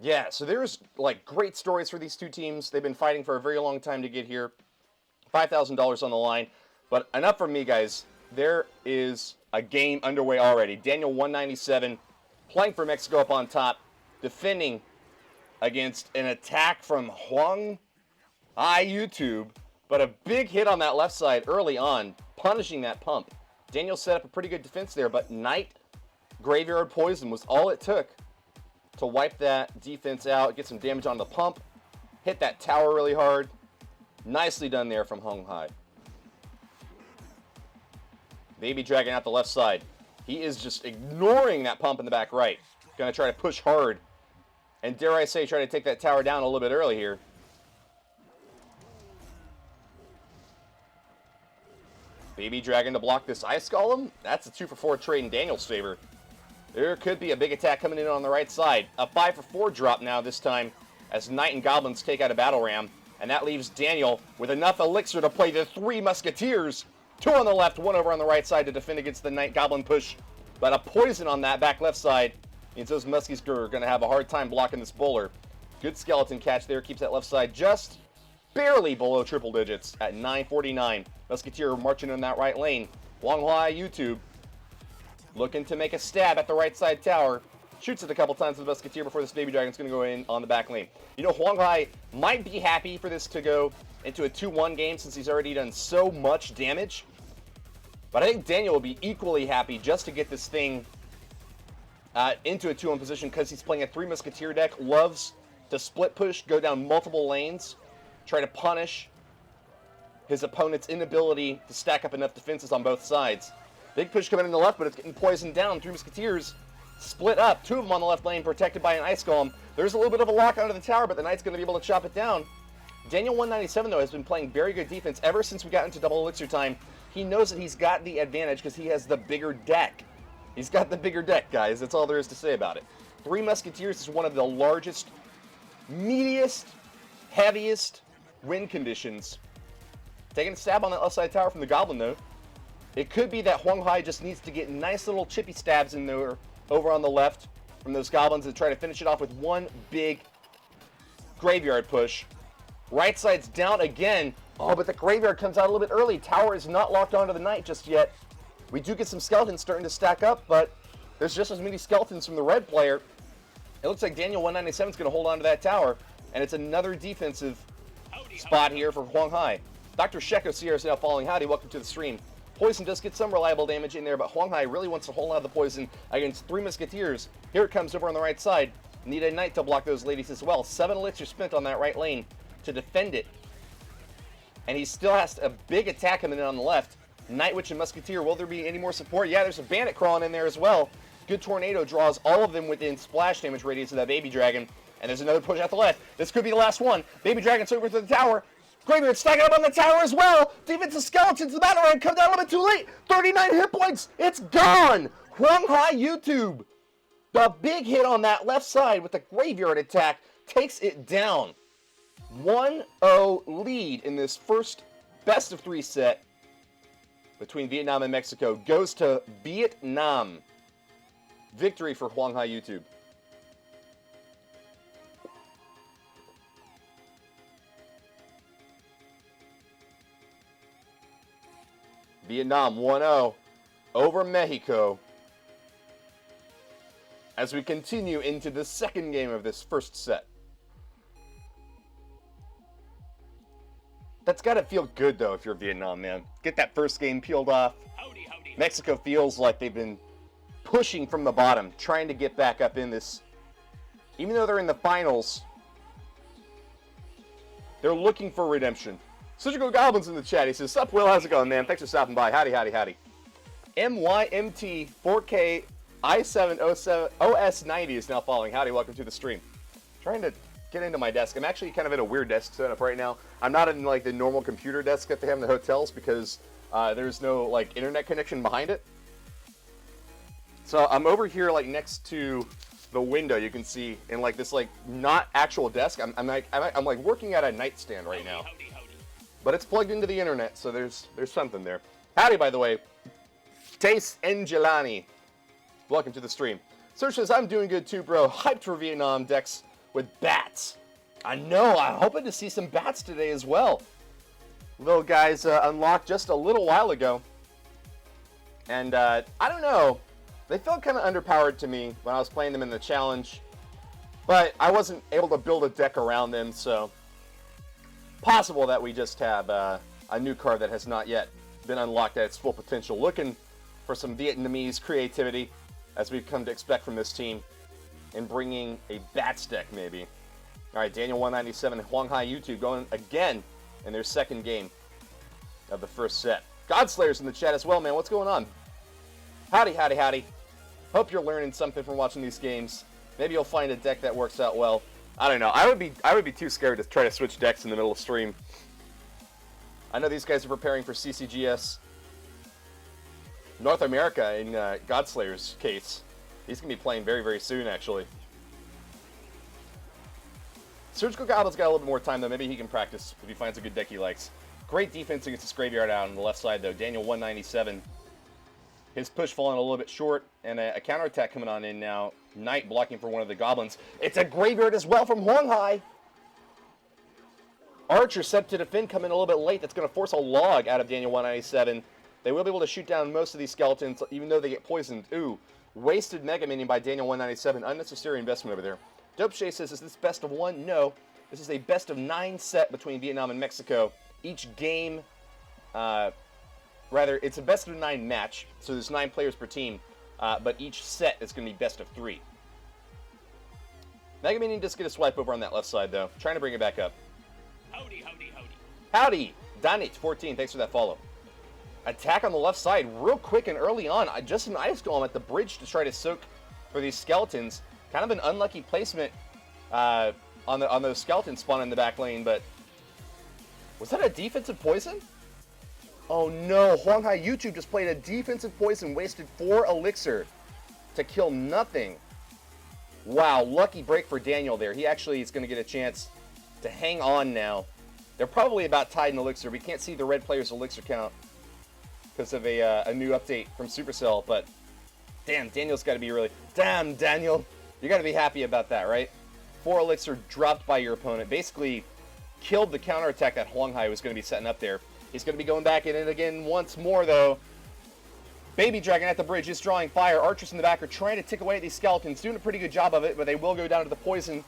Yeah, so there's like great stories for these two teams. They've been fighting for a very long time to get here. $5,000 on the line. But enough from me, guys. There is a game underway already. Daniel 197 playing for Mexico up on top, defending against an attack from Huang Hai YouTube. But a big hit on that left side early on, punishing that pump. Daniel set up a pretty good defense there, but Knight Graveyard Poison was all it took to wipe that defense out, get some damage on the pump, hit that tower really hard. Nicely done there from Hung Hai. Baby Dragon out the left side. He is just ignoring that pump in the back right. Going to try to push hard. And dare I say, try to take that tower down a little bit early here. Baby Dragon to block this Ice Golem. That's a 2-for-4 trade in Daniel's favor. There could be a big attack coming in on the right side. A 5-for-4 drop now this time as Knight and Goblins take out a Battle Ram. And that leaves Daniel with enough elixir to play the 3 Musketeers. 2 on the left, 1 over on the right side to defend against the Knight Goblin push. But a poison on that back left side means those Muskies are going to have a hard time blocking this bowler. Good skeleton catch there. Keeps that left side just barely below triple digits at 949. Musketeer marching in that right lane. Huang Hai YouTube looking to make a stab at the right side tower. Shoots it a couple times with the Musketeer before this Baby Dragon's going to go in on the back lane. You know, Huang Hai might be happy for this to go into a 2-1 game since he's already done so much damage. But I think Daniel will be equally happy just to get this thing into a 2-1 position because he's playing a 3 Musketeer deck. Loves to split push, go down multiple lanes, try to punish his opponent's inability to stack up enough defenses on both sides. Big push coming in the left, but it's getting poisoned down. 3 Musketeers split up. 2 of them on the left lane, protected by an Ice Golem. There's a little bit of a lock onto the tower, but the Knight's going to be able to chop it down. Daniel 197, though, has been playing very good defense ever since we got into double elixir time. He knows that he's got the advantage because he has the bigger deck. He's got the bigger deck, guys. That's all there is to say about it. 3 Musketeers is one of the largest, meatiest, heaviest win conditions. Taking a stab on that left side tower from the Goblin, though. It could be that Huang Hai just needs to get nice little chippy stabs in there over on the left from those Goblins and try to finish it off with one big graveyard push. Right side's down again. Oh, but the graveyard comes out a little bit early. Tower is not locked onto the Knight just yet. We do get some skeletons starting to stack up, but there's just as many skeletons from the red player. It looks like Daniel 197 is going to hold on to that tower, and it's another defensive spot here for Huang Hai. Dr. Sheko Sierra is now following. Howdy, welcome to the stream. Poison does get some reliable damage in there, but Huang Hai really wants to hold on to the poison against 3 Musketeers. Here it comes over on the right side. Need a Knight to block those ladies as well. 7 elixir spent on that right lane to defend it. And he still has a big attack coming in on the left. Night Witch and Musketeer, will there be any more support? Yeah, there's a Bandit crawling in there as well. Good Tornado draws all of them within splash damage radius of that Baby Dragon. And there's another push out the left. This could be the last one. Baby Dragon's over to the tower. Graveyard stacking up on the tower as well. Defensive Skeletons, the Battle Ram come down a little bit too late. 39 hit points. It's gone. Huang Hai YouTube. The big hit on that left side with the Graveyard attack takes it down. 1-0 lead in this first best of 3 set between Vietnam and Mexico goes to Vietnam. Victory for Huang Hai YouTube. Vietnam 1-0 over Mexico as we continue into the second game of this first set. That's got to feel good, though, if you're Vietnam, man. Get that first game peeled off. Mexico feels like they've been pushing from the bottom, trying to get back up in this. Even though they're in the finals, they're looking for redemption. Surgical Goblin's in the chat. He says, "Sup, Will? How's it going, man? Thanks for stopping by. Howdy, howdy, howdy." MYMT 4K i7 OS90 is now following. Howdy, welcome to the stream. Trying to get into my desk. I'm actually kind of in a weird desk setup right now. I'm not in like the normal computer desk that they have in the hotels because there's no like internet connection behind it. So I'm over here like next to the window. You can see in like this like not actual desk. I'm like working at a nightstand right now. But it's plugged into the internet, so there's something there. Howdy, by the way. Taste Angelani. Welcome to the stream. Serge says, "I'm doing good too, bro. Hyped for Vietnam. Decks with bats. I know, I'm hoping to see some bats today as well. Little guys unlocked just a little while ago. And I don't know, they felt kind of underpowered to me when I was playing them in the challenge. But I wasn't able to build a deck around them, so possible that we just have a new card that has not yet been unlocked at its full potential. Looking for some Vietnamese creativity, as we've come to expect from this team, in bringing a bats deck maybe. All right, Daniel 197 and Huang Hai YouTube going again in their second game of the first set. Godslayer's in the chat as well, man. What's going on? Howdy, howdy, howdy. Hope you're learning something from watching these games. Maybe you'll find a deck that works out well. I don't know. I would be too scared to try to switch decks in the middle of stream. I know these guys are preparing for CCGS North America in Godslayer's case. He's going to be playing very, very soon, actually. Surgical Goblin's got a little bit more time, though. Maybe he can practice if he finds a good deck he likes. Great defense against this graveyard out on the left side, though. Daniel 197. His push falling a little bit short, and a counterattack coming on in now. Knight blocking for one of the goblins. It's a graveyard as well from Huang Hai. Archer set to defend coming a little bit late. That's going to force a log out of Daniel 197. They will be able to shoot down most of these skeletons, even though they get poisoned. Ooh, wasted Mega Minion by Daniel 197. Unnecessary investment over there. Dope Shay says, is this best of 1? No. This is a best of 9 set between Vietnam and Mexico. Each game, it's a best of 9 match, so there's 9 players per team, but each set is going to be best of 3. Mega Minion does get a swipe over on that left side, though. Trying to bring it back up. Howdy, howdy, howdy. Howdy! Donate14, thanks for that follow. Attack on the left side real quick and early on. Just an Ice Golem at the bridge to try to soak for these skeletons. Kind of an unlucky placement on those skeletons spawning in the back lane, but was that a defensive poison? Oh no, Huang Hai YouTube just played a defensive poison, wasted 4 elixir to kill nothing. Wow, lucky break for Daniel there. He actually is going to get a chance to hang on now. They're probably about tied in elixir. We can't see the red player's elixir count because of a new update from Supercell, but damn, Daniel's got to be really... Damn, Daniel! You got to be happy about that, right? 4 elixir dropped by your opponent. Basically killed the counterattack that Huang Hai was going to be setting up there. He's going to be going back in it again once more, though. Baby Dragon at the bridge is drawing fire. Archers in the back are trying to tick away at these skeletons. Doing a pretty good job of it, but they will go down to the poison.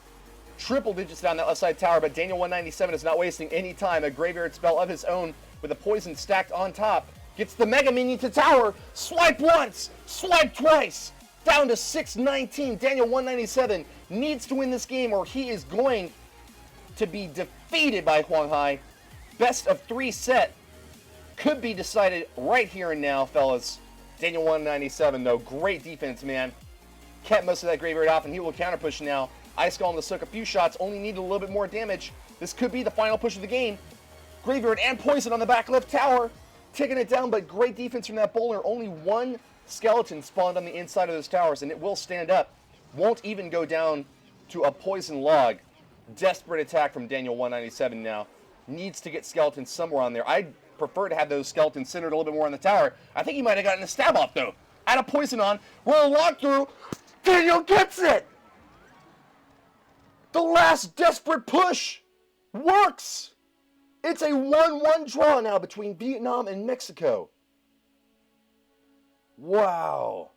Triple digits down that left side tower, but Daniel 197 is not wasting any time. A graveyard spell of his own with a poison stacked on top. Gets the Mega Minion to tower. Swipe once, swipe twice. Down to 619. Daniel 197 needs to win this game or he is going to be defeated by Huang Hai. Best of 3 set could be decided right here and now, fellas. Daniel 197, though, great defense, man. Kept most of that graveyard off, and he will counter push now. Ice Golem to soak a few shots, only needed a little bit more damage. This could be the final push of the game. Graveyard and poison on the back left tower. Taking it down, but great defense from that bowler. Only 1 skeleton spawned on the inside of those towers, and it will stand up. Won't even go down to a poison log. Desperate attack from Daniel 197 now. Needs to get skeletons somewhere on there. I'd prefer to have those skeletons centered a little bit more on the tower. I think he might have gotten a stab off, though. Add a poison on. Roll a log through. Daniel gets it! The last desperate push works! It's a 1-1 draw now between Vietnam and Mexico. Wow.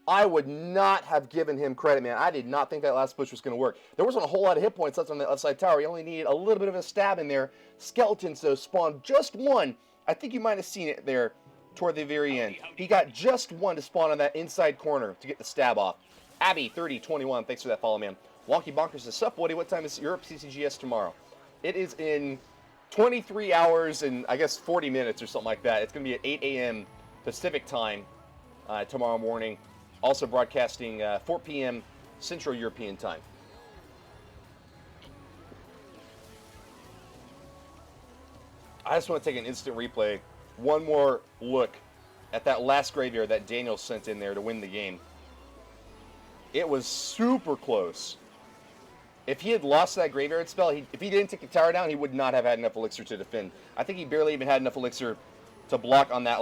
I would not have given him credit, man. I did not think that last push was going to work. There wasn't a whole lot of hit points left on the left side tower. He only needed a little bit of a stab in there. Skeletons, though, spawned just 1. I think you might have seen it there toward the very end. He got just 1 to spawn on that inside corner to get the stab off. Abby3021, thanks for that follow, man. Wonky Bonkers says, sup, Woody, what time is Europe CCGS tomorrow? It is in 23 hours and, I guess, 40 minutes or something like that. It's going to be at 8 a.m. Pacific time tomorrow morning. Also broadcasting 4 p.m. Central European time. I just want to take an instant replay. One more look at that last graveyard that Daniel sent in there to win the game. It was super close. If he had lost that graveyard spell, if he didn't take the tower down, he would not have had enough elixir to defend. I think he barely even had enough elixir to block on that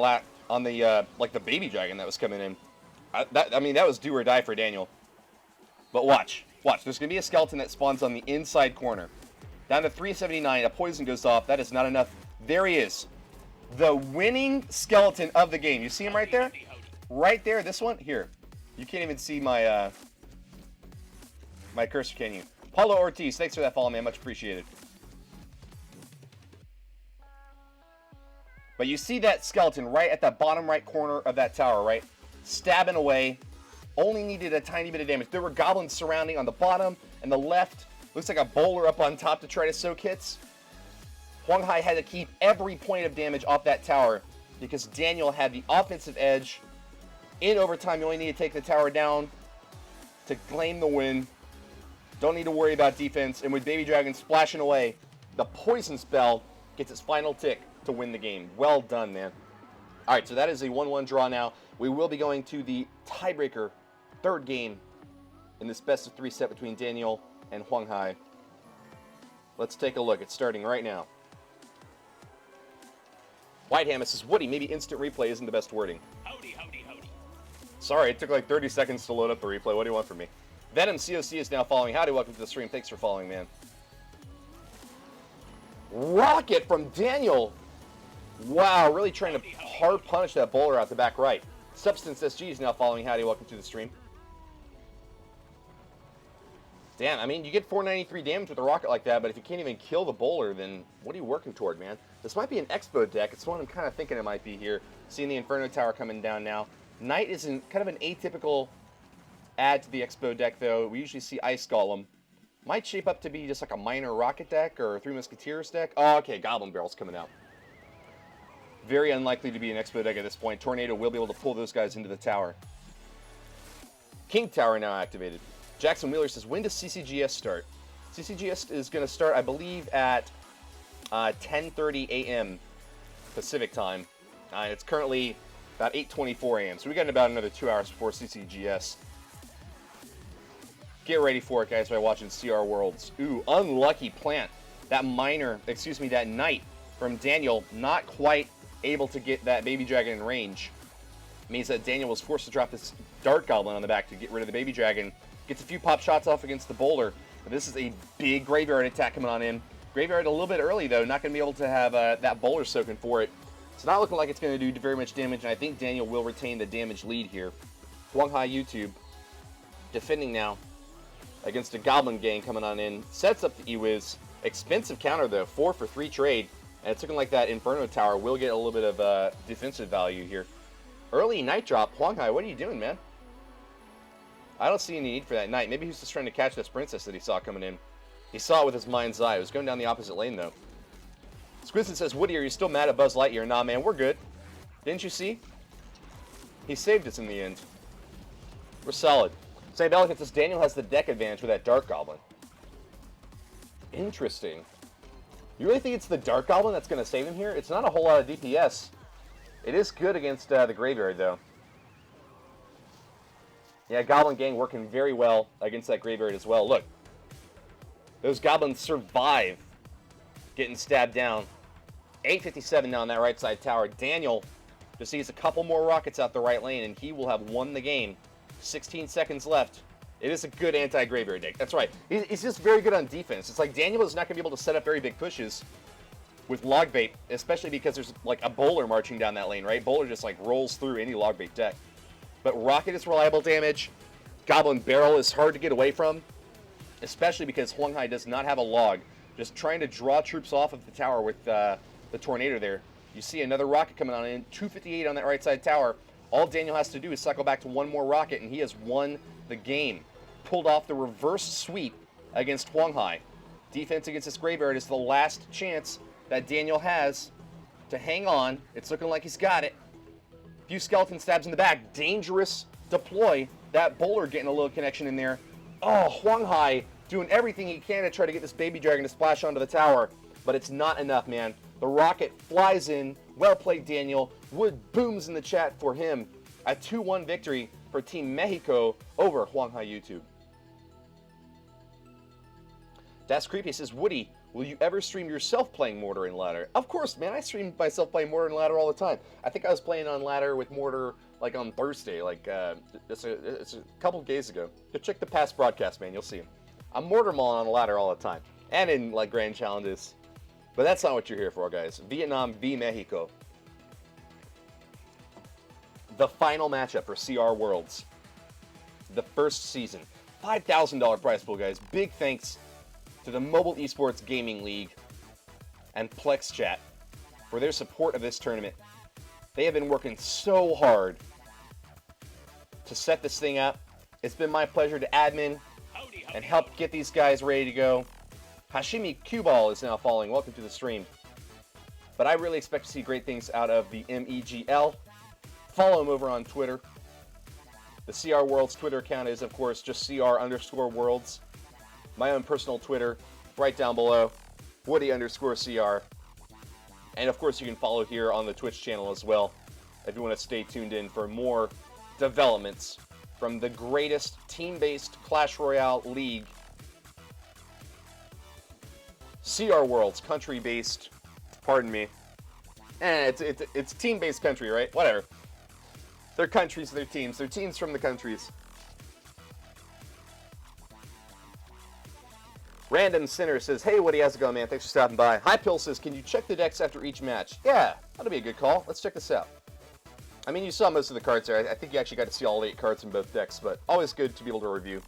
on the like the baby dragon that was coming in. I mean, that was do or die for Daniel. But watch. Watch. There's going to be a skeleton that spawns on the inside corner. Down to 379. A poison goes off. That is not enough. There he is. The winning skeleton of the game. You see him right there? Right there. This one. Here. You can't even see my my cursor, can you? Paulo Ortiz. Thanks for that follow, man. Much appreciated. But you see that skeleton right at the bottom right corner of that tower, right? Stabbing away. Only needed a tiny bit of damage. There were goblins surrounding on the bottom and the left. Looks like a bowler up on top to try to soak hits. Huang Hai had to keep every point of damage off that tower because Daniel had the offensive edge. In overtime, you only need to take the tower down to claim the win. Don't need to worry about defense. And with Baby Dragon splashing away, the poison spell gets its final tick to win the game. Well done, man. All right, so that is a 1-1 draw now. We will be going to the tiebreaker, third game in this best-of-3 set between Daniel and Huang Hai. Let's take a look. It's starting right now. Whitehammer says, Woody, maybe instant replay isn't the best wording. Howdy, howdy, howdy. Sorry, it took like 30 seconds to load up the replay. What do you want from me? Venom COC is now following. Howdy, welcome to the stream. Thanks for following, man. Rocket from Daniel. Wow, really trying to hard punish that bowler out the back right. Substance SG is now following. Howdy, welcome to the stream. Damn, I mean, you get 493 damage with a rocket like that, but if you can't even kill the bowler, then what are you working toward, man? This might be an Expo deck. It's what I'm kind of thinking it might be here. Seeing the Inferno Tower coming down now. Knight is kind of an atypical add to the Expo deck, though. We usually see Ice Golem. Might shape up to be just like a minor rocket deck or a Three Musketeers deck. Oh, okay, Goblin Barrel's coming out. Very unlikely to be an Expo deck at this point. Tornado will be able to pull those guys into the tower. King Tower now activated. Jackson Wheeler says, when does CCGS start? CCGS is going to start, I believe, at 10:30 a.m. Pacific time. It's currently about 8:24 a.m., so we got about another 2 hours before CCGS. Get ready for it, guys, by watching CR Worlds. Ooh, unlucky plant. That that knight from Daniel, not quite able to get that Baby Dragon in range. Means that Daniel was forced to drop this Dart Goblin on the back to get rid of the Baby Dragon. Gets a few pop shots off against the bowler. But this is a big graveyard attack coming on in. Graveyard a little bit early, though. Not going to be able to have that bowler soaking for it. It's not looking like it's going to do very much damage, and I think Daniel will retain the damage lead here. Huang Hai YouTube defending now against a Goblin gang coming on in. Sets up the Ewiz. Expensive counter, though. 4 for 3 trade. And it's looking like that Inferno Tower will get a little bit of defensive value here. Early Knight drop. Huang Hai, what are you doing, man? I don't see any need for that Knight. Maybe he's just trying to catch this Princess that he saw coming in. He saw it with his mind's eye. It was going down the opposite lane, though. Squidson says, Woody, are you still mad at Buzz Lightyear? Nah, man, we're good. Didn't you see? He saved us in the end. We're solid. St. Elegant says, Daniel has the deck advantage with that Dark Goblin. Interesting. You really think it's the Dark Goblin that's going to save him here? It's not a whole lot of DPS. It is good against the Graveyard, though. Yeah, Goblin Gang working very well against that Graveyard as well. Look. Those Goblins survive getting stabbed down. 857 now on that right side tower. Daniel just sees a couple more rockets out the right lane, and he will have won the game. 16 seconds left. It is a good anti-Graveyard deck. That's right. He's just very good on defense. It's like Daniel is not going to be able to set up very big pushes with Log Bait, especially because there's like a bowler marching down that lane, right? Bowler just like rolls through any Log Bait deck. But Rocket is reliable damage. Goblin Barrel is hard to get away from, especially because Huang Hai does not have a log. Just trying to draw troops off of the tower with the Tornado there. You see another rocket coming on in. 258 on that right side tower. All Daniel has to do is cycle back to one more rocket, and he has won the game. Pulled off the reverse sweep against Huang Hai. Defense against this Graveyard is the last chance that Daniel has to hang on. It's looking like he's got it. Few skeleton stabs in the back. Dangerous deploy. That bowler getting a little connection in there. Oh, Huang Hai doing everything he can to try to get this Baby Dragon to splash onto the tower. But it's not enough, man. The rocket flies in. Well played, Daniel. Wood booms in the chat for him. A 2-1 victory for Team Mexico over Huang Hai YouTube. Das Creepy says, Woody, Will you ever stream yourself playing Mortar and Ladder? Of course, man. I stream myself playing Mortar and Ladder all the time. I think I was playing on Ladder with Mortar like on Thursday, like it's a couple days ago. Go check the past broadcast, man. You'll see him. I'm Mortar Mauling on Ladder all the time, and in like grand challenges. But that's not what you're here for, guys. Vietnam v Mexico. The final matchup for CR Worlds. The first season. $5,000 prize pool, guys. Big thanks to the Mobile Esports Gaming League and Plexchat for their support of this tournament. They have been working so hard to set this thing up. It's been my pleasure to admin and help get these guys ready to go. Hashimi Cuball is now following. Welcome to the stream. But I really expect to see great things out of the MEGL. Follow him over on Twitter. The CR Worlds Twitter account is, of course, just CR_Worlds. My own personal Twitter, right down below, Woody_CR. And of course, you can follow here on the Twitch channel as well, if you want to stay tuned in for more developments from the greatest team-based Clash Royale league. CR Worlds, country-based, pardon me. It's team-based country, right? Whatever. They're countries, they're teams. They're teams from the countries. Random Sinner says, hey, Woody, how's it going, man? Thanks for stopping by. Hi, Pill says, can you check the decks after each match? Yeah, that'll be a good call. Let's check this out. I mean, you saw most of the cards there. I think you actually got to see all 8 cards in both decks, but always good to be able to review.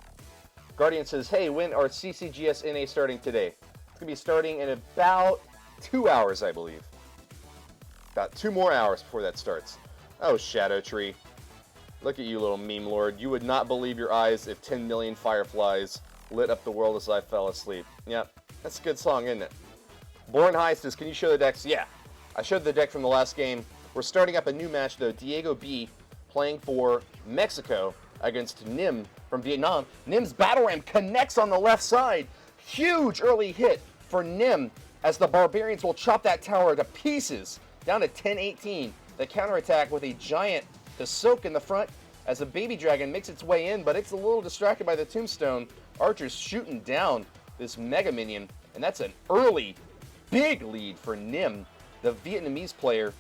Guardian says, hey, when are CCGS NA starting today? It's going to be starting in about 2 hours, I believe. About 2 more hours before that starts. Oh, Shadow Tree. Look at you, little meme lord. You would not believe your eyes if 10 million fireflies lit up the world as I fell asleep. Yep, that's a good song, isn't it? Born High says, can you show the decks? Yeah, I showed the deck from the last game. We're starting up a new match, though. Diego B playing for Mexico against Nim from Vietnam. Nim's Battle Ram connects on the left side. Huge early hit for Nim as the Barbarians will chop that tower to pieces. Down to 10-18. The counterattack with a giant to soak in the front as a baby dragon makes its way in, but it's a little distracted by the tombstone. Archer's shooting down this mega minion, and that's an early, big lead for Nim. The Vietnamese player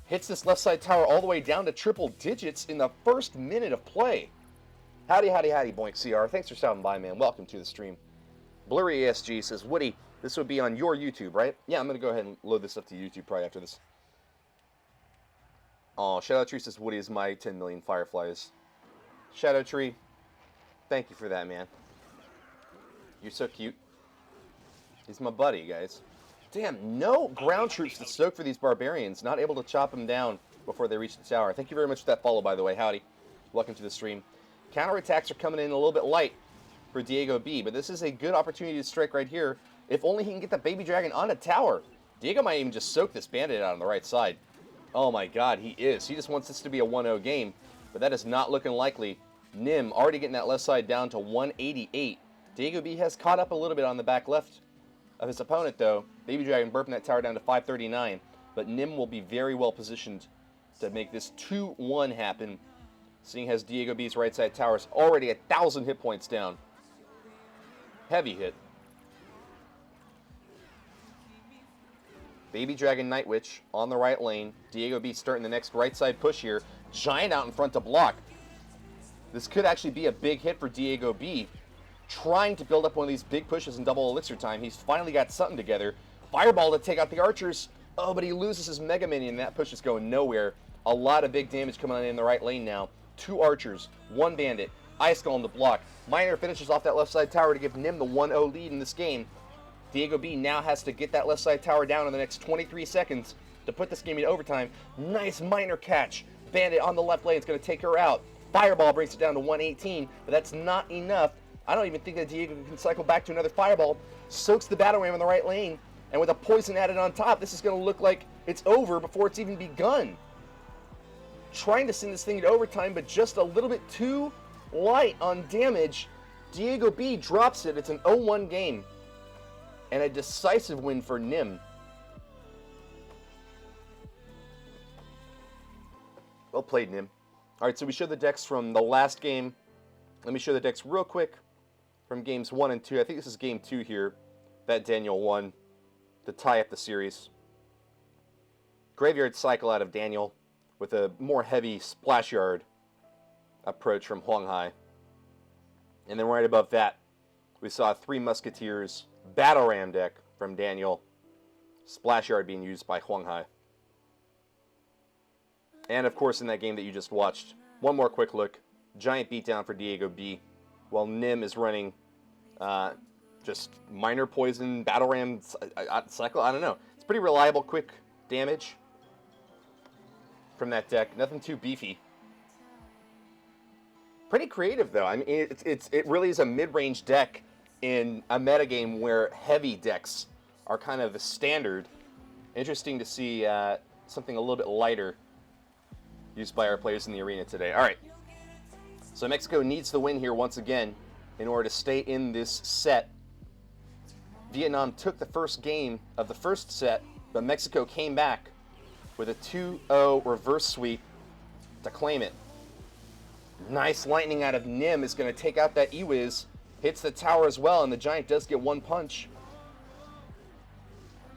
hits this left side tower all the way down to triple digits in the first minute of play. Howdy, howdy, howdy, Boink CR. Thanks for stopping by, man. Welcome to the stream. Blurry ASG says, Woody, this would be on your YouTube, right? Yeah, I'm going to go ahead and load this up to YouTube probably after this. Oh, Shadow Tree says, Woody is my 10 million fireflies. Shadow Tree, thank you for that, man. You're so cute. He's my buddy, guys. Damn, no ground troops to soak for these barbarians. Not able to chop them down before they reach the tower. Thank you very much for that follow, by the way. Howdy. Welcome to the stream. Counterattacks are coming in a little bit light for Diego B, but this is a good opportunity to strike right here. If only he can get the baby dragon on a tower. Diego might even just soak this bandit out on the right side. Oh my god, he is. He just wants this to be a 1-0 game, but that is not looking likely. Nim already getting that left side down to 188. Diego B has caught up a little bit on the back left of his opponent, though. Baby Dragon burping that tower down to 539, but Nim will be very well positioned to make this 2-1 happen, seeing as Diego B's right side tower is already 1,000 hit points down. Heavy hit. Baby Dragon Night Witch on the right lane. Diego B starting the next right side push here. Giant out in front to block. This could actually be a big hit for Diego B. Trying to build up one of these big pushes in double elixir time. He's finally got something together. Fireball to take out the archers. Oh, but he loses his Mega Minion. That push is going nowhere. A lot of big damage coming on in the right lane now. 2 archers, 1 bandit. Ice Golem to block. Miner finishes off that left side tower to give Nim the 1-0 lead in this game. Diego B now has to get that left side tower down in the next 23 seconds to put this game in overtime. Nice Miner catch. Bandit on the left lane is going to take her out. Fireball brings it down to 118, but that's not enough. I don't even think that Diego can cycle back to another Fireball. Soaks the Battle Ram in the right lane, and with a poison added on top, this is going to look like it's over before it's even begun. Trying to send this thing to overtime, but just a little bit too light on damage. Diego B drops it. It's an 0-1 game. And a decisive win for Nim. Well played, Nim. Alright, so we showed the decks from the last game. Let me show the decks real quick from games 1 and 2. I think this is game 2 here that Daniel won to tie up the series. Graveyard cycle out of Daniel with a more heavy splash yard approach from Huang Hai. And then right above that, we saw Three Musketeers Battle Ram deck from Daniel. Splash yard being used by Huang Hai. And of course in that game that you just watched, one more quick look. Giant beatdown for Diego B. While Nim is running just minor poison, battle ram cycle. I don't know. It's pretty reliable, quick damage from that deck. Nothing too beefy. Pretty creative though. I mean, it really is a mid-range deck in a metagame where heavy decks are kind of the standard. Interesting to see something a little bit lighter used by our players in the arena today. All right. So Mexico needs the win here once again in order to stay in this set. Vietnam took the first game of the first set, but Mexico came back with a 2-0 reverse sweep to claim it. Nice lightning out of Nim is going to take out that E-Wiz. Hits the tower as well, and the Giant does get one punch.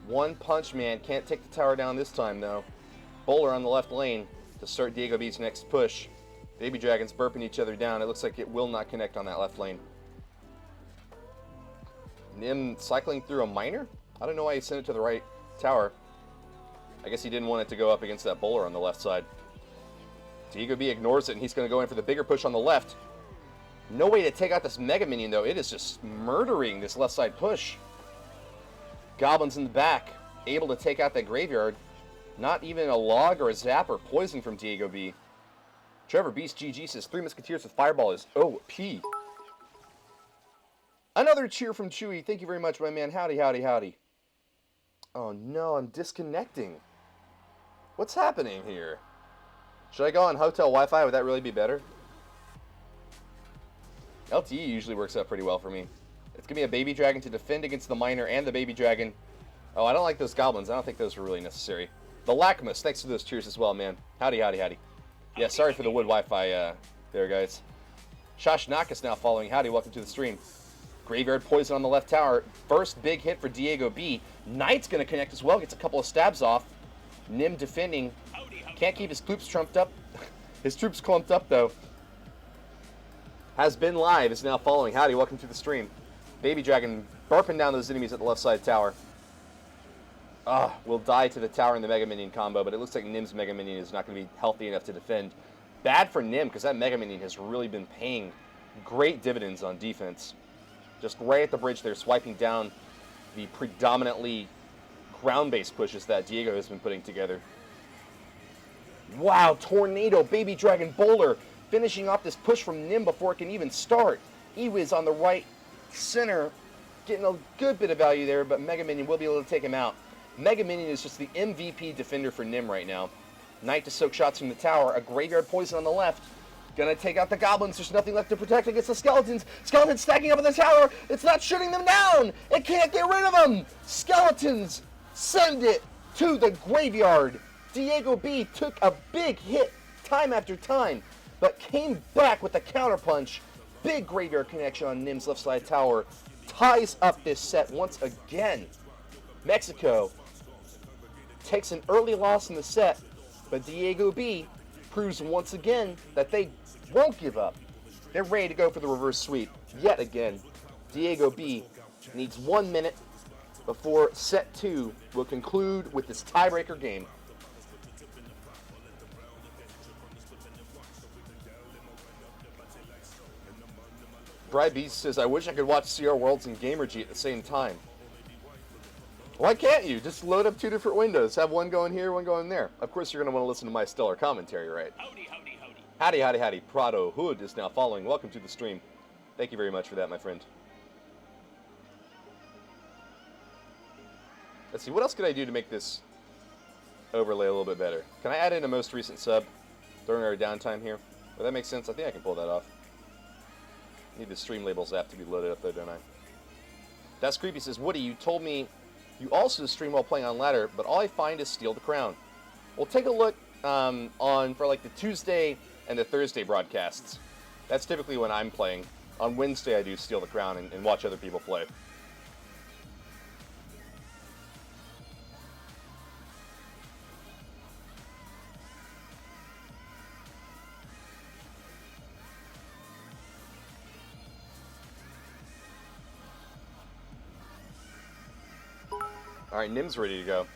One punch, man. Can't take the tower down this time, though. Bowler on the left lane to start Diego B's next push. Baby Dragons burping each other down. It looks like it will not connect on that left lane. Nim cycling through a miner? I don't know why he sent it to the right tower. I guess he didn't want it to go up against that bowler on the left side. Diego B ignores it, and he's going to go in for the bigger push on the left. No way to take out this Mega Minion, though. It is just murdering this left side push. Goblins in the back, able to take out that graveyard. Not even a log or a zap or poison from Diego B. Trevor Beast GG says, Three Musketeers with Fireball is OP. Another cheer from Chewy. Thank you very much, my man. Howdy, howdy, howdy. Oh no, I'm disconnecting. What's happening here? Should I go on hotel Wi-Fi? Would that really be better? LTE usually works out pretty well for me. It's going to be a Baby Dragon to defend against the Miner and the Baby Dragon. Oh, I don't like those Goblins. I don't think those are really necessary. The Lacmus, thanks for those cheers as well, man. Howdy, howdy, howdy. Yeah, sorry for the wood Wi-Fi there, guys. Shosh Nakas now following. Howdy, welcome to the stream. Graveyard Poison on the left tower. First big hit for Diego B. Knight's going to connect as well. Gets a couple of stabs off. Nim defending. Can't keep his troops trumped up. His troops clumped up, though. Has been live. Is now following. Howdy, welcome to the stream. Baby Dragon burping down those enemies at the left side tower. Will die to the tower in the Mega Minion combo, but it looks like Nim's Mega Minion is not going to be healthy enough to defend. Bad for Nim, because that Mega Minion has really been paying great dividends on defense. Just right at the bridge there, swiping down the predominantly ground-based pushes that Diego has been putting together. Wow, Tornado, Baby Dragon Bowler, finishing off this push from Nim before it can even start. E-Wiz on the right center, getting a good bit of value there, but Mega Minion will be able to take him out. Mega Minion is just the MVP defender for Nim right now. Knight to soak shots from the tower, a Graveyard Poison on the left. Gonna take out the Goblins, there's nothing left to protect against the Skeletons. Skeletons stacking up in the tower, it's not shooting them down! It can't get rid of them! Skeletons send it to the graveyard. Diego B took a big hit time after time, but came back with a counterpunch. Big graveyard connection on Nim's left side tower. Ties up this set once again. Mexico takes an early loss in the set, but Diego B proves once again that they won't give up. They're ready to go for the reverse sweep yet again. Diego B needs 1 minute before set 2 will conclude with this tiebreaker game. Bri Beast says, I wish I could watch CR Worlds and Gamergy at the same time. Why can't you? Just load up 2 different windows. Have one going here, one going there. Of course, you're going to want to listen to my stellar commentary, right? Howdy, howdy, howdy. Howdy, howdy, howdy. Prado Hood is now following. Welcome to the stream. Thank you very much for that, my friend. Let's see, what else could I do to make this overlay a little bit better? Can I add in a most recent sub during our downtime here? Would that make sense? I think I can pull that off. Need the Stream Labels app to be loaded up though, don't I? That's Creepy says, Woody, you told me you also stream while playing on ladder, but all I find is Steal the Crown. Well, take a look for like the Tuesday and the Thursday broadcasts. That's typically when I'm playing. On Wednesday, I do Steal the Crown and watch other people play. Alright, Nim's ready to go.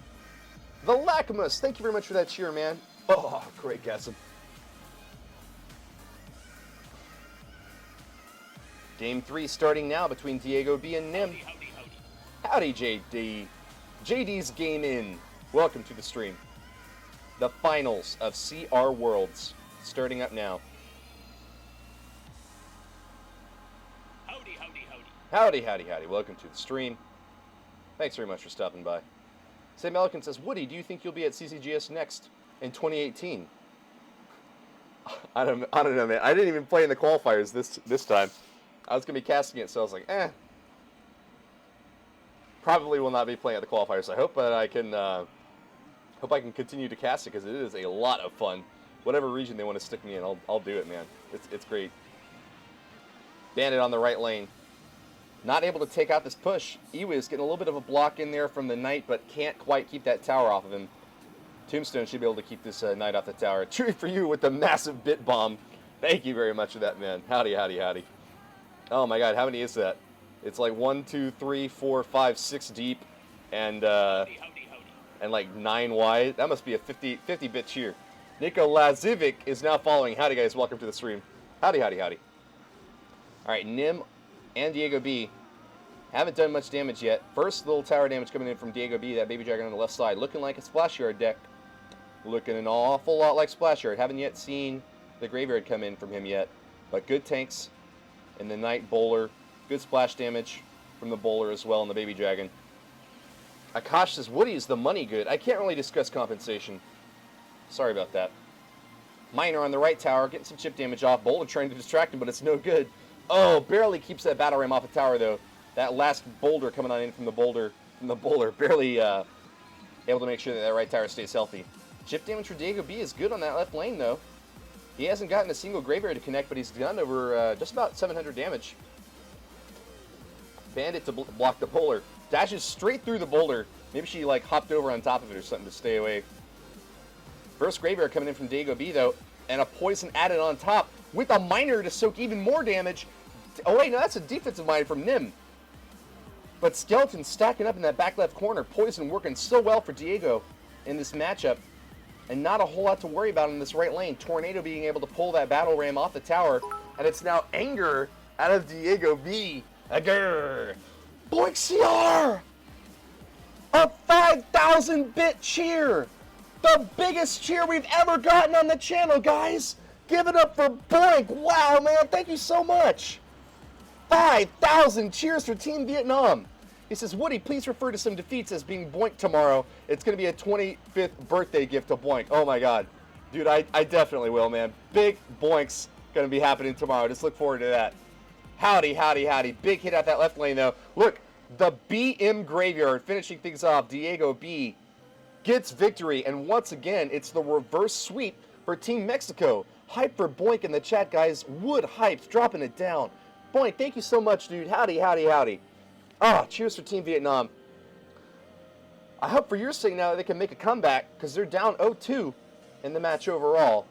The Lacamus, thank you very much for that cheer, man. Oh, great gasm. Game 3 starting now between Diego B and Nim. Howdy, howdy. Howdy, JD. JD's game in. Welcome to the stream. The finals of CR Worlds starting up now. Howdy, howdy, howdy. Howdy, howdy, howdy. Welcome to the stream. Thanks very much for stopping by. Sam Melican says, Woody, do you think you'll be at CCGS next in 2018? I don't know, man. I didn't even play in the qualifiers this time. I was going to be casting it, so I was like, Probably will not be playing at the qualifiers. I hope I can continue to cast it because it is a lot of fun. Whatever region they want to stick me in, I'll do it, man. It's great. Bandit on the right lane. Not able to take out this push. Iwiz getting a little bit of a block in there from the Knight, but can't quite keep that tower off of him. Tombstone should be able to keep this Knight off the tower. True for you with the massive bit bomb. Thank you very much for that, man. Howdy, howdy, howdy. Oh my god, how many is that? It's like 1, 2, 3, 4, 5, 6 deep, and Howdy, howdy, howdy. and like 9 wide. That must be a 50-bit cheer. Nico Lazivic is now following. Howdy, guys. Welcome to the stream. Howdy, howdy, howdy. All right, Nim and Diego B haven't done much damage yet. First little tower damage coming in from Diego B, that Baby Dragon on the left side. Looking like a Splash Yard deck. Looking an awful lot like Splash Yard. Haven't yet seen the Graveyard come in from him yet. But good tanks in the Knight Bowler. Good splash damage from the Bowler as well in the Baby Dragon. Akash says, Woody, is the money good? I can't really discuss compensation. Sorry about that. Miner on the right tower, getting some chip damage off. Bowler trying to distract him, but it's no good. Oh, barely keeps that battle ram off the tower, though. That last boulder coming on in from the Bowler, barely able to make sure that that right tower stays healthy. Chip damage for Diego B is good on that left lane, though. He hasn't gotten a single Graveyard to connect, but he's done over just about 700 damage. Bandit to block the Bowler. Dashes straight through the Boulder. Maybe she like hopped over on top of it or something to stay away. First Graveyard coming in from Diego B, though, and a poison added on top with a Miner to soak even more damage. Oh wait, no, that's a defensive Miner from Nim. But Skeleton stacking up in that back left corner. Poison working so well for Diego in this matchup. And not a whole lot to worry about in this right lane. Tornado being able to pull that battle ram off the tower. And it's now Anger out of Diego B. Anger. Boink CR! A 5,000-bit cheer! The biggest cheer we've ever gotten on the channel, guys! Give it up for Boink! Wow, man, thank you so much! 5,000 cheers for Team Vietnam! He says, Woody, please refer to some defeats as being Boink tomorrow. It's going to be a 25th birthday gift to Boink. Oh my god. Dude, I definitely will, man. Big Boink's going to be happening tomorrow. Just look forward to that. Howdy, howdy, howdy. Big hit out that left lane, though. Look, the BM Graveyard finishing things off. Diego B gets victory. And once again, it's the reverse sweep for Team Mexico. Hype for Boink in the chat, guys. Wood Hypes dropping it down. Boink, thank you so much, dude. Howdy, howdy, howdy. Ah, cheers for Team Vietnam. I hope for your sake now they can make a comeback because they're down 0-2 in the match overall.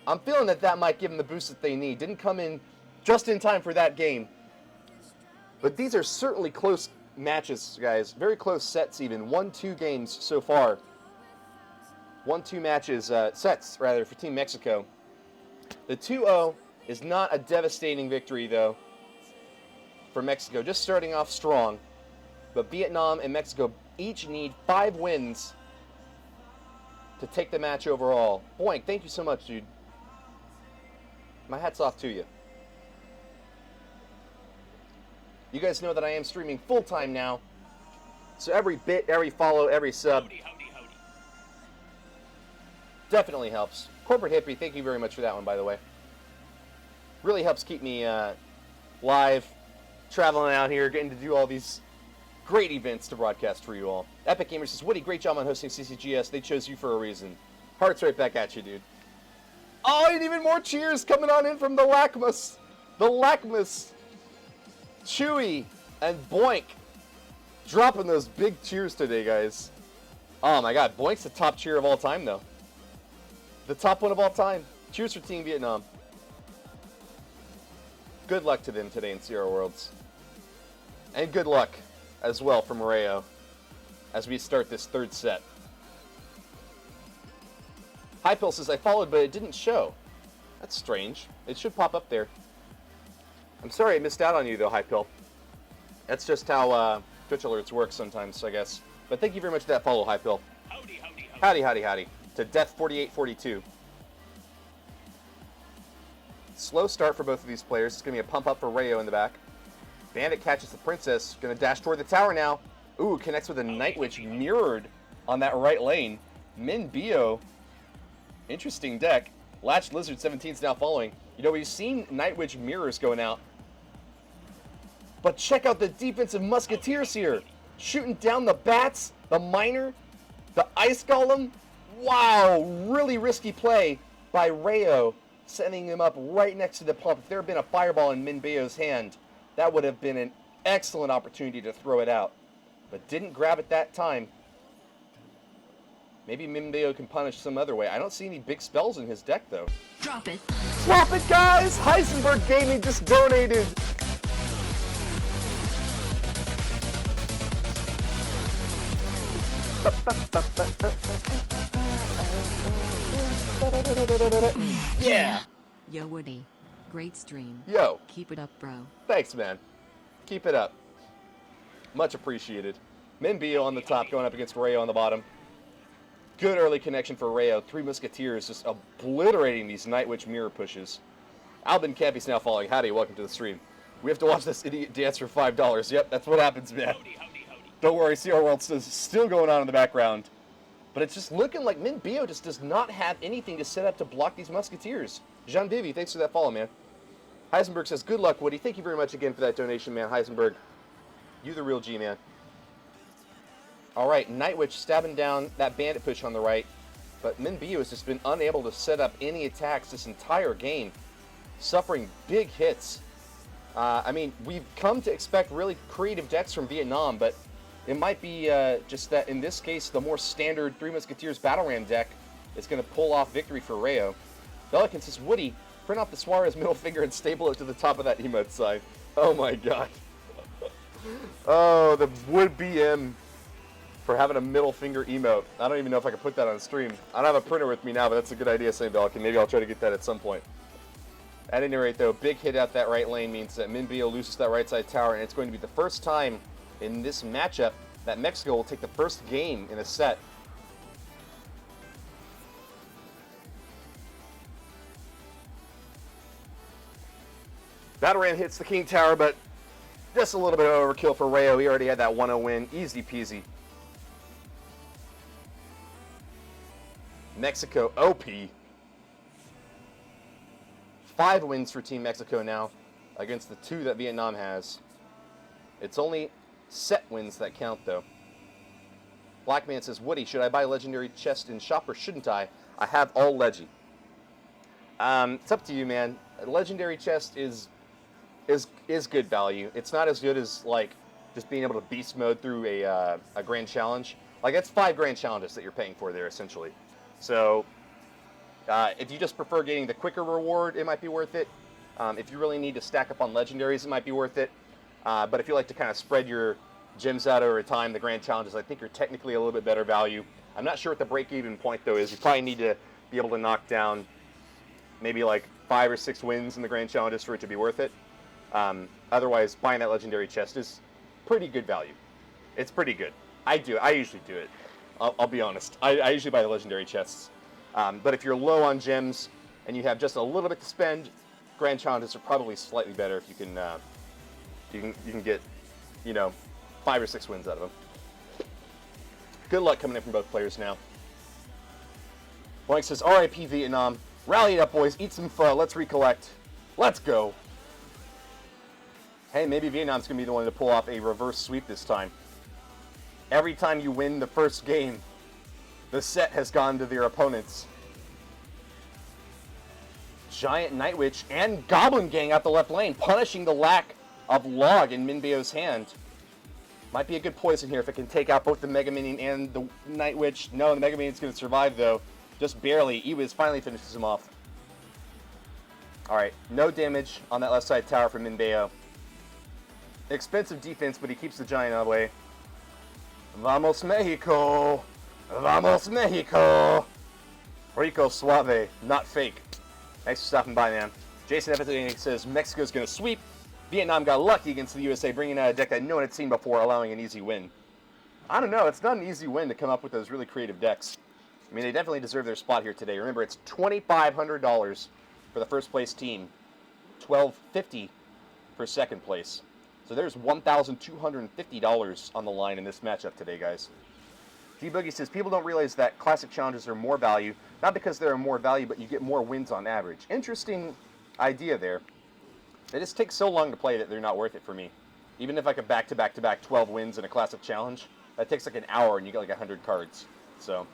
I'm feeling that might give them the boost that they need. Didn't come in just in time for that game. But these are certainly close matches, guys. Very close sets even. 1-2 games so far. 1-2 matches, sets rather, for Team Mexico. The 2-0 is not a devastating victory, though, for Mexico. Just starting off strong. But Vietnam and Mexico each need 5 wins to take the match overall. Boink, thank you so much, dude. My hat's off to you. You guys know that I am streaming full-time now. So every bit, every follow, every sub Howdy, howdy, howdy. definitely helps. Corporate Hippie, thank you very much for that one, by the way. Really helps keep me live, traveling out here, getting to do all these great events to broadcast for you all. Epic Gamer says, Woody, great job on hosting CCGS. They chose you for a reason. Hearts right back at you, dude. Oh, and even more cheers coming on in from the Lacamus. The Lacamus. Chewy and Boink dropping those big cheers today, guys. Oh my god, Boink's the top cheer of all time, though. The top one of all time. Cheers for Team Vietnam. Good luck to them today in CR Worlds. And good luck as well for Moreo. as we start this third set. Hypill says, I followed, but it didn't show. That's strange. It should pop up there. I'm sorry I missed out on you, though, Hypill. That's just how Twitch alerts work sometimes, I guess. But thank you very much for that follow, Hypill. Howdy, howdy, howdy. Howdy, howdy, howdy. To Death 4842. Slow start for both of these players. It's going to be a pump up for Rayo in the back. Bandit catches the Princess. Going to dash toward the tower now. Ooh, connects with a Night Witch mirrored on that right lane. Min Bio. Interesting deck. Latched Lizard 17 is now following. You know, we've seen Night Witch mirrors going out. But check out the defensive Musketeers here. Shooting down the Bats, the Miner, the Ice Golem. Wow, really risky play by Rayo, sending him up right next to the pump. If there had been a fireball in Minbeo's hand, that would have been an excellent opportunity to throw it out. But didn't grab it that time. Maybe Minbeo can punish some other way. I don't see any big spells in his deck, though. Drop it. Drop it, guys! Heisenberg Gaming just donated. Yeah! Yo, Woody. Great stream. Yo. Keep it up, bro. Thanks, man. Keep it up. Much appreciated. Minbeo on the top going up against Rayo on the bottom. Good early connection for Rayo. Three Musketeers just obliterating these Night Witch mirror pushes. Albin Campy's now following. Howdy, welcome to the stream. We have to watch this idiot dance for $5. Yep, that's what happens, man. Howdy, howdy, howdy. Don't worry, CR World is still going on in the background. But it's just looking like Minbeo just does not have anything to set up to block these Musketeers. Jean Vivi, thanks for that follow, man. Heisenberg says, good luck, Woody. Thank you very much again for that donation, man. Heisenberg, you the real G, man. All right, Night Witch stabbing down that bandit push on the right. But Minbeo has just been unable to set up any attacks this entire game. Suffering big hits. I mean, we've come to expect really creative decks from Vietnam, but it might be just that in this case, the more standard Three Musketeers Battle Ram deck is going to pull off victory for Rayo. Pelican says, Woody, print off the Suarez middle finger and staple it to the top of that emote sign. Oh my god. Oh, the Wood BM for having a middle finger emote. I don't even know if I can put that on stream. I don't have a printer with me now, but that's a good idea, St. Pelican. Maybe I'll try to get that at some point. At any rate, though, big hit out that right lane means that Minbeo loses that right side tower, and it's going to be the first time in this matchup that Mexico will take the first game in a set. Batarang hits the King Tower, but just a little bit of overkill for Rayo. He already had that 1-0 win. Easy peasy. Mexico OP. 5 wins for Team Mexico now against the 2 that Vietnam has. It's only set wins that count, though. Blackman says, Woody, should I buy Legendary Chest in shop or shouldn't I? I have all Leggy. It's up to you, man. A Legendary Chest is good value. It's not as good as, like, just being able to beast mode through a Grand Challenge. Like, that's 5 Grand Challenges that you're paying for there, essentially. So, if you just prefer getting the quicker reward, it might be worth it. If you really need to stack up on Legendaries, it might be worth it. But if you like to kind of spread your gems out over time, the Grand Challenges, I think are technically a little bit better value. I'm not sure what the break-even point, though, is. You probably need to be able to knock down maybe like 5 or 6 wins in the Grand Challenges for it to be worth it. Otherwise, buying that Legendary Chest is pretty good value. It's pretty good. I usually do it. I'll be honest. I usually buy the Legendary Chests. But if you're low on gems and you have just a little bit to spend, Grand Challenges are probably slightly better if you can get, 5 or 6 wins out of them. Good luck coming in from both players now. Boink says, RIP Vietnam. Rally it up, boys. Eat some pho. Let's recollect. Let's go. Hey, maybe Vietnam's going to be the one to pull off a reverse sweep this time. Every time you win the first game, the set has gone to their opponents. Giant Night Witch and Goblin Gang out the left lane, punishing the lack of log in Minbeo's hand. Might be a good poison here if it can take out both the Mega Minion and the Night Witch. No, the Mega Minion's going to survive, though. Just barely. Ewiz finally finishes him off. Alright, no damage on that left side tower from Minbeo. Expensive defense, but he keeps the Giant out of the way. Vamos Mexico! Vamos Mexico! Rico Suave, not fake. Thanks for stopping by, man. Jason F says Mexico's going to sweep. Vietnam got lucky against the USA, bringing out a deck that no one had seen before, allowing an easy win. I don't know. It's not an easy win to come up with those really creative decks. I mean, they definitely deserve their spot here today. Remember, it's $2,500 for the first place team, $1,250 for second place. So there's $1,250 on the line in this matchup today, guys. D-Boogie says, people don't realize that classic challenges are more value, not because they're more value, but you get more wins on average. Interesting idea there. They just take so long to play that they're not worth it for me. Even if I could back-to-back-to-back 12 wins in a classic challenge, that takes like an hour and you get like 100 cards. So,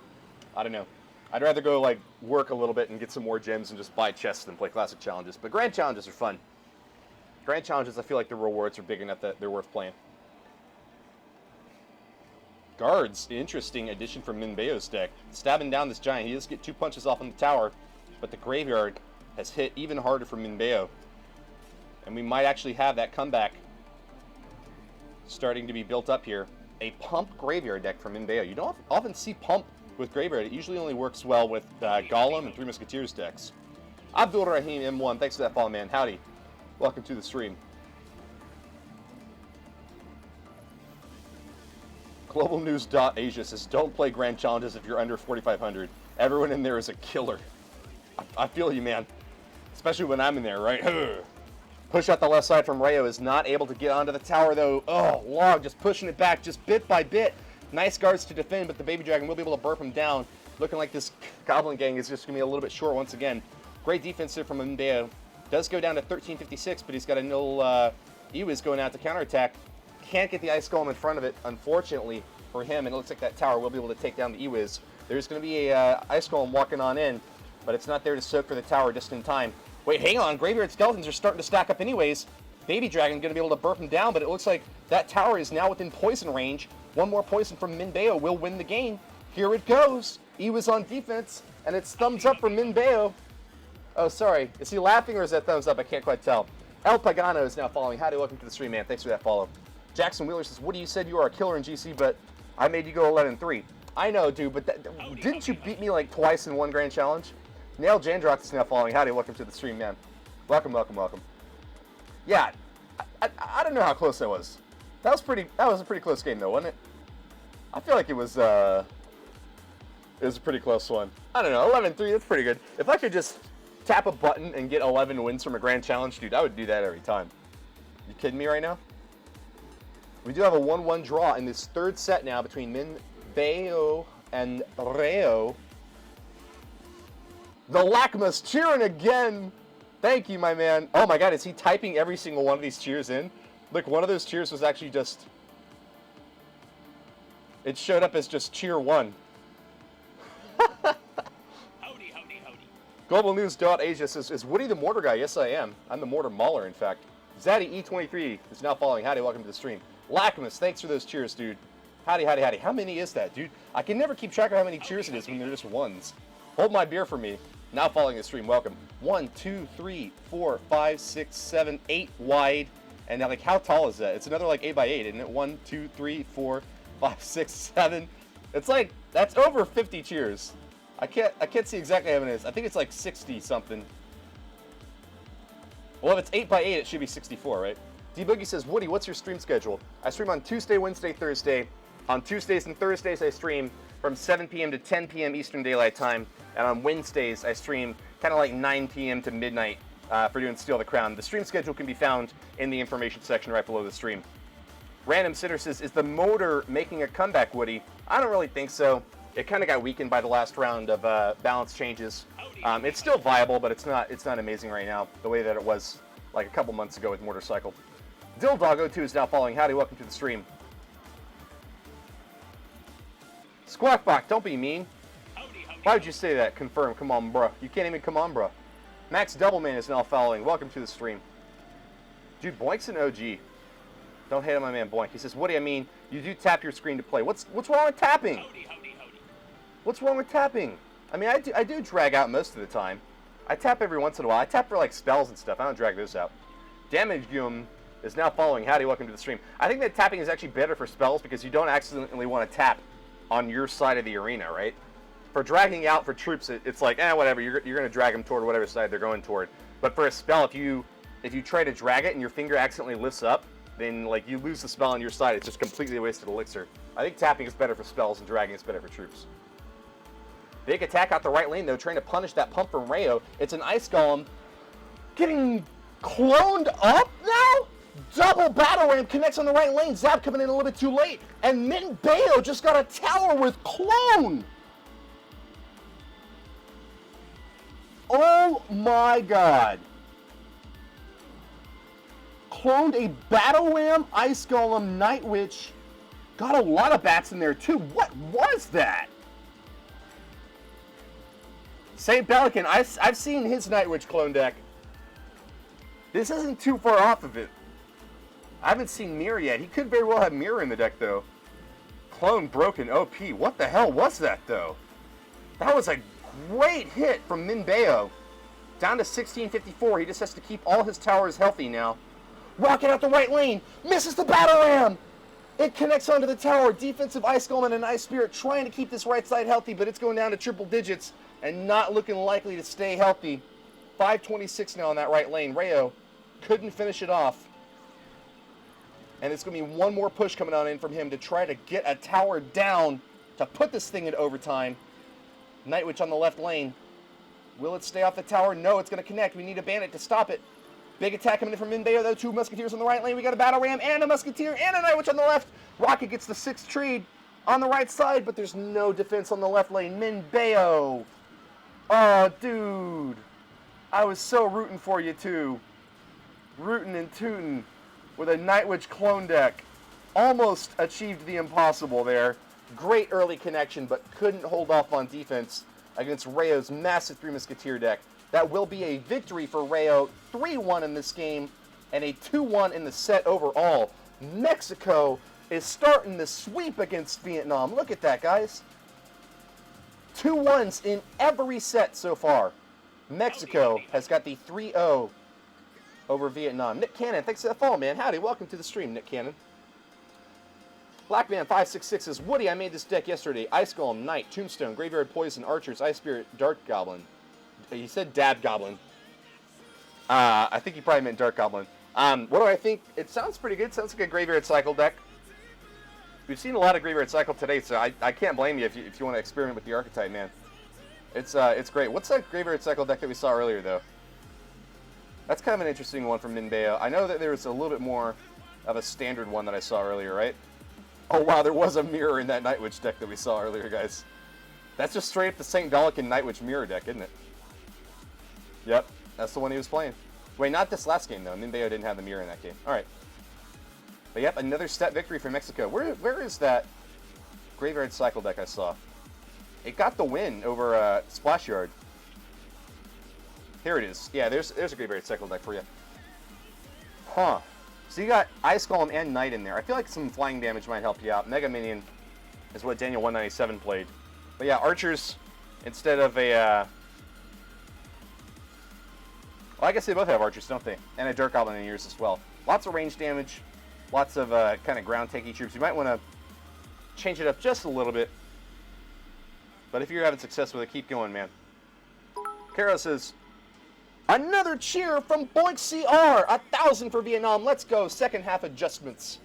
I don't know. I'd rather go like work a little bit and get some more gems and just buy chests than play classic challenges. But grand challenges are fun. Grand challenges, I feel like the rewards are big enough that they're worth playing. Guards, interesting addition from Minbeo's deck. Stabbing down this giant, he does get 2 punches off on the tower, but the graveyard has hit even harder for Minbeo. And we might actually have that comeback starting to be built up here. A pump graveyard deck from Minbeo. You don't often see pump with graveyard. It usually only works well with Golem and Three Musketeers decks. Abdul Rahim M1, thanks for that follow, man. Howdy. Welcome to the stream. GlobalNews.Asia says, don't play grand challenges if you're under 4,500. Everyone in there is a killer. I feel you, man. Especially when I'm in there, right? Push out the left side from Rayo is not able to get onto the tower, though. Oh, Log just pushing it back just bit by bit. Nice guards to defend, but the Baby Dragon will be able to burp him down. Looking like this Goblin Gang is just going to be a little bit short once again. Great defense here from Mbeo. Does go down to 1356, but he's got a nil Ewiz going out to counterattack. Can't get the Ice Golem in front of it, unfortunately for him, and it looks like that tower will be able to take down the Ewiz. There's going to be a Ice Golem walking on in, but it's not there to soak for the tower just in time. Wait, hang on. Graveyard Skeletons are starting to stack up anyways. Baby Dragon going to be able to burp him down, but it looks like that tower is now within poison range. One more poison from Minbeo will win the game. Here it goes. Ewiz on defense, and it's thumbs up for Minbeo. Oh, sorry. Is he laughing or is that thumbs up? I can't quite tell. El Pagano is now following. Howdy, welcome to the stream, man. Thanks for that follow. Jackson Wheeler says, Woody, you said you are a killer in GC, but I made you go 11-3. I know, dude, but didn't you beat me like twice in one grand challenge? Nail Jandrox is now following. Howdy, welcome to the stream, man. Welcome, welcome, welcome. Yeah, I don't know how close that was. That was a pretty close game, though, wasn't it? I feel like it was a pretty close one. I don't know, 11-3, that's pretty good. If I could just tap a button and get 11 wins from a grand challenge, dude, I would do that every time. You kidding me right now? We do have a 1-1 draw in this third set now between Minbeo and Rayo. The Lacmas cheering again. Thank you, my man. Oh my god, is he typing every single one of these cheers in? Look, one of those cheers was actually just... It showed up as just cheer 1. Howdy, howdy, howdy. GlobalNews.Asia says, is Woody the mortar guy? Yes, I am. I'm the mortar mauler, in fact. Zaddy E23 is now following. Howdy, welcome to the stream. Lacmas, thanks for those cheers, dude. Howdy, howdy, howdy. How many is that, dude? I can never keep track of how many cheers it is when they're just ones. Hold my beer for me. Now following the stream, welcome. 1, 2, 3, 4, 5, 6, 7, 8 wide. And now, like, how tall is that? It's another, like, 8x8, isn't it? 1, 2, 3, 4, 5, 6, 7. It's like, that's over 50 cheers. I can't see exactly how many it is. I think it's like 60 something. Well, if it's 8x8, it should be 64, right? D-Boogie says, Woody, what's your stream schedule? I stream on Tuesday, Wednesday, Thursday. On Tuesdays and Thursdays, I stream from 7 p.m. to 10 p.m. Eastern Daylight Time. And on Wednesdays, I stream kind of like 9 p.m. to midnight for doing Steal the Crown. The stream schedule can be found in the information section right below the stream. Random Sitter says, is the motor making a comeback, Woody? I don't really think so. It kind of got weakened by the last round of balance changes. It's still viable, but it's not amazing right now, the way that it was like a couple months ago with Motorcycle. Dildoggo2 is now following. Howdy, welcome to the stream. Squawkbach, don't be mean. Why would you say that? Confirm. Come on, bruh. You can't even come on, bruh. Max Doubleman is now following. Welcome to the stream. Dude, Boink's an OG. Don't hate on my man Boink. He says, Woody, I mean, you do tap your screen to play. What's wrong with tapping? Howdy, howdy, howdy. What's wrong with tapping? I mean, I do drag out most of the time. I tap every once in a while. I tap for, like, spells and stuff. I don't drag those out. Damage Gum is now following. Howdy, welcome to the stream. I think that tapping is actually better for spells because you don't accidentally want to tap on your side of the arena, right? For dragging out for troops, it's like, whatever, you're going to drag them toward whatever side they're going toward. But for a spell, if you try to drag it and your finger accidentally lifts up, then like you lose the spell on your side. It's just completely a wasted elixir. I think tapping is better for spells and dragging is better for troops. Big attack out the right lane, though, trying to punish that pump from Rayo. It's an Ice Golem getting cloned up now? Double battle ram connects on the right lane. Zap coming in a little bit too late. And Min Bayo just got a tower with clone. Oh my god. Cloned a battle ram, Ice Golem, Night Witch. Got a lot of bats in there too. What was that? St. Pelican, I've seen his Night Witch clone deck. This isn't too far off of it. I haven't seen Mirror yet. He could very well have Mirror in the deck, though. Clone broken OP. What the hell was that, though? That was a great hit from Min Bayo. Down to 1654. He just has to keep all his towers healthy now. Rocket out the right lane. Misses the battle ram. It connects onto the tower. Defensive Ice Golem and an Ice Spirit trying to keep this right side healthy, but it's going down to triple digits and not looking likely to stay healthy. 526 now on that right lane. Rayo couldn't finish it off. And it's going to be one more push coming on in from him to try to get a tower down to put this thing in overtime. Night Witch on the left lane. Will it stay off the tower? No, it's going to connect. We need a bandit to stop it. Big attack coming in from Min Bayo, though. 2 Musketeers on the right lane. We got a Battle Ram and a Musketeer and a Night Witch on the left. Rocket gets the 6th tree on the right side, but there's no defense on the left lane. Min Bayo. Oh, dude. I was so rooting for you, too. Rootin' and tootin' with a Night Witch clone deck. Almost achieved the impossible there. Great early connection, but couldn't hold off on defense against Rayo's massive 3 Musketeer deck. That will be a victory for Rayo. 3-1 in this game and a 2-1 in the set overall. Mexico is starting the sweep against Vietnam. Look at that, guys. 2 1s in every set so far. Mexico has got the 3-0 over Vietnam. Nick Cannon, thanks for that follow, man. Howdy, welcome to the stream, Nick Cannon. Blackman566 says, Woody, I made this deck yesterday. Ice Golem, Knight, Tombstone, Graveyard Poison, Archers, Ice Spirit, Dark Goblin. He said Dab Goblin. I think he probably meant Dark Goblin. What do I think? It sounds pretty good. Sounds like a Graveyard Cycle deck. We've seen a lot of Graveyard Cycle today, so I can't blame you if you want to experiment with the archetype, man. It's great. What's that Graveyard Cycle deck that we saw earlier, though? That's kind of an interesting one from Min Bayo. I know that there was a little bit more of a standard one that I saw earlier, right? Oh, wow, there was a mirror in that Night Witch deck that we saw earlier, guys. That's just straight up the St. Gallican Night Witch mirror deck, isn't it? Yep, that's the one he was playing. Wait, not this last game, though. Min Bayo didn't have the mirror in that game. All right. But yep, another step victory for Mexico. Where is that Graveyard Cycle deck I saw? It got the win over Splash Yard. Here it is. Yeah, there's a Graveyard Cycle deck for you. Huh. So you got Ice Golem and Knight in there. I feel like some flying damage might help you out. Mega Minion is what Daniel 197 played. But yeah, Archers instead of a... Well, I guess they both have Archers, don't they? And a Dark Goblin in yours as well. Lots of range damage. Lots of kind of ground-takey troops. You might want to change it up just a little bit. But if you're having success with it, keep going, man. Kara says, another cheer from Boink CR. 1,000 for Vietnam. Let's go. Second half adjustments.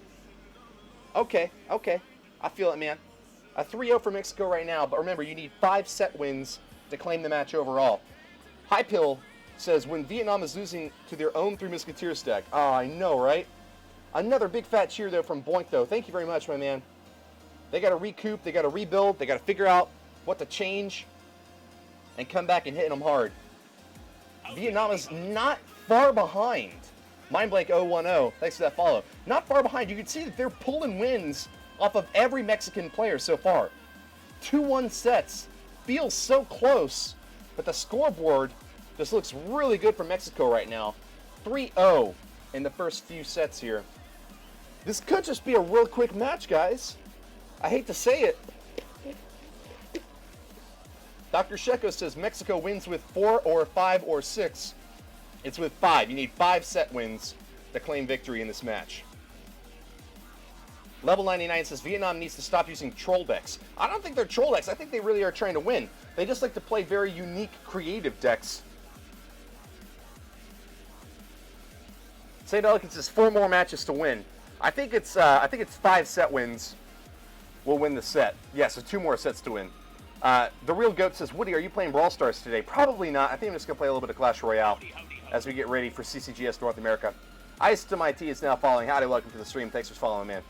Okay. I feel it, man. A 3-0 for Mexico right now. But remember, you need 5 set wins to claim the match overall. High Pill says, when Vietnam is losing to their own 3 Musketeers deck. Oh, I know, right? Another big fat cheer, though, from Boink, though. Thank you very much, my man. They got to recoup. They got to rebuild. They got to figure out what to change and come back and hit them hard. Vietnam is not far behind. Mindblank 010, thanks for that follow. Not far behind. You can see that they're pulling wins off of every Mexican player so far. 2-1 sets. Feels so close, but the scoreboard just looks really good for Mexico right now. 3-0 in the first few sets here. This could just be a real quick match, guys. I hate to say it. Dr. Sheko says Mexico wins with 4 or 5 or 6. It's with 5. You need 5 set wins to claim victory in this match. Level 99 says Vietnam needs to stop using troll decks. I don't think they're troll decks. I think they really are trying to win. They just like to play very unique, creative decks. St. Elegant says 4 more matches to win. I think it's 5 set wins will win the set. Yeah, so 2 more sets to win. The Real Goat says, Woody, are you playing Brawl Stars today? Probably not. I think I'm just going to play a little bit of Clash Royale as we get ready for CCGS North America. Ice to my T is now following. Howdy, welcome to the stream. Thanks for following, man.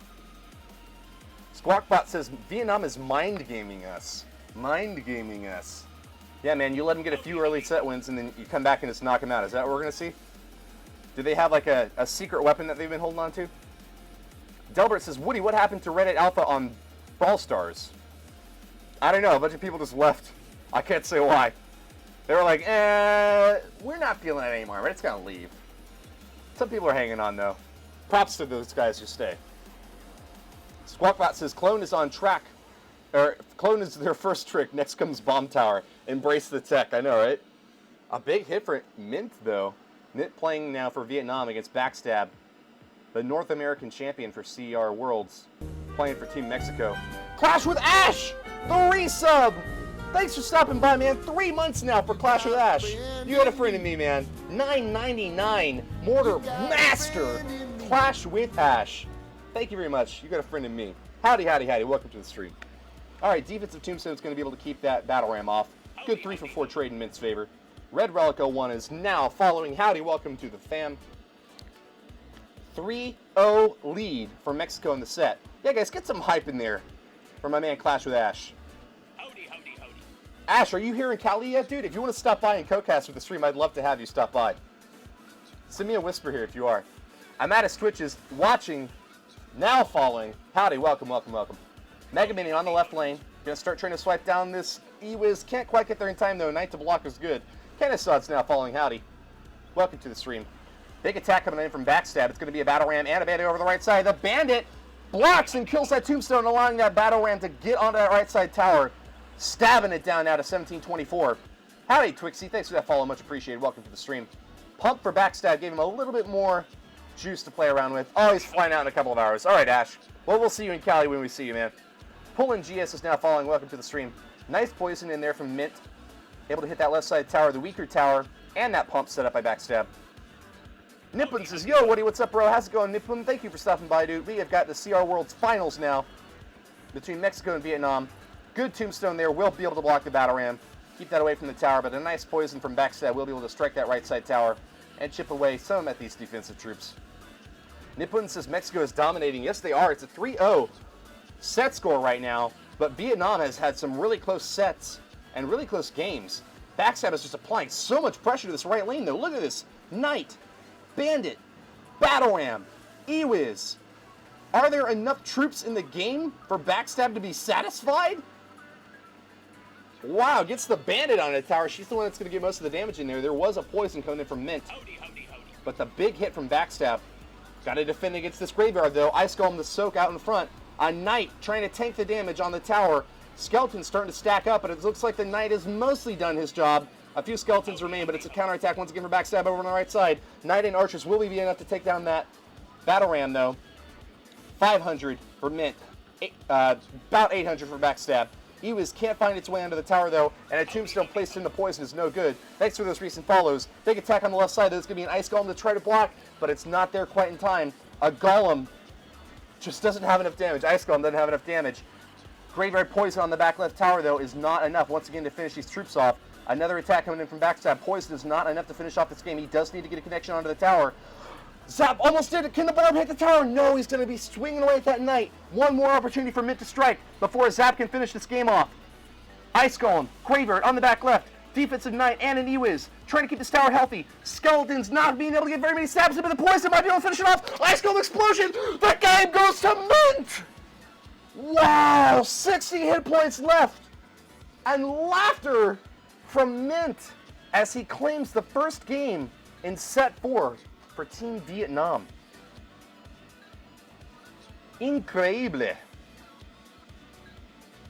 Squawkbot says, Vietnam is mind gaming us. Mind gaming us. Yeah, man, you let them get a few early set wins and then you come back and just knock them out. Is that what we're going to see? Do they have like a secret weapon that they've been holding on to? Delbert says, Woody, what happened to Reddit Alpha on Brawl Stars? I don't know. A bunch of people just left. I can't say why. They were like, we're not feeling it anymore. Reddit's going to leave. Some people are hanging on, though. Props to those guys who stay. Squawkbot says, Clone is on track. Or, Clone is their first trick. Next comes Bomb Tower. Embrace the tech. I know, right? A big hit for Mint, though. Mint playing now for Vietnam against Backstab. The North American champion for CR Worlds. Playing for Team Mexico. Clash with Ash! The resub! Thanks for stopping by, man. 3 months now for Clash with Ash. You had a friend in me, man. $9.99. Mortar Master. Clash with Ash. Thank you very much. You got a friend in me. Howdy, howdy, howdy. Welcome to the stream. Alright, defensive Tombstone's going to be able to keep that battle ram off. Good 3 for 4 trade in Mint's favor. Red Relic 01 is now following. Howdy, welcome to the fam. 3-0 lead for Mexico in the set. Yeah, guys, get some hype in there for my man Clash with Ash. Howdy, howdy, howdy. Ash, are you here in Cali yet, dude? If you want to stop by and co-cast with the stream, I'd love to have you stop by. Send me a whisper here if you are. I'm at his Twitches, watching, now following. Howdy, welcome, welcome, welcome. Mega Mini on the left lane. Gonna start trying to swipe down this E-Wiz. Can't quite get there in time, though. Knight to block is good. Kennesaud's now following. Howdy. Welcome to the stream. Big attack coming in from Backstab. It's going to be a Battle Ram and a Bandit over the right side. The Bandit blocks and kills that Tombstone, allowing that Battle Ram to get onto that right side tower. Stabbing it down now to 1724. Howdy, Twixie. Thanks for that follow. Much appreciated. Welcome to the stream. Pump for Backstab gave him a little bit more juice to play around with. Oh, he's flying out in a couple of hours. All right, Ash. Well, we'll see you in Cali when we see you, man. Pulling GS is now following. Welcome to the stream. Nice poison in there from Mint. Able to hit that left side tower, the weaker tower, and that pump set up by Backstab. Nippon says, yo, Woody, what's up, bro? How's it going, Nippon? Thank you for stopping by, dude. We have got the CR Worlds Finals now between Mexico and Vietnam. Good Tombstone there. Will be able to block the Battle Ram. Keep that away from the tower, but a nice poison from Backstab will be able to strike that right side tower and chip away some at these defensive troops. Nippon says Mexico is dominating. Yes, they are. It's a 3-0 set score right now, but Vietnam has had some really close sets and really close games. Backstab is just applying so much pressure to this right lane, though. Look at this. Knight, Bandit, Battle Ram, E-Wiz. Are there enough troops in the game for Backstab to be satisfied? Wow, gets the Bandit on the tower. She's the one that's going to get most of the damage in there. There was a poison coming in from Mint. Howdy, howdy, howdy. But the big hit from Backstab. Got to defend against this graveyard, though. Ice Golem to soak out in front. A Knight trying to tank the damage on the tower. Skeletons starting to stack up, but it looks like the Knight has mostly done his job. A few Skeletons remain, but it's a counterattack once again for Backstab over on the right side. Knight and Archers will be enough to take down that Battle Ram, though. 500 for Mint. About 800 for Backstab. E-Wiz can't find its way onto the tower, though, and a Tombstone placed in the poison is no good. Thanks for those recent follows. Big attack on the left side. There's going to be an Ice Golem to try to block, but it's not there quite in time. A Golem just doesn't have enough damage. Ice Golem doesn't have enough damage. Graveyard Poison on the back left tower, though, is not enough once again to finish these troops off. Another attack coming in from Backstab. Poison is not enough to finish off this game. He does need to get a connection onto the tower. Zap almost did it. Can the Barb hit the tower? No, he's going to be swinging away at that Knight. One more opportunity for Mint to strike before Zap can finish this game off. Ice Golem, Graveyard on the back left. Defensive Knight and an E-Wiz. Trying to keep this tower healthy. Skeletons not being able to get very many stabs into the poison. Might be able to finish it off. Ice Golem explosion. The game goes to Mint. Wow, 60 hit points left. And laughter from Mint as he claims the first game in set 4 for Team Vietnam. Increíble.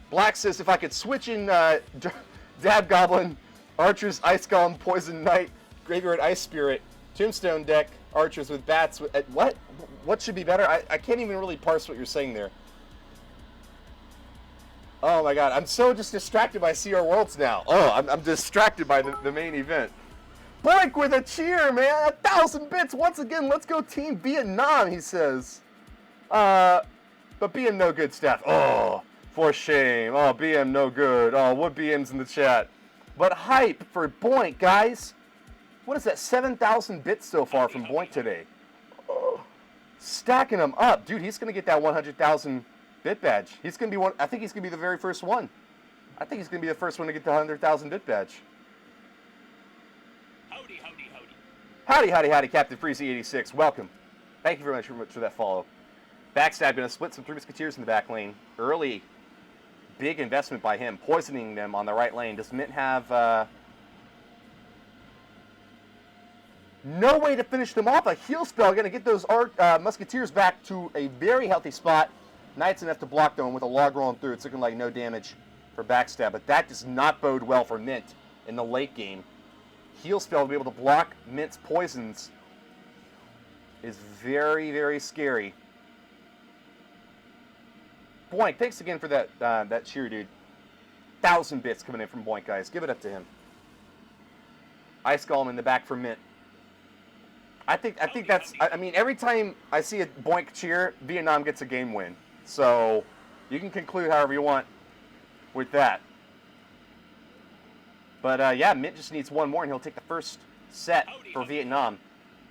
Black says if I could switch in Dab Goblin, Archers, Ice Golem, Poison Knight, Graveyard Ice Spirit, Tombstone deck, archers with bats. What? What should be better? I can't even really parse what you're saying there. Oh my god, I'm so just distracted by CR Worlds now. Oh, I'm distracted by the main event. Blake with a cheer, man. 1,000 bits once again. Let's go Team Vietnam, he says. But BM no good, staff. Oh, for shame. Oh, BM no good. Oh, what BM's in the chat? But hype for Boink, guys. What is that? 7,000 bits so far from Boink today. Oh, stacking them up. Dude, he's going to get that 100,000 bit badge. He's going to be one. I think he's going to be the very first one. I think he's going to be the first one to get the 100,000 bit badge. Howdy, howdy, howdy. Howdy, howdy, howdy, Captain Freezy86. Welcome. Thank you very much for that follow. Backstab going to split some Three Musketeers in the back lane. Early, big investment by him, poisoning them on the right lane. Does Mint have no way to finish them off? A heal spell going to get those Musketeers back to a very healthy spot. Knight's enough to block them with a log rolling through. It's looking like no damage for Backstab, but that does not bode well for Mint in the late game. Heal spell to be able to block Mint's poisons is very, very scary. Boink, thanks again for that cheer, dude. 1,000 bits coming in from Boink, guys. Give it up to him. Ice Golem in the back for Mint. I think that's. I mean, every time I see a Boink cheer, Vietnam gets a game win. So you can conclude however you want with that. But yeah, Mint just needs one more, and he'll take the first set for Vietnam.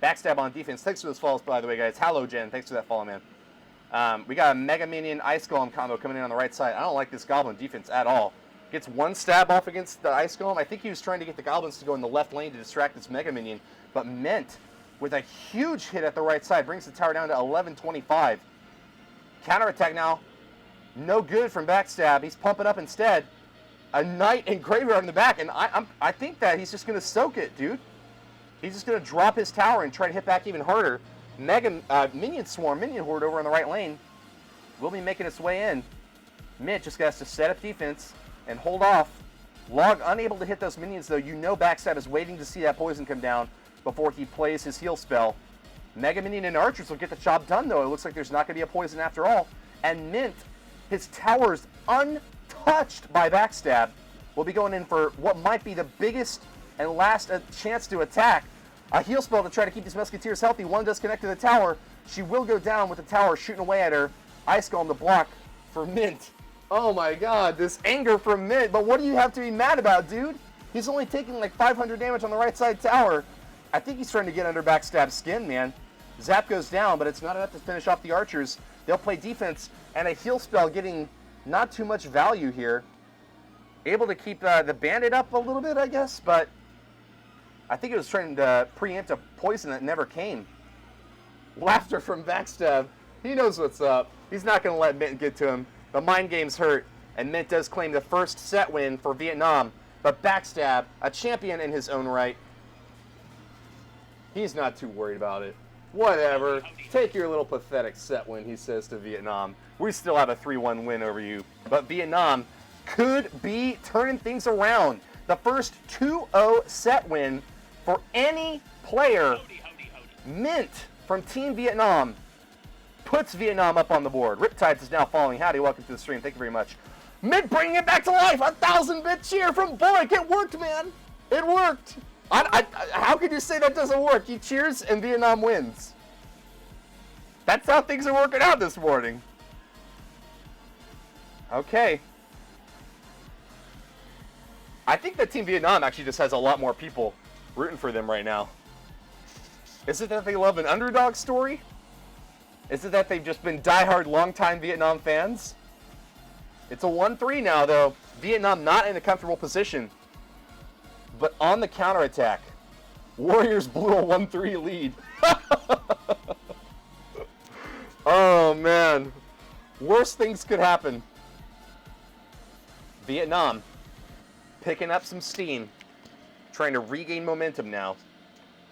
Backstab on defense. Thanks for those follows, by the way, guys. Hello, Jen. Thanks for that follow, man. We got a Mega Minion Ice Golem combo coming in on the right side. I don't like this Goblin defense at all. Gets one stab off against the Ice Golem. I think he was trying to get the Goblins to go in the left lane to distract this Mega Minion. But Mint, with a huge hit at the right side, brings the tower down to 1125. Counterattack now. No good from Backstab. He's pumping up instead. A Knight and Graveyard in the back. And I think that he's just going to soak it, dude. He's just going to drop his tower and try to hit back even harder. Minion Swarm, Minion Horde over on the right lane will be making its way in. Mint just has to set up defense and hold off. Log unable to hit those minions, though. You know Backstab is waiting to see that poison come down before he plays his heal spell. Mega Minion and Archers will get the job done, though. It looks like there's not going to be a poison after all. And Mint, his tower's untouched by Backstab, will be going in for what might be the biggest and last chance to attack. A heal spell to try to keep these Musketeers healthy. One does connect to the tower. She will go down with the tower shooting away at her. Ice Golem to block for Mint. Oh my god, this anger from Mint. But what do you have to be mad about, dude? He's only taking like 500 damage on the right side tower. I think he's trying to get under Backstab's skin, man. Zap goes down, but it's not enough to finish off the Archers. They'll play defense, and a heal spell getting not too much value here. Able to keep the Bandit up a little bit, I guess, but I think it was trying to preempt a poison that never came. Laughter from Backstab. He knows what's up. He's not going to let Mint get to him. The mind game's hurt, and Mint does claim the first set win for Vietnam. But Backstab, a champion in his own right, he's not too worried about it. Whatever. Take your little pathetic set win, he says to Vietnam. We still have a 3-1 win over you. But Vietnam could be turning things around. The first 2-0 set win for any player. Mint from Team Vietnam puts Vietnam up on the board. Riptides is now following. Howdy, welcome to the stream. Thank you very much. Mint bringing it back to life. 1,000-bit cheer from Boink. It worked, man. It worked. How could you say that doesn't work? He cheers and Vietnam wins. That's how things are working out this morning. Okay. I think that Team Vietnam actually just has a lot more people rooting for them right now. Is it that they love an underdog story? Is it that they've just been diehard longtime Vietnam fans? It's a 1-3 now, though. Vietnam not in a comfortable position. But on the counterattack, Warriors blew a 1-3 lead. Oh, man. Worst things could happen. Vietnam picking up some steam, trying to regain momentum now.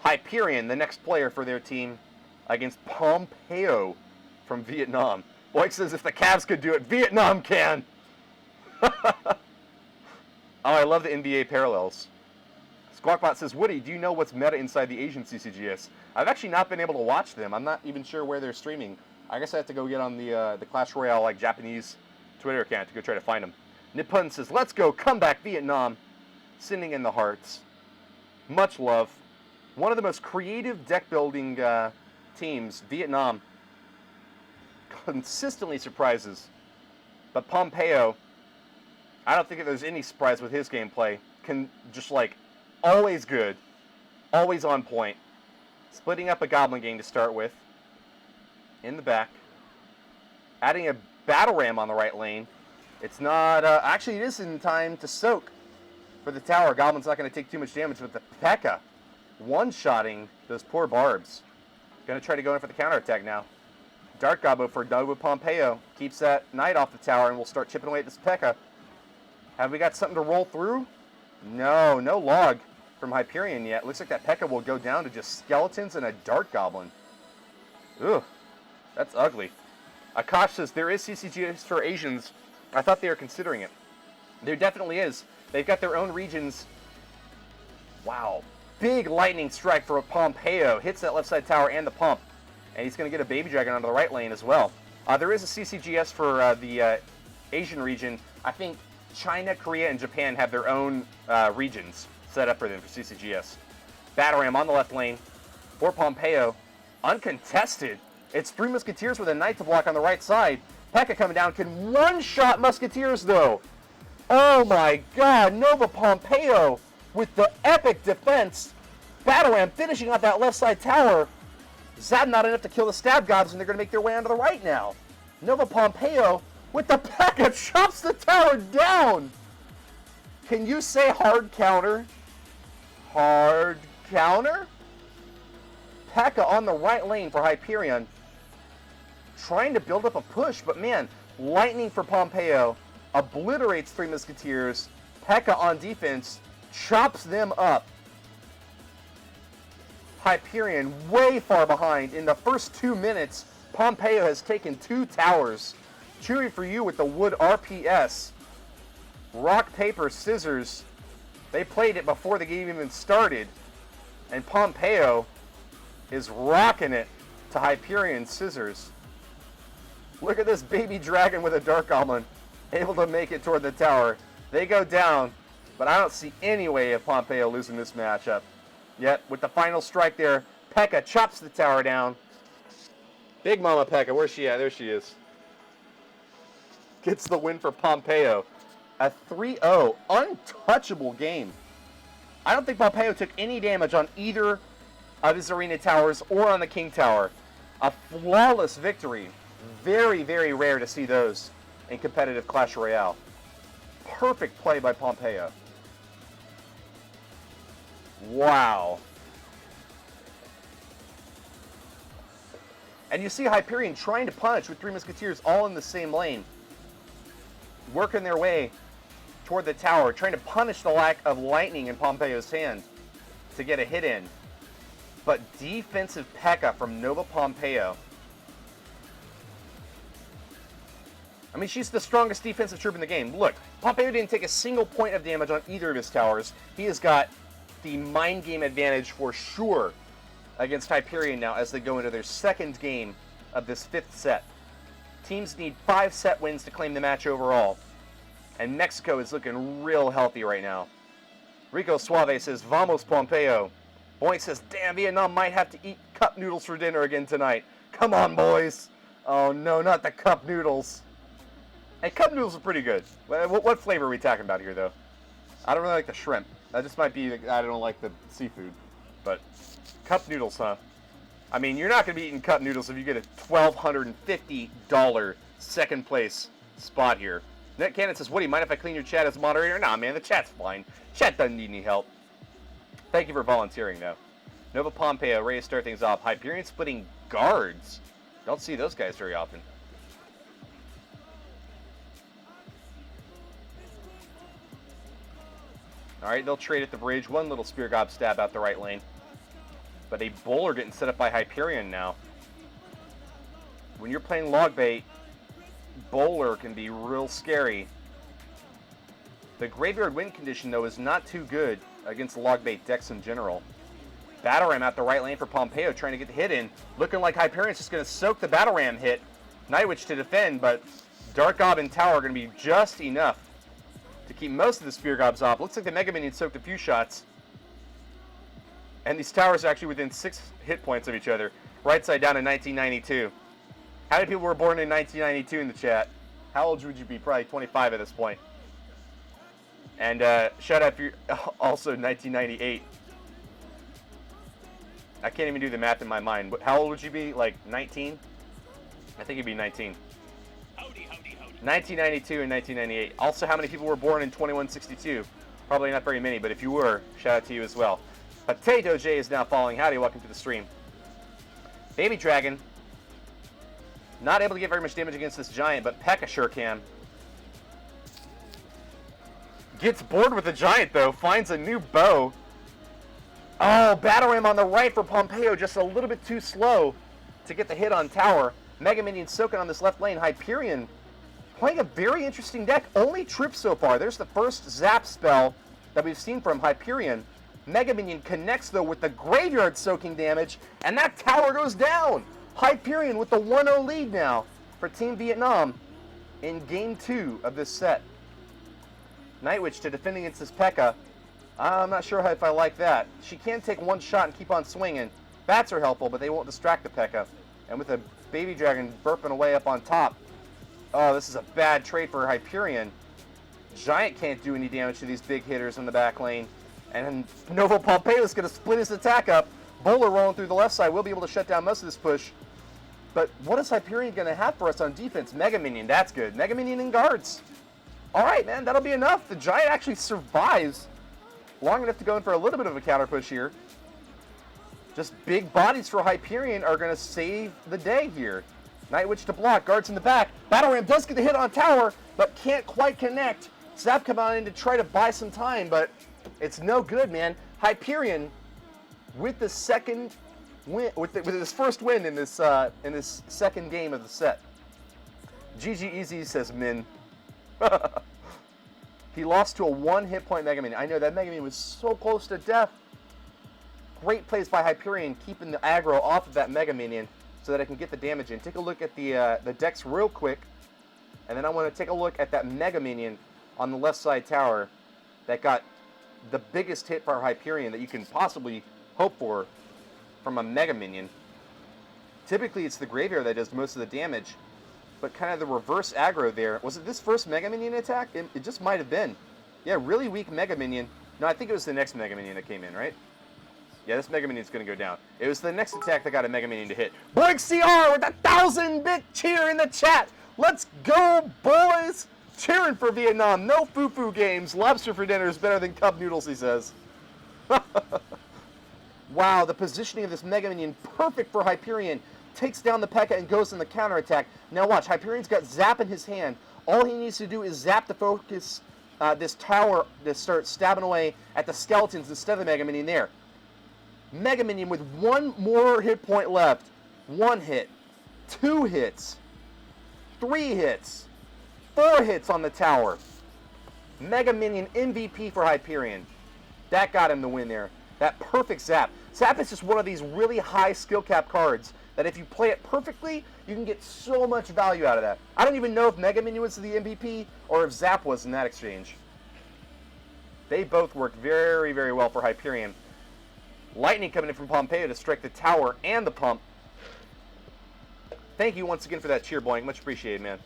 Hyperion, the next player for their team, against Pompeo from Vietnam. Boink says if the Cavs could do it, Vietnam can. Oh, I love the NBA parallels. Squawkbot says, Woody, do you know what's meta inside the Asian CCGS? I've actually not been able to watch them. I'm not even sure where they're streaming. I guess I have to go get on the Clash Royale like Japanese Twitter account to go try to find them. Nippon says, let's go, come back Vietnam. Sending in the hearts. Much love. One of the most creative deck building teams, Vietnam, consistently surprises. But Pompeo, I don't think there's any surprise with his gameplay. Can just like always good, always on point. Splitting up a Goblin gang to start with. In the back. Adding a Battle Ram on the right lane. It's not, actually it is in time to soak for the tower. Goblin's not going to take too much damage with the P.E.K.K.A. One-shotting those poor Barbs. Going to try to go in for the counterattack now. Dark Gobbo for Nova Pompeo. Keeps that Knight off the tower and we'll start chipping away at this P.E.K.K.A. Have we got something to roll through? No log from Hyperion yet. Looks like that P.E.K.K.A. will go down to just skeletons and a Dark Goblin. Ugh, that's ugly. Akash says, there is CCGs for Asians. I thought they were considering it. There definitely is. They've got their own regions. Wow. Big lightning strike for Pompeo. Hits that left side tower and the pump. And he's going to get a Baby Dragon onto the right lane as well. There is a CCGS for the Asian region. I think China, Korea, and Japan have their own regions set up for them for CCGS. Battle Ram on the left lane for Pompeo. Uncontested. It's 3 Musketeers with a Knight to block on the right side. P.E.K.K.A. coming down. Can one-shot Musketeers, though. Oh, my God. Nova Pompeo with the epic defense. Battle Ram finishing off that left side tower. Zap not enough to kill the Stab Gods, and they're going to make their way onto the right now. Nova Pompeo with the P.E.K.K.A. chops the tower down. Can you say hard counter? Hard counter? P.E.K.K.A. on the right lane for Hyperion. Trying to build up a push, but man, lightning for Pompeo. Obliterates 3 Musketeers. P.E.K.K.A. on defense. Chops them up. Hyperion way far behind. In the first 2 minutes, Pompeo has taken 2 towers. Chewy for you with the wood RPS. Rock, paper, scissors. They played it before the game even started. And Pompeo is rocking it to Hyperion scissors. Look at this Baby Dragon with a Dark Goblin. Able to make it toward the tower. They go down, but I don't see any way of Pompeo losing this matchup. Yet, with the final strike there, P.E.K.K.A. chops the tower down. Big Mama P.E.K.K.A., where's she at? There she is. Gets the win for Pompeo. A 3-0, untouchable game. I don't think Pompeo took any damage on either of his arena towers or on the King Tower. A flawless victory. Very, very rare to see those in competitive Clash Royale. Perfect play by Pompeo. Wow. And you see Hyperion trying to punish with 3 Musketeers all in the same lane. Working their way toward the tower, trying to punish the lack of lightning in Pompeo's hand to get a hit in. But defensive P.E.K.K.A. from Nova Pompeo. I mean, she's the strongest defensive troop in the game. Look, Pompeo didn't take a single point of damage on either of his towers. He has got the mind game advantage for sure against Hyperion now as they go into their second game of this 5th set. Teams need 5 set wins to claim the match overall. And Mexico is looking real healthy right now. Rico Suave says, Vamos Pompeo. Boy says, damn, Vietnam might have to eat cup noodles for dinner again tonight. Come on, boys. Oh, no, not the cup noodles. Hey, cup noodles are pretty good. What flavor are we talking about here, though? I don't really like the shrimp. That just might be, I don't like the seafood. But cup noodles, huh? I mean, you're not going to be eating cup noodles if you get a $1,250 second place spot here. Net Cannon says, Woody, mind if I clean your chat as moderator? Nah, man, the chat's fine. Chat doesn't need any help. Thank you for volunteering, though. Nova Pompeo, ready to start things off. Hyperion splitting guards. Don't see those guys very often. Alright, they'll trade at the bridge. One little Spear Gob stab out the right lane. But a bowler getting set up by Hyperion now. When you're playing log bait, bowler can be real scary. The graveyard win condition, though, is not too good against log bait decks in general. Battle Ram out the right lane for Pompeo, trying to get the hit in. Looking like Hyperion's just going to soak the Battle Ram hit. Nightwitch to defend, but Dark Gob and Tower are going to be just enough to keep most of the Spear Gobs off. Looks like the Mega Minion soaked a few shots. And these towers are actually within 6 hit points of each other. Right side down in 1992. How many people were born in 1992 in the chat? How old would you be? Probably 25 at this point. And shout out for also 1998. I can't even do the math in my mind. But how old would you be? Like 19? I think you'd be 19. Howdy, howdy, howdy. 1992 and 1998. Also, how many people were born in 2162? Probably not very many, but if you were, shout out to you as well. Potato J is now following. Howdy, welcome to the stream. Baby Dragon. Not able to get very much damage against this giant, but P.E.K.K.A sure can. Gets bored with the giant, though. Finds a new bow. Oh, Battle Ram on the right for Pompeo. Just a little bit too slow to get the hit on tower. Mega Minion soaking on this left lane. Hyperion playing a very interesting deck. Only trip so far. There's the first zap spell that we've seen from Hyperion. Mega Minion connects, though, with the graveyard soaking damage, and that tower goes down. Hyperion with the 1-0 lead now for Team Vietnam in Game 2 of this set. Nightwitch to defend against this P.E.K.K.A. I'm not sure if I like that. She can take one shot and keep on swinging. Bats are helpful, but they won't distract the P.E.K.K.A. And with a Baby Dragon burping away up on top. Oh, this is a bad trade for Hyperion. Giant can't do any damage to these big hitters in the back lane. And Novo Pompeo is going to split his attack up. Bowler rolling through the left side will be able to shut down most of this push. But what is Hyperion going to have for us on defense? Mega Minion, that's good. Mega Minion and guards. All right, man, that'll be enough. The Giant actually survives long enough to go in for a little bit of a counter push here. Just big bodies for Hyperion are going to save the day here. Nightwitch to block, guards in the back. Battle Ram does get the hit on tower, but can't quite connect. Zap come on in to try to buy some time, but it's no good, man. Hyperion with the second win, with his first win in this second game of the set. GG Easy says Min. He lost to a 1 hit point Mega Minion. I know that Mega Minion was so close to death. Great plays by Hyperion, keeping the aggro off of that Mega Minion so that I can get the damage in. Take a look at the decks real quick, and then I want to take a look at that Mega Minion on the left side tower that got the biggest hit for Hyperion that you can possibly hope for from a Mega Minion. Typically, it's the graveyard that does most of the damage, but kind of the reverse aggro there. Was it this first Mega Minion attack? It just might have been. Yeah, really weak Mega Minion. No, I think it was the next Mega Minion that came in, right? Yeah, this Mega Minion's going to go down. It was the next attack that got a Mega Minion to hit. Blink CR with a 1,000-bit cheer in the chat. Let's go, boys! Cheering for Vietnam. No foo-foo games. Lobster for dinner is better than cup noodles, he says. Wow, the positioning of this Mega Minion, perfect for Hyperion. Takes down the P.E.K.K.A. and goes in the counterattack. Now watch, Hyperion's got Zap in his hand. All he needs to do is zap to focus this tower to start stabbing away at the skeletons instead of the Mega Minion there. Mega Minion with 1 more hit point left. 1 hit, 2 hits, 3 hits, 4 hits on the tower. Mega Minion MVP for Hyperion. That got him the win there. That perfect Zap. Zap is just one of these really high skill cap cards that if you play it perfectly, you can get so much value out of that. I don't even know if Mega Minion was the MVP or if Zap was in that exchange. They both worked very, very well for Hyperion. Lightning coming in from Pompeo to strike the tower and the pump. Thank you once again for that cheer, Boink. Much appreciated, man.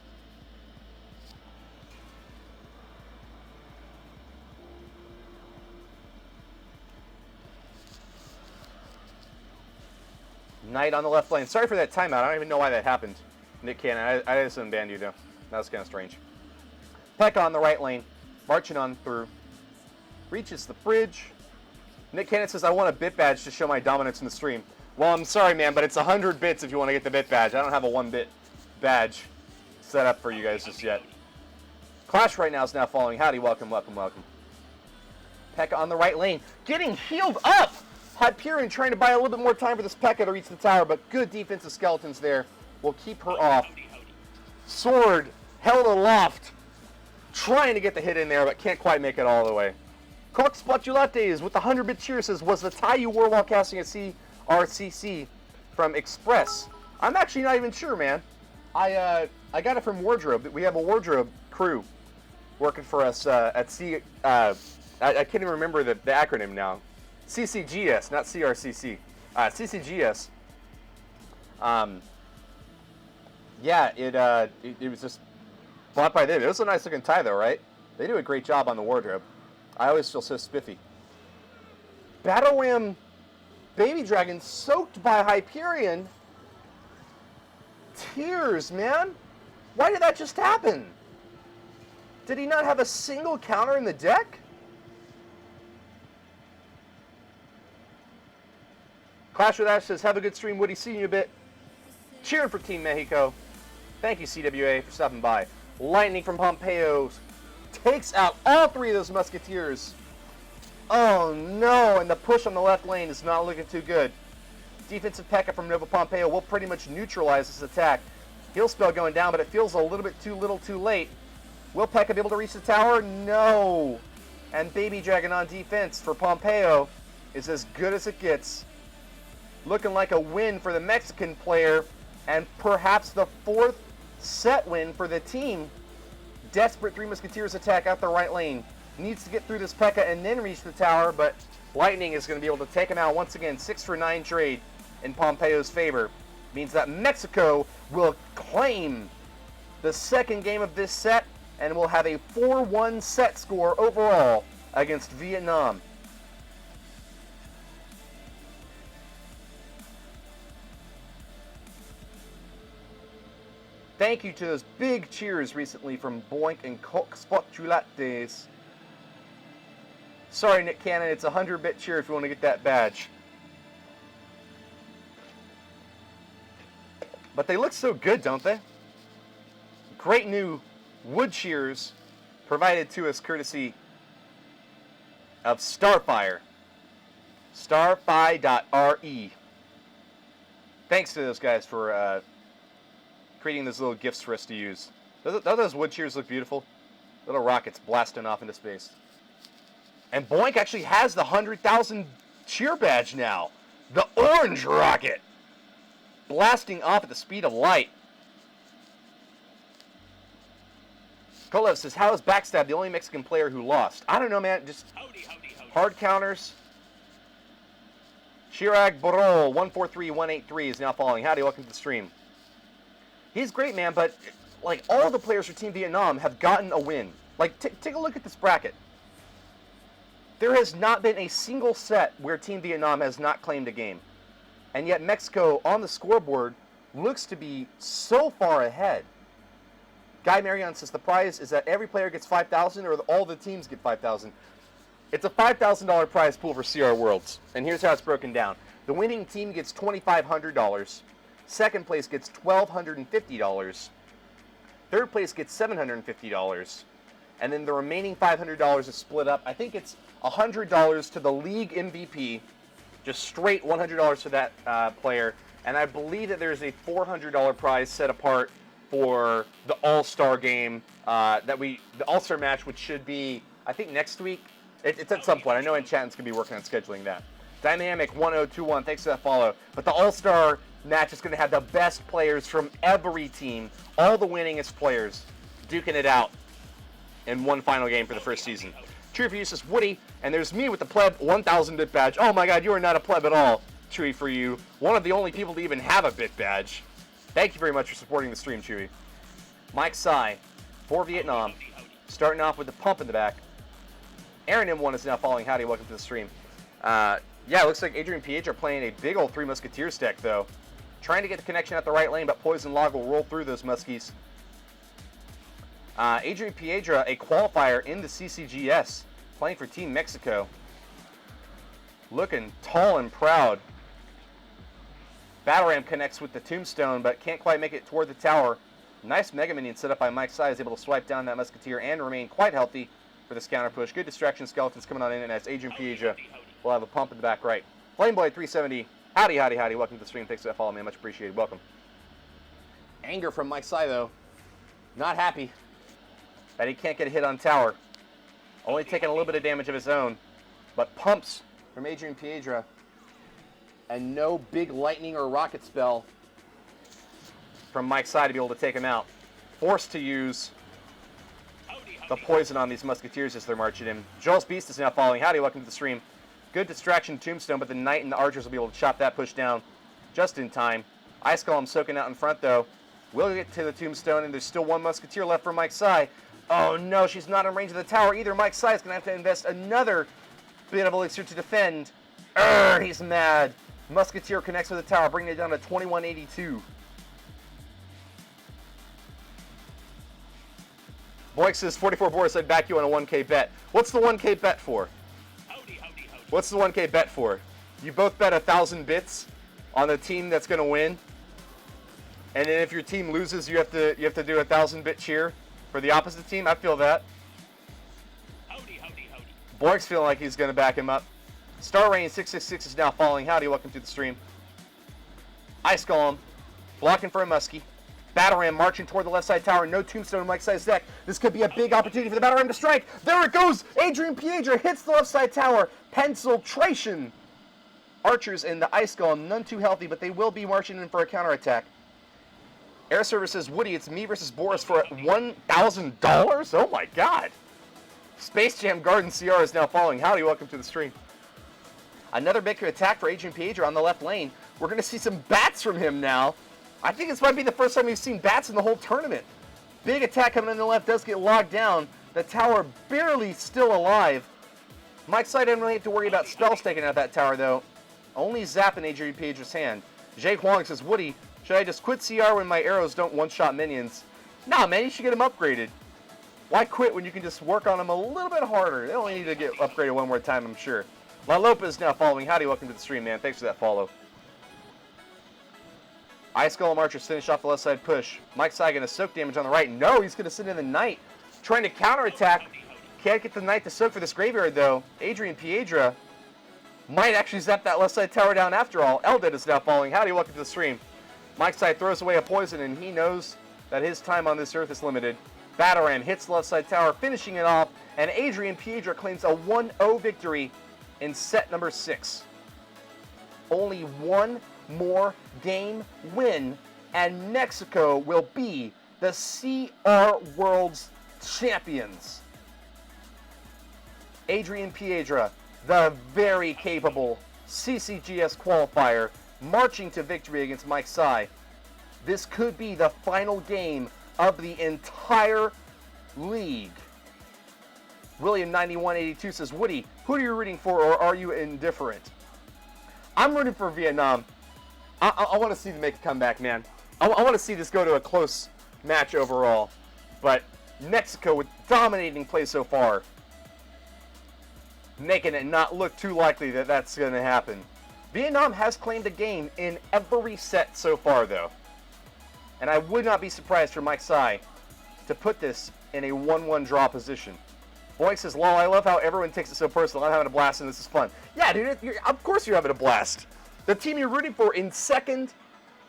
Knight on the left lane. Sorry for that timeout. I don't even know why that happened. Nick Cannon. I just unbanned you, though. That was kind of strange. P.E.K.K.A. on the right lane. Marching on through. Reaches the bridge. Nick Cannon says, I want a bit badge to show my dominance in the stream. Well, I'm sorry, man, but it's 100 bits if you want to get the bit badge. I don't have a 1-bit badge set up for you guys just yet. Clash right now is now following. Howdy, welcome, welcome, welcome. P.E.K.K.A. on the right lane. Getting healed up! Hyperion trying to buy a little bit more time for this P.E.K.K.A. to reach the tower, but good defensive skeletons there will keep her off. Sword held aloft. Trying to get the hit in there, but can't quite make it all the way. Cox Spatulates with the 100-bit cheer says, was the tie you wore while casting at CRCC from Express? I'm actually not even sure, man. I got it from Wardrobe. We have a wardrobe crew working for us at I can't even remember the acronym now. CCGS, not CRCC. CCGS. Yeah, it was just bought by them. It was a nice looking tie though, right? They do a great job on the wardrobe. I always feel so spiffy. Battle Ram Baby Dragon soaked by Hyperion. Tears, man. Why did that just happen? Did he not have a single counter in the deck? Clash Royale says, have a good stream, Woody. See you in a bit. Cheering for Team Mexico. Thank you, CWA, for stopping by. Lightning from Pompeo takes out all three of those Musketeers. Oh no, and the push on the left lane is not looking too good. Defensive P.E.K.K.A. from Nova Pompeo will pretty much neutralize this attack. Heal spell going down, but it feels a little bit too little too late. Will P.E.K.K.A. be able to reach the tower? No. And Baby Dragon on defense for Pompeo is as good as it gets. Looking like a win for the Mexican player, and perhaps the fourth set win for the team. Desperate Three Musketeers attack out the right lane. Needs to get through this P.E.K.K.A. and then reach the tower, but Lightning is going to be able to take him out once again. 6-for-9 trade in Pompeo's favor. Means that Mexico will claim the second game of this set and will have a 4-1 set score overall against Vietnam. Thank you to those big cheers recently from Boink and Coq Spotulates. Sorry, Nick Cannon, it's a 100-bit cheer if you want to get that badge. But they look so good, don't they? Great new wood cheers provided to us courtesy of Starfire. Starfi.re. Thanks to those guys for creating those little gifts for us to use. Don't those wood cheers look beautiful? Little rockets blasting off into space. And Boink actually has the 100,000 cheer badge now. The orange rocket. Blasting off at the speed of light. Kolev says, how is Backstab the only Mexican player who lost? I don't know, man. Just hard counters. Chirag Borol, 143183 is now following. Howdy, welcome to the stream. He's great, man, but like all the players for Team Vietnam have gotten a win. Like, take a look at this bracket. There has not been a single set where Team Vietnam has not claimed a game. And yet Mexico on the scoreboard looks to be so far ahead. Guy Marion says the prize is that every player gets 5,000 or all the teams get 5,000. It's a $5,000 prize pool for CR Worlds. And here's how it's broken down. The winning team gets $2,500. Second place gets $1,250. Third place gets $750. And then the remaining $500 is split up. I think it's $100 to the league MVP, just straight $100 to that player. And I believe that there's a $400 prize set apart for the All-Star game, the All-Star match, which should be, I think, next week. It's at some point. I know Enchantment's going to be working on scheduling that. Dynamic 1021, thanks for that follow. But the All-Star match is going to have the best players from every team, all the winningest players, duking it out in one final game for the first season. True for you says Woody, and there's me with the pleb 1,000-bit badge. Oh my god, you are not a pleb at all. Chewy for you. One of the only people to even have a bit badge. Thank you very much for supporting the stream, Chewy. Mike Sai, for Vietnam, starting off with the pump in the back. Aaron M1 is now following. Howdy, welcome to the stream. Yeah, it looks like Adrian PH are playing a big old Three Musketeers deck, though. Trying to get the connection at the right lane, but Poison Log will roll through those Muskies. Adrian Piedra, a qualifier in the CCGS, playing for Team Mexico. Looking tall and proud. Battle Ram connects with the Tombstone, but can't quite make it toward the tower. Nice Mega Minion set up by Mike Sai is able to swipe down that Musketeer and remain quite healthy for this counter push. Good distraction skeletons coming on in, and as Adrian Piedra will have a pump in the back right. Flameboy 370. Howdy, howdy, howdy. Welcome to the stream. Thanks for that follow, man. Much appreciated. Welcome. Anger from Mike Sai, though. Not happy that he can't get a hit on tower. Only taking a little bit of damage of his own. But pumps from Adrian Piedra. And no big lightning or rocket spell from Mike's side to be able to take him out. Forced to use the poison on these musketeers as they're marching in. Joel's Beast is now following. Howdy, welcome to the stream. Good distraction tombstone, but the knight and the archers will be able to chop that push down just in time. Ice Golem soaking out in front, though. Will get to the tombstone, and there's still one musketeer left for Mike's side. Oh, no, she's not in range of the tower either. Mike's side is going to have to invest another bit of elixir to defend. He's mad. Musketeer connects with the tower, bringing it down to 2182. Boink says 44 Boris, I'd back you on a 1K bet. What's the 1K bet for? Howdy, howdy, howdy. What's the 1K bet for? You both bet 1,000 bits on the team that's going to win. And then if your team loses, you have to do a 1,000-bit cheer for the opposite team. I feel that. Howdy, howdy, howdy. Boink's feeling like he's going to back him up. Star Rain 666 is now following. Howdy, welcome to the stream. Ice Golem blocking for a muskie. Battle Ram marching toward the left side tower. No tombstone in Mike's side's deck. This could be a big opportunity for the Battle Ram to strike. There it goes. Adrian Piedra hits the left side tower. Penciltration. Archers and the Ice Golem, none too healthy, but they will be marching in for a counterattack. Air Server says, Woody, it's me versus Boris for $1,000? Oh my god. Space Jam Garden CR is now following. Howdy, welcome to the stream. Another big attack for Adrian Piedra on the left lane. We're going to see some bats from him now. I think this might be the first time we've seen bats in the whole tournament. Big attack coming in the left, does get logged down. The tower barely still alive. Mike's side didn't really have to worry about spells taken out of that tower, though. Only zap in Adrian Piedra's hand. Jake Huang says, Woody, should I just quit CR when my arrows don't one-shot minions? Nah, man, you should get them upgraded. Why quit when you can just work on them a little bit harder? They only need to get upgraded one more time, I'm sure. La Lopez now following. Howdy, welcome to the stream, man. Thanks for that follow. Ice Golem Archers finish off the left side push. Mike's side going to soak damage on the right. No, he's going to send in the Knight. Trying to counterattack. Can't get the Knight to soak for this graveyard, though. Adrian Piedra might actually zap that left side tower down after all. Eldad is now following. Howdy, welcome to the stream. Mike's side throws away a poison, and he knows that his time on this earth is limited. Batarang hits the left side tower, finishing it off, and Adrian Piedra claims a 1-0 victory in set number 6. Only one more game win, and Mexico will be the CR World's champions. Adrian Piedra, the very capable CCGS qualifier, marching to victory against Mike Sai. This could be the final game of the entire league. William9182 says, Woody, who are you rooting for, or are you indifferent? I'm rooting for Vietnam. I want to see them make a comeback, man. I want to see this go to a close match overall. But Mexico, with dominating play so far, making it not look too likely that that's going to happen. Vietnam has claimed a game in every set so far, though. And I would not be surprised for Mike Sai to put this in a 1-1 draw position. Boink says, lol, I love how everyone takes it so personal. I'm having a blast and this is fun. Yeah, dude, of course you're having a blast. The team you're rooting for in second,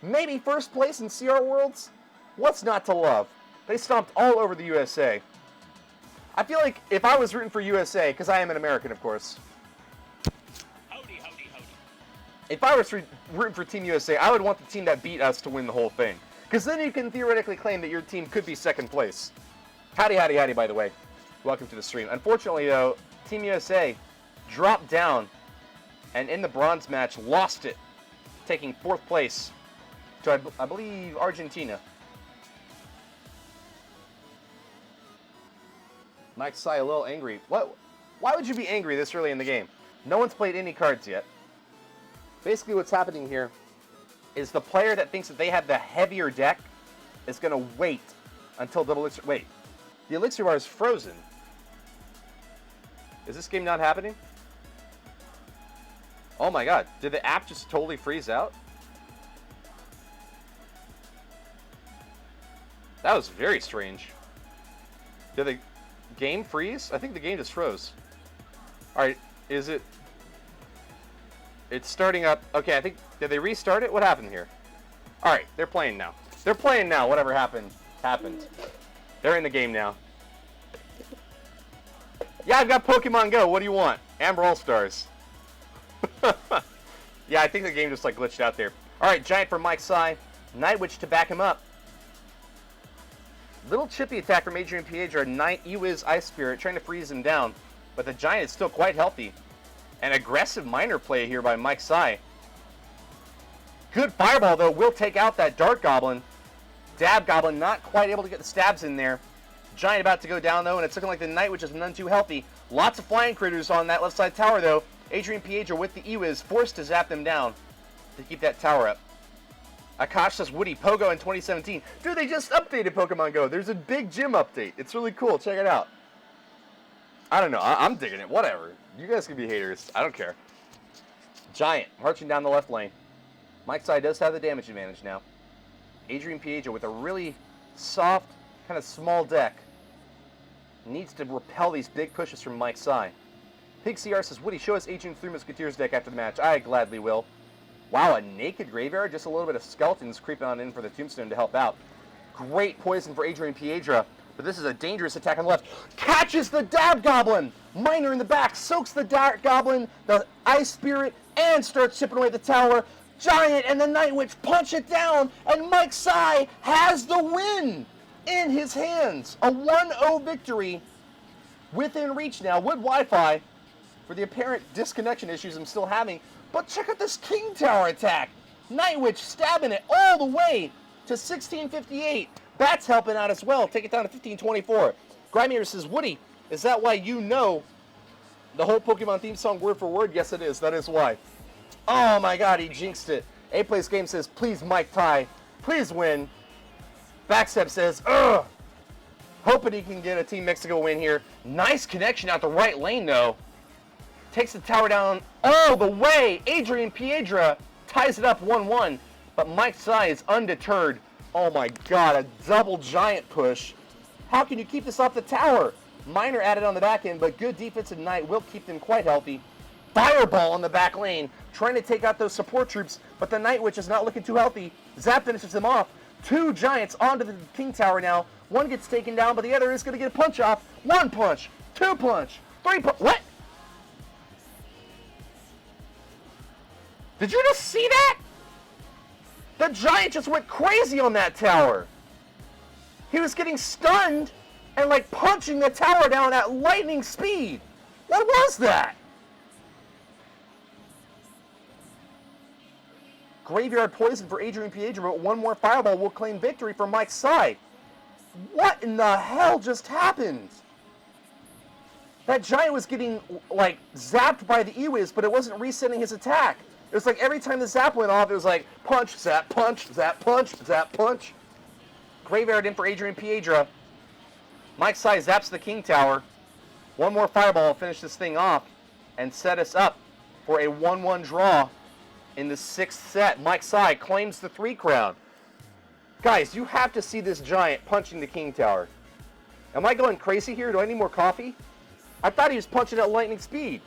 maybe first place in CR Worlds, what's not to love? They stomped all over the USA. I feel like if I was rooting for USA, because I am an American, of course. Howdy, howdy, howdy. If I was rooting for Team USA, I would want the team that beat us to win the whole thing. Because then you can theoretically claim that your team could be second place. Howdy, howdy, howdy, by the way. Welcome to the stream. Unfortunately, though, Team USA dropped down and in the bronze match lost it, taking 4th place to, I believe, Argentina. Mike Sai a little angry. What? Why would you be angry this early in the game? No one's played any cards yet. Basically what's happening here is the player that thinks that they have the heavier deck is going to wait until the elixir... Wait. The elixir bar is frozen. Is this game not happening? Oh my god. Did the app just totally freeze out? That was very strange. Did the game freeze? I think the game just froze. Alright, is it... It's starting up. Okay, I think... Did they restart it? What happened here? Alright, they're playing now. They're playing now. Whatever happened, happened. They're in the game now. Yeah, I've got Pokemon Go. What do you want? And Brawl Stars. Yeah, I think the game just like glitched out there. All right, Giant for Mike Sai. Night Witch to back him up. Little chippy attack from Adrian Piedra. Night Ewiz Ice Spirit trying to freeze him down. But the Giant is still quite healthy. An aggressive minor play here by Mike Sai. Good Fireball, though, will take out that Dart Goblin. Dab Goblin not quite able to get the stabs in there. Giant about to go down, though, and it's looking like the Night Witch is none too healthy. Lots of flying critters on that left side tower, though. Adrian Piedra with the Ewiz forced to zap them down to keep that tower up. Akash says Woody Pogo in 2017. Dude, they just updated Pokemon Go. There's a big gym update. It's really cool. Check it out. I don't know. I'm digging it. Whatever. You guys can be haters. I don't care. Giant marching down the left lane. Mike Sai does have the damage advantage now. Adrian Piedra with a really soft, kind of small deck. Needs to repel these big pushes from Mike Sai. Pig CR says, Woody, show us Adrian's Three Musketeers deck after the match. I gladly will. Wow, a naked graveyard. Just a little bit of skeletons creeping on in for the tombstone to help out. Great poison for Adrian Piedra. But this is a dangerous attack on the left. Catches the Dab Goblin! Minor in the back. Soaks the Dart Goblin, the Ice Spirit, and starts chipping away at the tower. Giant and the Night Witch punch it down, and Mike Sai has the win in his hands. A 1-0 victory within reach now with Wi-Fi for the apparent disconnection issues I'm still having. But check out this King Tower attack. Night Witch stabbing it all the way to 1658. Bats helping out as well. Take it down to 1524. Grimier says, Woody, is that why you know the whole Pokemon theme song word for word? Yes, it is. That is why. Oh my god, he jinxed it. A-Place Game says, please Mike Tai, please win. Backstep says, ugh. Hoping he can get a Team Mexico win here. Nice connection out the right lane though. Takes the tower down all the way. Adrian Piedra ties it up 1-1. But Mike Sai is undeterred. Oh my god, a double Giant push. How can you keep this off the tower? Minor added on the back end, but good defensive Night will keep them quite healthy. Fireball on the back lane, trying to take out those support troops, but the Night Witch is not looking too healthy. Zap finishes them off. Two Giants onto the King Tower now. One gets taken down, but the other is going to get a punch off. One punch, two punch, three punch. What? Did you just see that? The Giant just went crazy on that tower. He was getting stunned and like punching the tower down at lightning speed. What was that? Graveyard poison for Adrian Piedra, but one more Fireball will claim victory for Mike Sai. What in the hell just happened? That Giant was getting, like, zapped by the Ewiz, but it wasn't resetting his attack. It was like every time the zap went off, it was like punch, zap, punch, zap, punch, zap, punch. Graveyard in for Adrian Piedra. Mike Sai zaps the King Tower. One more Fireball will finish this thing off and set us up for a 1-1 draw. In the 6th set, Mike Sai claims the 3 crown. Guys, you have to see this Giant punching the King Tower. Am I going crazy here? Do I need more coffee? I thought he was punching at lightning speed.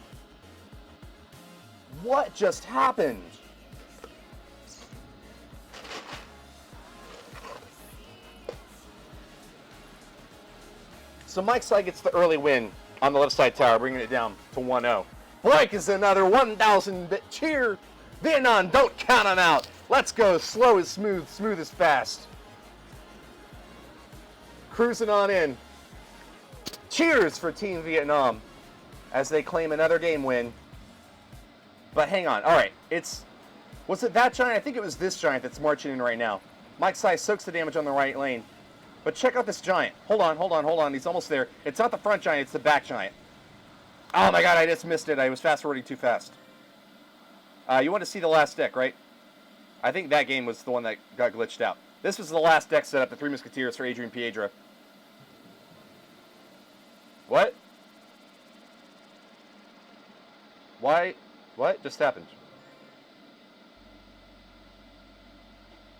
What just happened? So Mike Sai gets the early win on the left side tower, bringing it down to 1-0. Blake is another 1,000-bit cheer. Vietnam, don't count him out. Let's go. Slow is smooth, smooth is fast. Cruising on in. Cheers for Team Vietnam as they claim another game win. But hang on. All right. Was it that Giant? I think it was this Giant that's marching in right now. Mike Sai soaks the damage on the right lane. But check out this Giant. Hold on. He's almost there. It's not the front Giant. It's the back Giant. Oh my god, I just missed it. I was fast-forwarding too fast. You want to see the last deck, right? I think that game was the one that got glitched out. This was the last deck set up, the Three Musketeers for Adrian Piedra. What? Why? What just happened?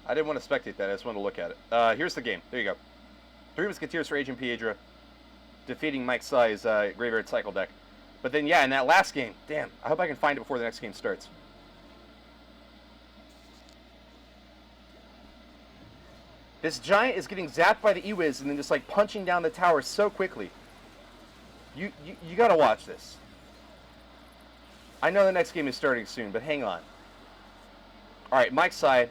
I didn't want to spectate that. I just wanted to look at it. Here's the game. There you go. Three Musketeers for Adrian Piedra defeating Mike Sai's Graveyard Cycle deck. But then, yeah, in that last game, damn, I hope I can find it before the next game starts. This Giant is getting zapped by the Ewiz and then just like punching down the tower so quickly. You got to watch this. I know the next game is starting soon, but hang on. All right, Mike's side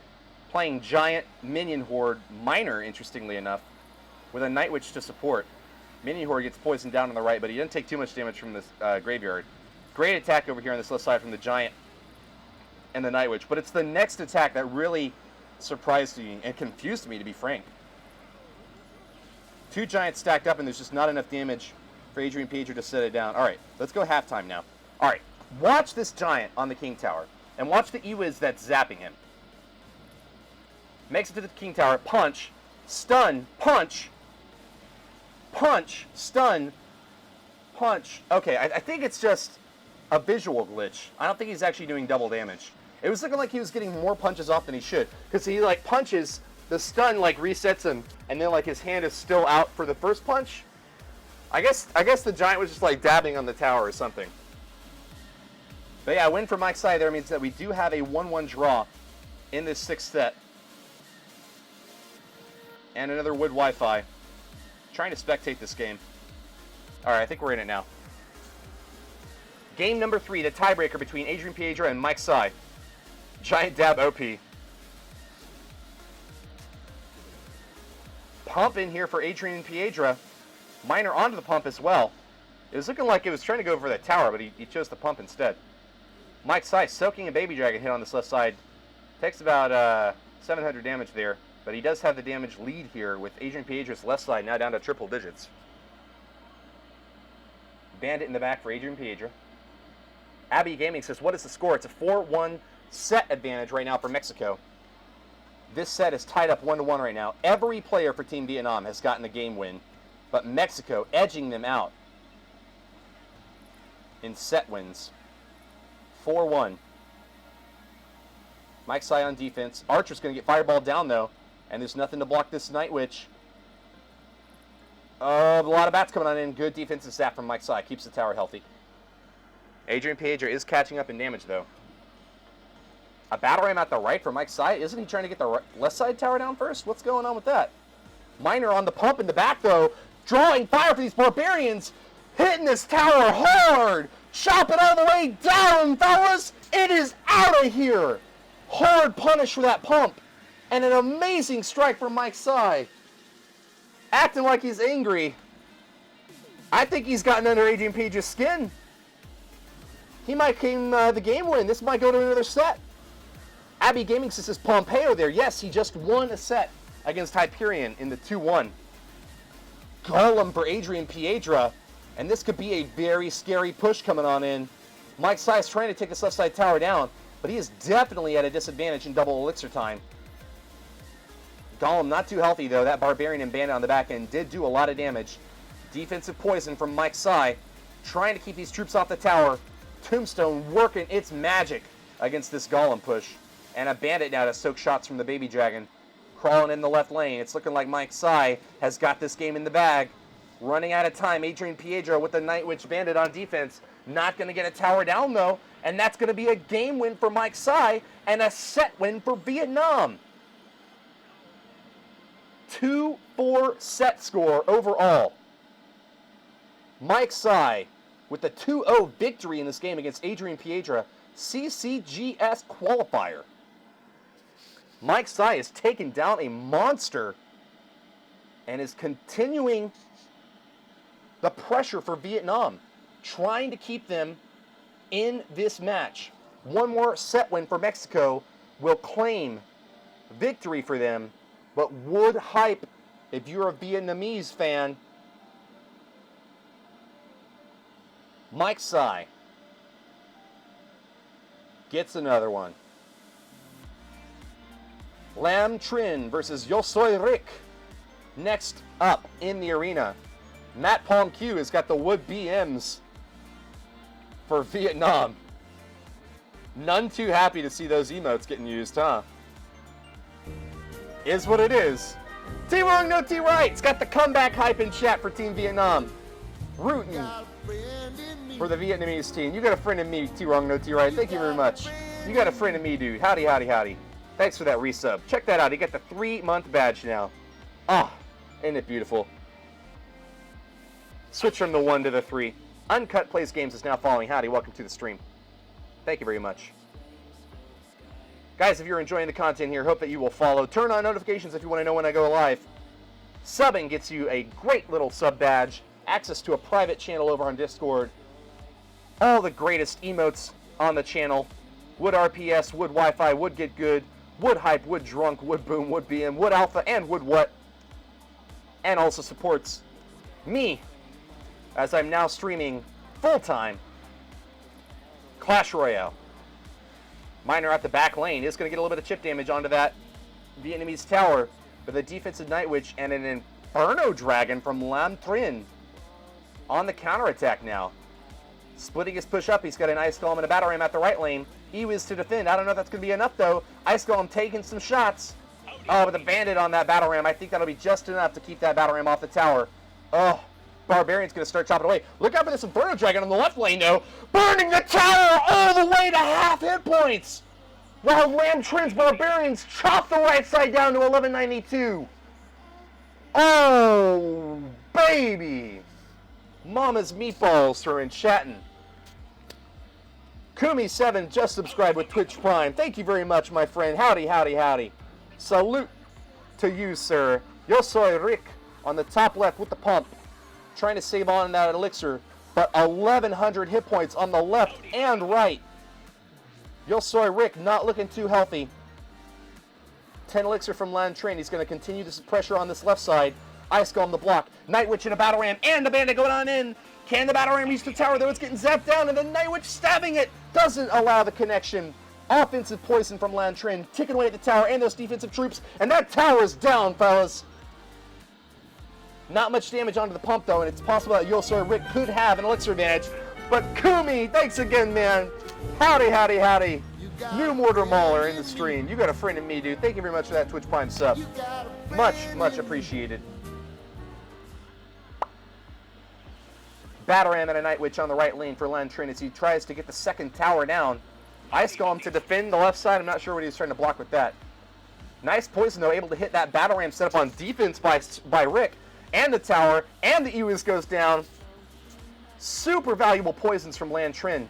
playing Giant, Minion Horde, Miner, interestingly enough, with a Night Witch to support. Minion Horde gets poisoned down on the right, but he doesn't take too much damage from this graveyard. Great attack over here on this left side from the Giant and the Night Witch, but it's the next attack that really surprised me and confused me, to be frank. 2 Giants stacked up, and there's just not enough damage for Adrian Pedro to set it down. All right, let's go halftime now. All right, watch this Giant on the King Tower, and watch the Ewiz that's zapping him. Makes it to the King Tower, punch, stun, punch, punch, stun, punch. Okay, I think it's just a visual glitch. I don't think he's actually doing double damage. It was looking like he was getting more punches off than he should, because he like punches, the stun like resets him, and then like his hand is still out for the first punch. I guess the Giant was just like dabbing on the tower or something. But yeah, a win for Mike's side there means that we do have a 1-1 draw in this 6th set. And another wood Wi-Fi. Trying to spectate this game. All right, I think we're in it now. Game number 3, the tiebreaker between Adrian Piedra and Mike Sai. Giant dab OP. Pump in here for Adrian Piedra. Miner onto the pump as well. It was looking like it was trying to go for that tower, but he chose the pump instead. Mike Sai soaking a Baby Dragon hit on this left side. Takes about 700 damage there, but he does have the damage lead here with Adrian Piedra's left side now down to triple digits. Bandit in the back for Adrian Piedra. Abby Gaming says, what is the score? It's a 4-1 set advantage right now for Mexico. This set is tied up 1-1 right now. Every player for Team Vietnam has gotten a game win, but Mexico edging them out in set wins. 4-1. Mike Sai on defense. Archer's going to get fireballed down, though, and there's nothing to block this Night Witch. A lot of bats coming on in. Good defensive staff from Mike Sai. Keeps the tower healthy. Adrian Piedra is catching up in damage, though. A battle ram at the right for Mike Sai. Isn't he trying to get the left side tower down first? What's going on with that? Miner on the pump in the back, though. Drawing fire for these barbarians. Hitting this tower hard. Chop it all the way down, fellas. It is out of here. Hard punish for that pump. And an amazing strike from Mike Sai. Acting like he's angry. I think he's gotten under Adrian Piedra's skin. He might claim the game win. This might go to another set. Abby Gaming says Pompeo there. Yes, he just won a set against Hyperion in the 2-1. Golem for Adrian Piedra. And this could be a very scary push coming on in. Mike Sai is trying to take this left side tower down, but he is definitely at a disadvantage in double elixir time. Golem not too healthy, though. That Barbarian and Bandit on the back end did do a lot of damage. Defensive poison from Mike Sai, trying to keep these troops off the tower. Tombstone working its magic against this Golem push. And a Bandit now to soak shots from the Baby Dragon. Crawling in the left lane. It's looking like Mike Sai has got this game in the bag. Running out of time. Adrian Piedra with the Night Witch Bandit on defense. Not going to get a tower down, though. And that's going to be a game win for Mike Sai and a set win for Vietnam. 2-4 set score overall. Mike Sai with the 2-0 victory in this game against Adrian Piedra, CCGS qualifier. Mike Sai has taken down a monster and is continuing the pressure for Vietnam, trying to keep them in this match. One more set win for Mexico will claim victory for them, but would hype, if you're a Vietnamese fan, Mike Sai gets another one. Lam Trin versus Yo Soy Rick. Next up in the arena, Matt Palm Q has got the wood BMs for Vietnam. None too happy to see those emotes getting used, huh? Is what it is. T-Wrong, no T-Right's got the comeback hype in chat for Team Vietnam. Rooting for the Vietnamese team. You got a friend in me, T-Wrong, no T-Right. Thank you very much. You got a friend in me, dude. Howdy, howdy, howdy. Thanks for that resub. Check that out. He got the 3-month badge now. Ah, isn't it beautiful? Switch from the 1 to the 3. Uncut Plays Games is now following. Howdy, welcome to the stream. Thank you very much. Guys, if you're enjoying the content here, hope that you will follow. Turn on notifications if you want to know when I go live. Subbing gets you a great little sub badge, access to a private channel over on Discord, all the greatest emotes on the channel, Wood RPS, Wood Wi-Fi, Wood Get Good, Wood Hype, Wood Drunk, Wood Boom, Wood BM, Wood Alpha, and Wood What, and also supports me as I'm now streaming full-time Clash Royale. Miner at the back lane is going to get a little bit of chip damage onto that Vietnamese tower with a defensive Night Witch and an Inferno Dragon from Lam Trin on the counterattack now. Splitting his push up, he's got an Ice Golem and a Battle Ram at the right lane. Ewiz to defend. I don't know if that's going to be enough though. Ice Golem taking some shots. Oh, with a Bandit on that Battle Ram, I think that'll be just enough to keep that Battle Ram off the tower. Oh, Barbarian's going to start chopping away. Look out for this Inferno Dragon on the left lane, though. Burning the tower all the way to half hit points. While Lam Trin's Barbarians chop the right side down to 1192. Oh, baby. Mama's meatballs are chatting. Kumi7 just subscribed with Twitch Prime. Thank you very much, my friend. Howdy, howdy, howdy. Salute to you, sir. Yo soy Rick on the top left with the pump. Trying to save on that elixir, but 1100 hit points on the left and right. Yo soy Rick not looking too healthy. 10 elixir from Lan Train. He's going to continue this pressure on this left side. Ice Golem the block. Night Witch in a Battle Ram and the Bandit going on in. Can the Battle Ram reach the tower though? It's getting zapped down and the Night Witch stabbing it. Doesn't allow the connection. Offensive poison from Lan Train. Ticking away at the tower and those defensive troops. And that tower is down, fellas. Not much damage onto the pump, though, and it's possible that Yosoy Rick could have an elixir advantage. But Kumi, thanks again, man. Howdy, howdy, howdy. New Mortar Mauler in the stream. You got a friend in me, dude. Thank you very much for that Twitch Prime sub. Much, much appreciated. Battle Ram and a Night Witch on the right lane for Lan Trin as he tries to get the second tower down. Ice Golem to defend the left side. I'm not sure what he was trying to block with that. Nice poison, though, able to hit that Battle Ram set up on defense by Rick. And the tower, and the Ewiz goes down. Super valuable poisons from Lan Trin.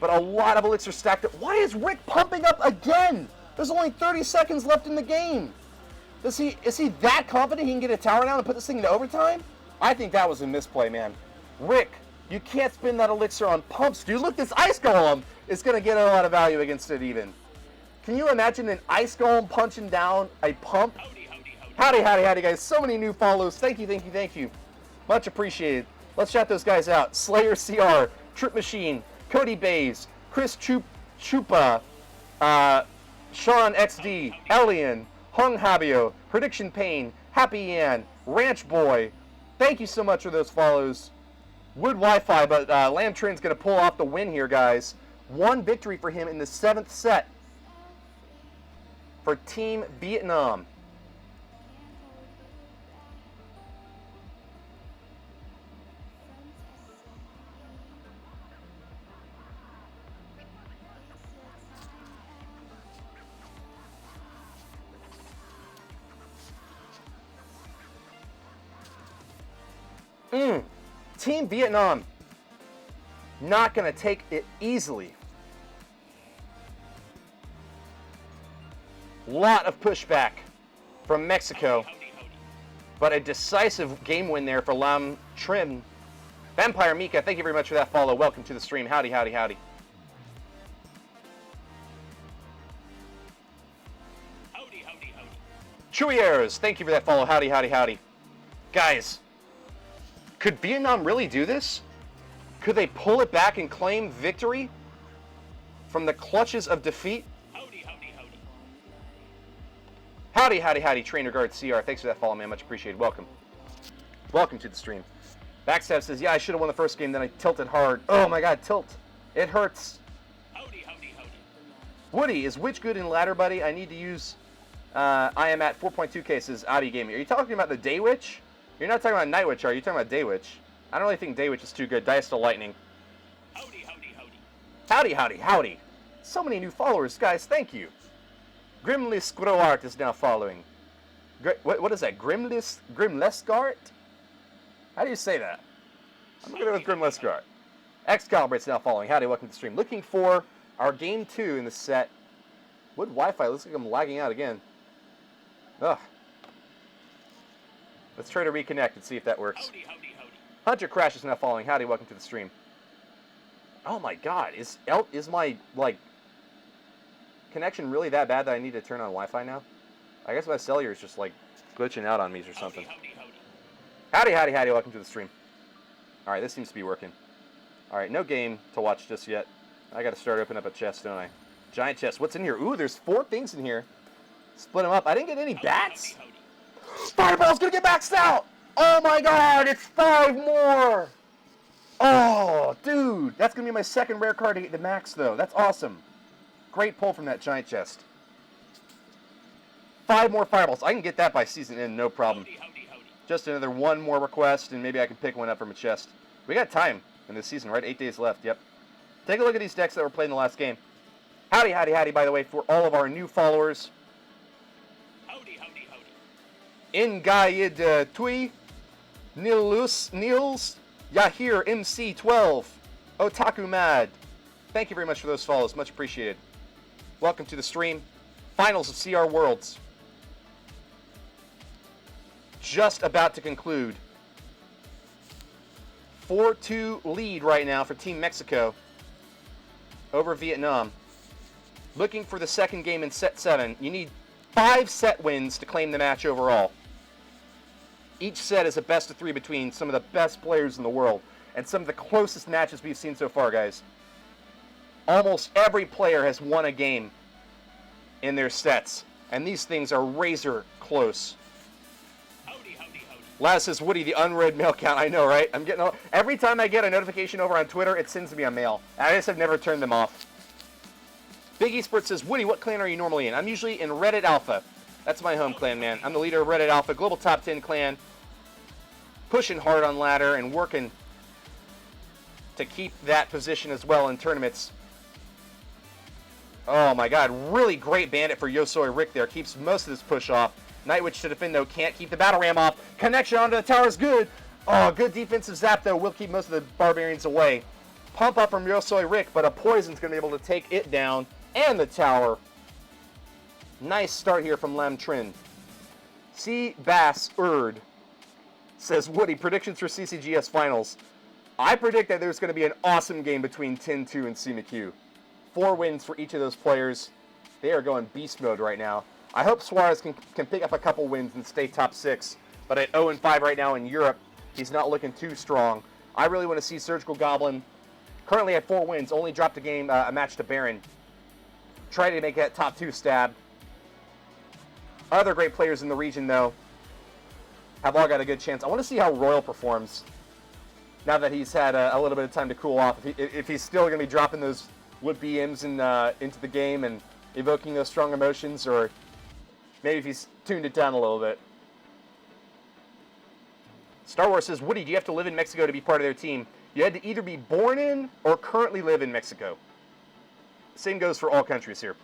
But a lot of elixir stacked up. Why is Rick pumping up again? There's only 30 seconds left in the game. Is he that confident he can get a tower down and put this thing into overtime? I think that was a misplay, man. Rick, you can't spend that elixir on pumps, dude. Look, this Ice Golem is going to get a lot of value against it even. Can you imagine an Ice Golem punching down a pump? Howdy, howdy, howdy, guys. So many new follows. Thank you, thank you, thank you. Much appreciated. Let's shout those guys out. Slayer CR, Trip Machine, Cody Bays, Chris Chupa, Sean XD, Elian, Hung Habio, Prediction Pain, Happy Yan, Ranch Boy. Thank you so much for those follows. Wood Wi-Fi, but Lam Trin's going to pull off the win here, guys. One victory for him in the 7th set for Team Vietnam. Team Vietnam not going to take it easily. Lot of pushback from Mexico, but a decisive game win there for Lam Trin. Vampire Mika, thank you very much for that follow. Welcome to the stream. Howdy, howdy, howdy. Howdy, howdy, howdy. Chewiers, thank you for that follow. Howdy, howdy, howdy. Guys, could Vietnam really do this? Could they pull it back and claim victory from the clutches of defeat? Howdy, howdy, howdy. Howdy, howdy, howdy, Trainer Guard CR. Thanks for that follow, man. Much appreciated. Welcome. Welcome to the stream. Backstab says, yeah, I should have won the first game, then I tilted hard. Oh my god, tilt. It hurts. Howdy, howdy, howdy. Woody, is Witch good in ladder, buddy? I need to use, I am at 4.2 cases, Audi Gaming. Are you talking about the Day Witch? You're not talking about Night Witch, are you? You're talking about Day Witch. I don't really think Day Witch is too good. Dice to Lightning. Howdy, howdy, howdy. Howdy, howdy, howdy. So many new followers, guys. Thank you. Grimlis Groart is now following. What is that? Grimlesgart? How do you say that? I'm going to go with Grim Lescar. Excalibrate's now following. Howdy, welcome to the stream. Looking for our game 2 in the set. Wood Wi-Fi, looks like I'm lagging out again. Ugh. Let's try to reconnect and see if that works. Howdy, howdy, howdy. Hunter Crash is now following. Howdy, welcome to the stream. Oh my god, is my, like, connection really that bad that I need to turn on Wi-Fi now? I guess my cellular is just, like, glitching out on me or something. Howdy, howdy, Howdy, howdy, howdy, welcome to the stream. Alright, this seems to be working. Alright, no game to watch just yet. I gotta start opening up a chest, don't I? Giant chest. What's in here? Ooh, there's 4 things in here. Split them up. I didn't get any bats. howdy. Fireball's gonna get maxed out! Oh my god, it's 5 more! Oh, dude. That's gonna be my second rare card to get the max, though. That's awesome. Great pull from that giant chest. 5 more fireballs. I can get that by season end, no problem. Howdy, howdy, howdy. Just another 1 more request, and maybe I can pick one up from a chest. We got time in this season, right? 8 days left, yep. Take a look at these decks that were played in the last game. Howdy, howdy, howdy, by the way, for all of our new followers. Howdy, howdy, howdy. Ingayid Tui, Niels, Yahir MC12, Otaku Mad. Thank you very much for those follows, much appreciated. Welcome to the stream. Finals of CR Worlds. Just about to conclude. 4-2 lead right now for Team Mexico over Vietnam. Looking for the second game in set 7. You need 5 set wins to claim the match overall. Each set is a best of 3 between some of the best players in the world and some of the closest matches we've seen so far, guys. Almost every player has won a game in their sets, and these things are razor close. Howdy, howdy, howdy. Laz says, Woody, the unread mail count. I know, right? I'm getting every time I get a notification over on Twitter, it sends me a mail. I just have never turned them off. Big Esports says, Woody, what clan are you normally in? I'm usually in Reddit Alpha. That's my home clan, man. I'm the leader of Reddit Alpha, global top 10 clan. Pushing hard on ladder and working to keep that position as well in tournaments. Oh my god, really great bandit for Yosoi Rick there. Keeps most of this push off. Nightwitch to defend though, can't keep the battle ram off. Connection onto the tower is good. Oh, good defensive zap though, will keep most of the barbarians away. Pump up from Yosoi Rick, but a poison's going to be able to take it down and the tower. Nice start here from Lam Trin. C. Bass Erd says, Woody, predictions for CCGS Finals. I predict that there's going to be an awesome game between Tin2 and C. McHugh. 4 wins for each of those players. They are going beast mode right now. I hope Suarez can pick up a couple wins and stay top 6. But at 0-5 right now in Europe, he's not looking too strong. I really want to see Surgical Goblin, currently at 4 wins, only dropped a match to Baron. Try to make that top 2 stab. Other great players in the region, though, have all got a good chance. I want to see how Royal performs now that he's had a little bit of time to cool off. If he's still going to be dropping those wood BMs into the game and evoking those strong emotions, or maybe if he's tuned it down a little bit. Star Wars says, Woody, do you have to live in Mexico to be part of their team? You had to either be born in or currently live in Mexico. Same goes for all countries here.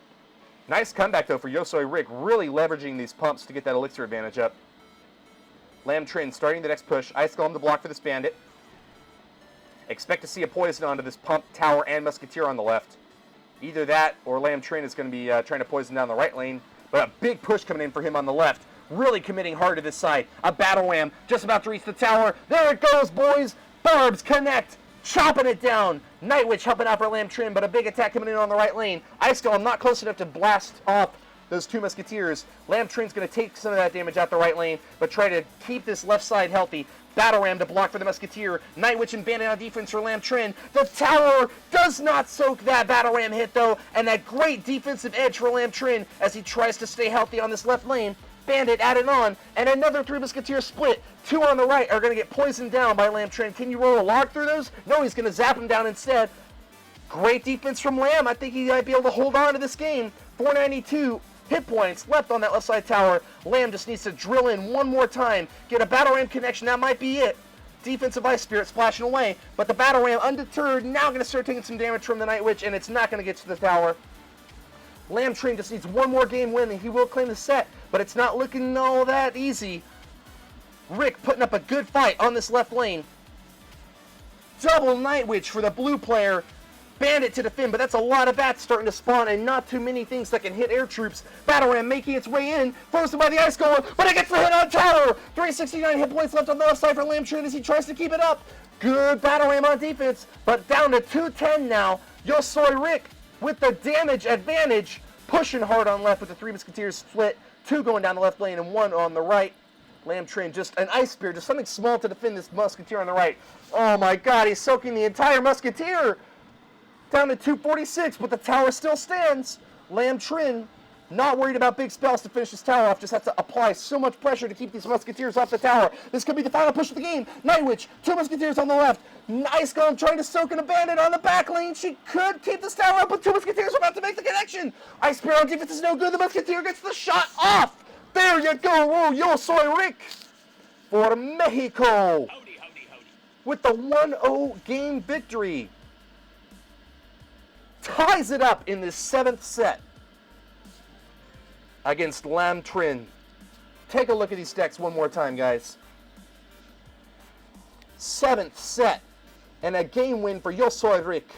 Nice comeback, though, for Yosoi Rick, really leveraging these pumps to get that elixir advantage up. Lam Trin starting the next push. Ice Golem to block for this bandit. Expect to see a poison onto this pump, tower, and musketeer on the left. Either that or Lam Trin is going to be trying to poison down the right lane. But a big push coming in for him on the left. Really committing hard to this side. A battle ram just about to reach the tower. There it goes, boys. Barbs connect. Chopping it down. Nightwitch helping out for Lam Trin, but a big attack coming in on the right lane. Ice Golem not close enough to blast off those 2 musketeers. Lam Trin's going to take some of that damage out the right lane, but try to keep this left side healthy. Battle Ram to block for the musketeer. Nightwitch and Bandit on defense for Lam Trin. The tower does not soak that Battle Ram hit, though, and that great defensive edge for Lam Trin as he tries to stay healthy on this left lane. Bandit added on, and another 3 musketeers split. 2 on the right are going to get poisoned down by Lam Trin. Can you roll a log through those? No, he's going to zap him down instead. Great defense from Lam. I think he might be able to hold on to this game. 492 hit points left on that left side tower. Lam just needs to drill in one more time. Get a Battle Ram connection. That might be it. Defensive Ice Spirit splashing away. But the Battle Ram, undeterred, now going to start taking some damage from the Night Witch, and it's not going to get to the tower. Lam Trin just needs one more game win, and he will claim the set. But it's not looking all that easy. Rick putting up a good fight on this left lane. Double Night Witch for the blue player. Bandit to defend, but that's a lot of bats starting to spawn and not too many things that can hit air troops. Battle Ram making its way in, frozen by the Ice Golem, but it gets the hit on tower! 369 hit points left on the left side for Lamtrin as he tries to keep it up. Good Battle Ram on defense, but down to 210 now. Yosoi Rick with the damage advantage, pushing hard on left with the Three Musketeers split. 2 going down the left lane and 1 on the right. Lamtrin, just an Ice Spear, just something small to defend this Musketeer on the right. Oh my god, he's soaking the entire Musketeer! Down to 246, but the tower still stands. Lamtrin, not worried about big spells to finish this tower off, just has to apply so much pressure to keep these Musketeers off the tower. This could be the final push of the game. Night Witch, 2 Musketeers on the left. Ice Golem trying to soak in a bandit on the back lane. She could keep this tower up, but 2 Musketeers are about to make the connection. Ice Spear on defense is no good. The Musketeer gets the shot off. There you go. Oh, Yosoi Rick for Mexico Howdy, howdy, howdy. with the 1-0 game victory. Ties it up in this 7th set against Lamtrin. Take a look at these decks one more time, guys. 7th set and a game win for Yosoi Rick.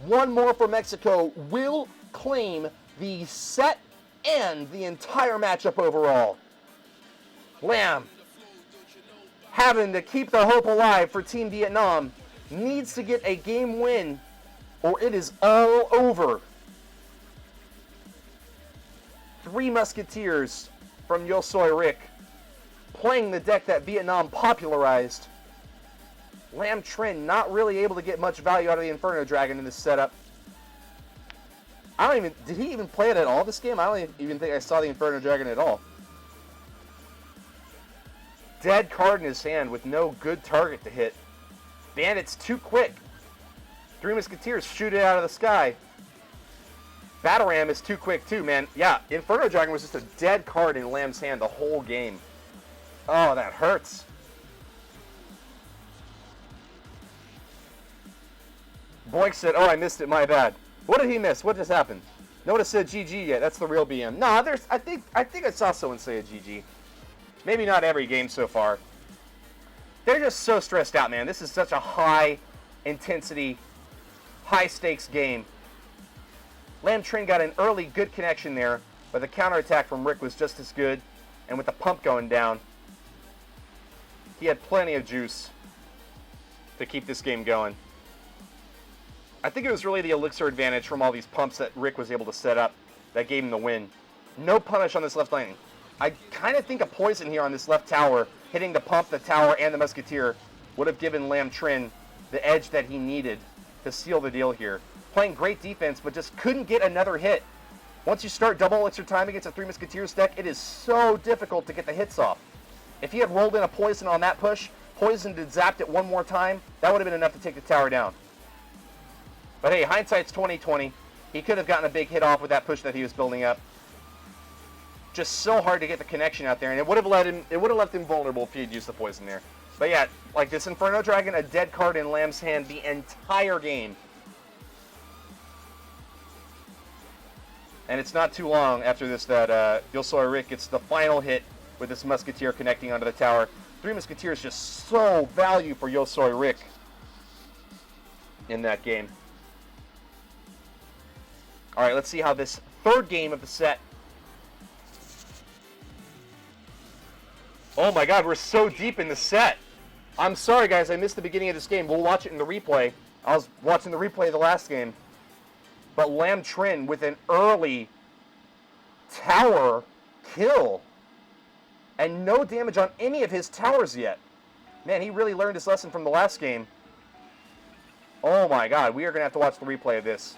One more for Mexico will claim the set and the entire matchup overall. Lam, having to keep the hope alive for Team Vietnam, needs to get a game win or it is all over. 3 Musketeers from Yosoi Rick playing the deck that Vietnam popularized. Lamtrin not really able to get much value out of the Inferno Dragon in this setup. Did he even play it at all this game? I don't even think I saw the Inferno Dragon at all. Dead card in his hand with no good target to hit. Bandit's too quick. 3 Musketeers shoot it out of the sky. Battle Ram is too quick too, man. Yeah, Inferno Dragon was just a dead card in Lam's hand the whole game. Oh, that hurts. Boink said, oh, I missed it, my bad. What did he miss? What just happened? Notice said GG yet. That's the real BM. Nah, I think I saw someone say a GG. Maybe not every game so far. They're just so stressed out, man. This is such a high intensity, high stakes game. Lamtrin got an early good connection there, but the counterattack from Rick was just as good. And with the pump going down, he had plenty of juice to keep this game going. I think it was really the elixir advantage from all these pumps that Rick was able to set up that gave him the win. No punish on this left lane. I kind of think a poison here on this left tower, hitting the pump, the tower, and the Musketeer, would have given Lamtrin the edge that he needed to seal the deal here. Playing great defense, but just couldn't get another hit. Once you start double elixir time against a 3 Musketeers deck, it is so difficult to get the hits off. If he had rolled in a poison on that push, poisoned and zapped it one more time, that would have been enough to take the tower down. But hey, hindsight's 20/20. He could have gotten a big hit off with that push that he was building up. Just so hard to get the connection out there, and it would have left him vulnerable if he had used the poison there. But yeah, like this Inferno Dragon, a dead card in Lam's hand the entire game. And it's not too long after this that Yosoi Rick gets the final hit with this Musketeer connecting onto the tower. 3 Musketeers just so value for Yosoi Rick in that game. All right, let's see how this third game of the set. Oh my god, we're so deep in the set. I'm sorry, guys, I missed the beginning of this game. We'll watch it in the replay. I was watching the replay of the last game. But Lamtrin with an early tower kill. And no damage on any of his towers yet. Man, he really learned his lesson from the last game. Oh my god, we are going to have to watch the replay of this.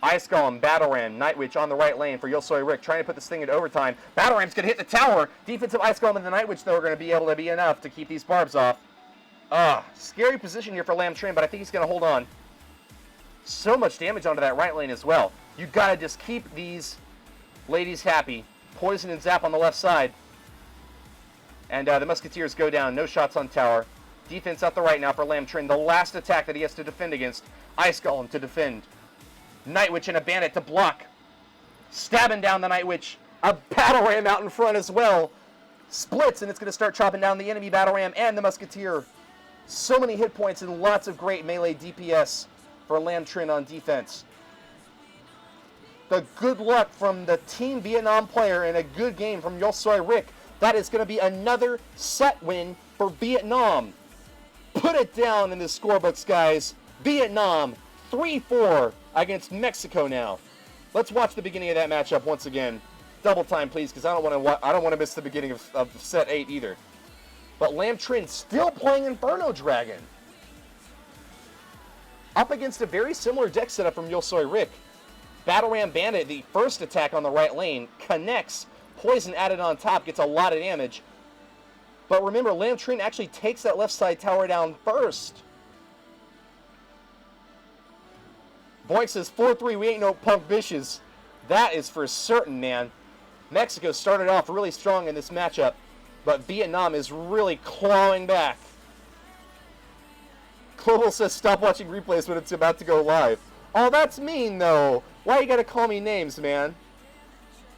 Ice Golem, Battle Ram, Night Witch on the right lane for Yosoi Rick, trying to put this thing into overtime. Battle Ram's going to hit the tower. Defensive Ice Golem and the Night Witch, though, are going to be able to be enough to keep these barbs off. Scary position here for Lamtrin, but I think he's going to hold on. So much damage onto that right lane as well. You got to just keep these ladies happy. Poison and zap on the left side. And the Musketeers go down. No shots on tower. Defense out the right now for Lamtrin. The last attack that he has to defend against. Ice Golem to defend. Night Witch and a Bandit to block. Stabbing down the Night Witch. A Battle Ram out in front as well. Splits, and it's going to start chopping down the enemy battle ram and the musketeer. So many hit points and lots of great melee DPS for Lam Trin on defense. The good luck from the Team Vietnam player and a good game from Yosoi Rick. That is going to be another set win for Vietnam. Put it down in the scorebooks, guys. Vietnam 3-4 against Mexico now. Let's watch the beginning of that matchup once again. Double time, please, because I don't want to miss the beginning of set 8 either. But Lam Trin still playing Inferno Dragon. Up against a very similar deck setup from Yosoi Rick. Battle Ram Bandit, the first attack on the right lane, connects. Poison added on top, gets a lot of damage. But remember, Lam Trin actually takes that left side tower down first. Boink says 4-3, we ain't no punk bitches. That is for certain, man. Mexico started off really strong in this matchup, but Vietnam is really clawing back. Global says stop watching replays when it's about to go live. Oh, that's mean, though. Why you gotta call me names, man?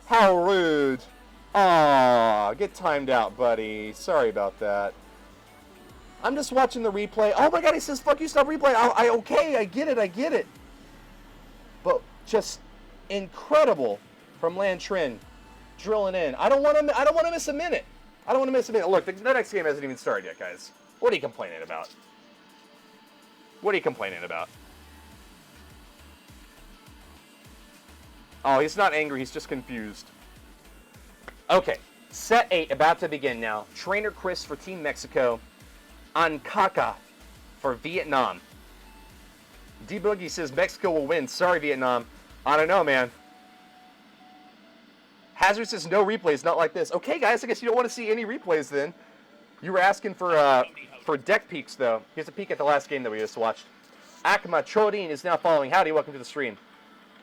How rude. Aw, get timed out, buddy. Sorry about that. I'm just watching the replay. Oh my god, he says, fuck you, stop replay. Okay, I get it. But just incredible from Lam Trin drilling in. I don't want to miss a minute. Look, the next game hasn't even started yet, guys. What are you complaining about? Oh, he's not angry, he's just confused. Okay, set 8 about to begin now. Trainer Chris for Team Mexico. Ankaka for Vietnam. D-Boogie says Mexico will win. Sorry, Vietnam. I don't know, man. Hazard says no replays, not like this. Okay, guys, I guess you don't want to see any replays then. You were asking for deck peeks, though. Here's a peek at the last game that we just watched. Akma Chodin is now following. Howdy, welcome to the stream.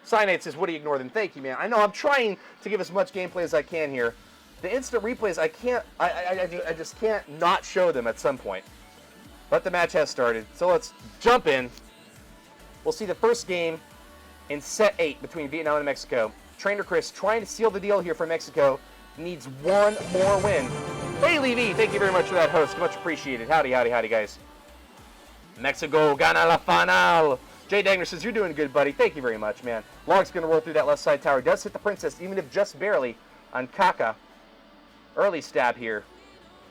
Cyanate says, what do you ignore them? Thank you, man. I know, I'm trying to give as much gameplay as I can here. The instant replays, I just can't not show them at some point. But the match has started, so let's jump in. We'll see the first game in set 8 between Vietnam and Mexico. Trainer Chris trying to seal the deal here for Mexico. Needs one more win. Bailey V, thank you very much for that host. Much appreciated. Howdy, guys. Mexico gana la final. Jay Dagner says, you're doing good, buddy. Thank you very much, man. Log's going to roll through that left side tower. Does hit the princess, even if just barely, on Kaka. Early stab here.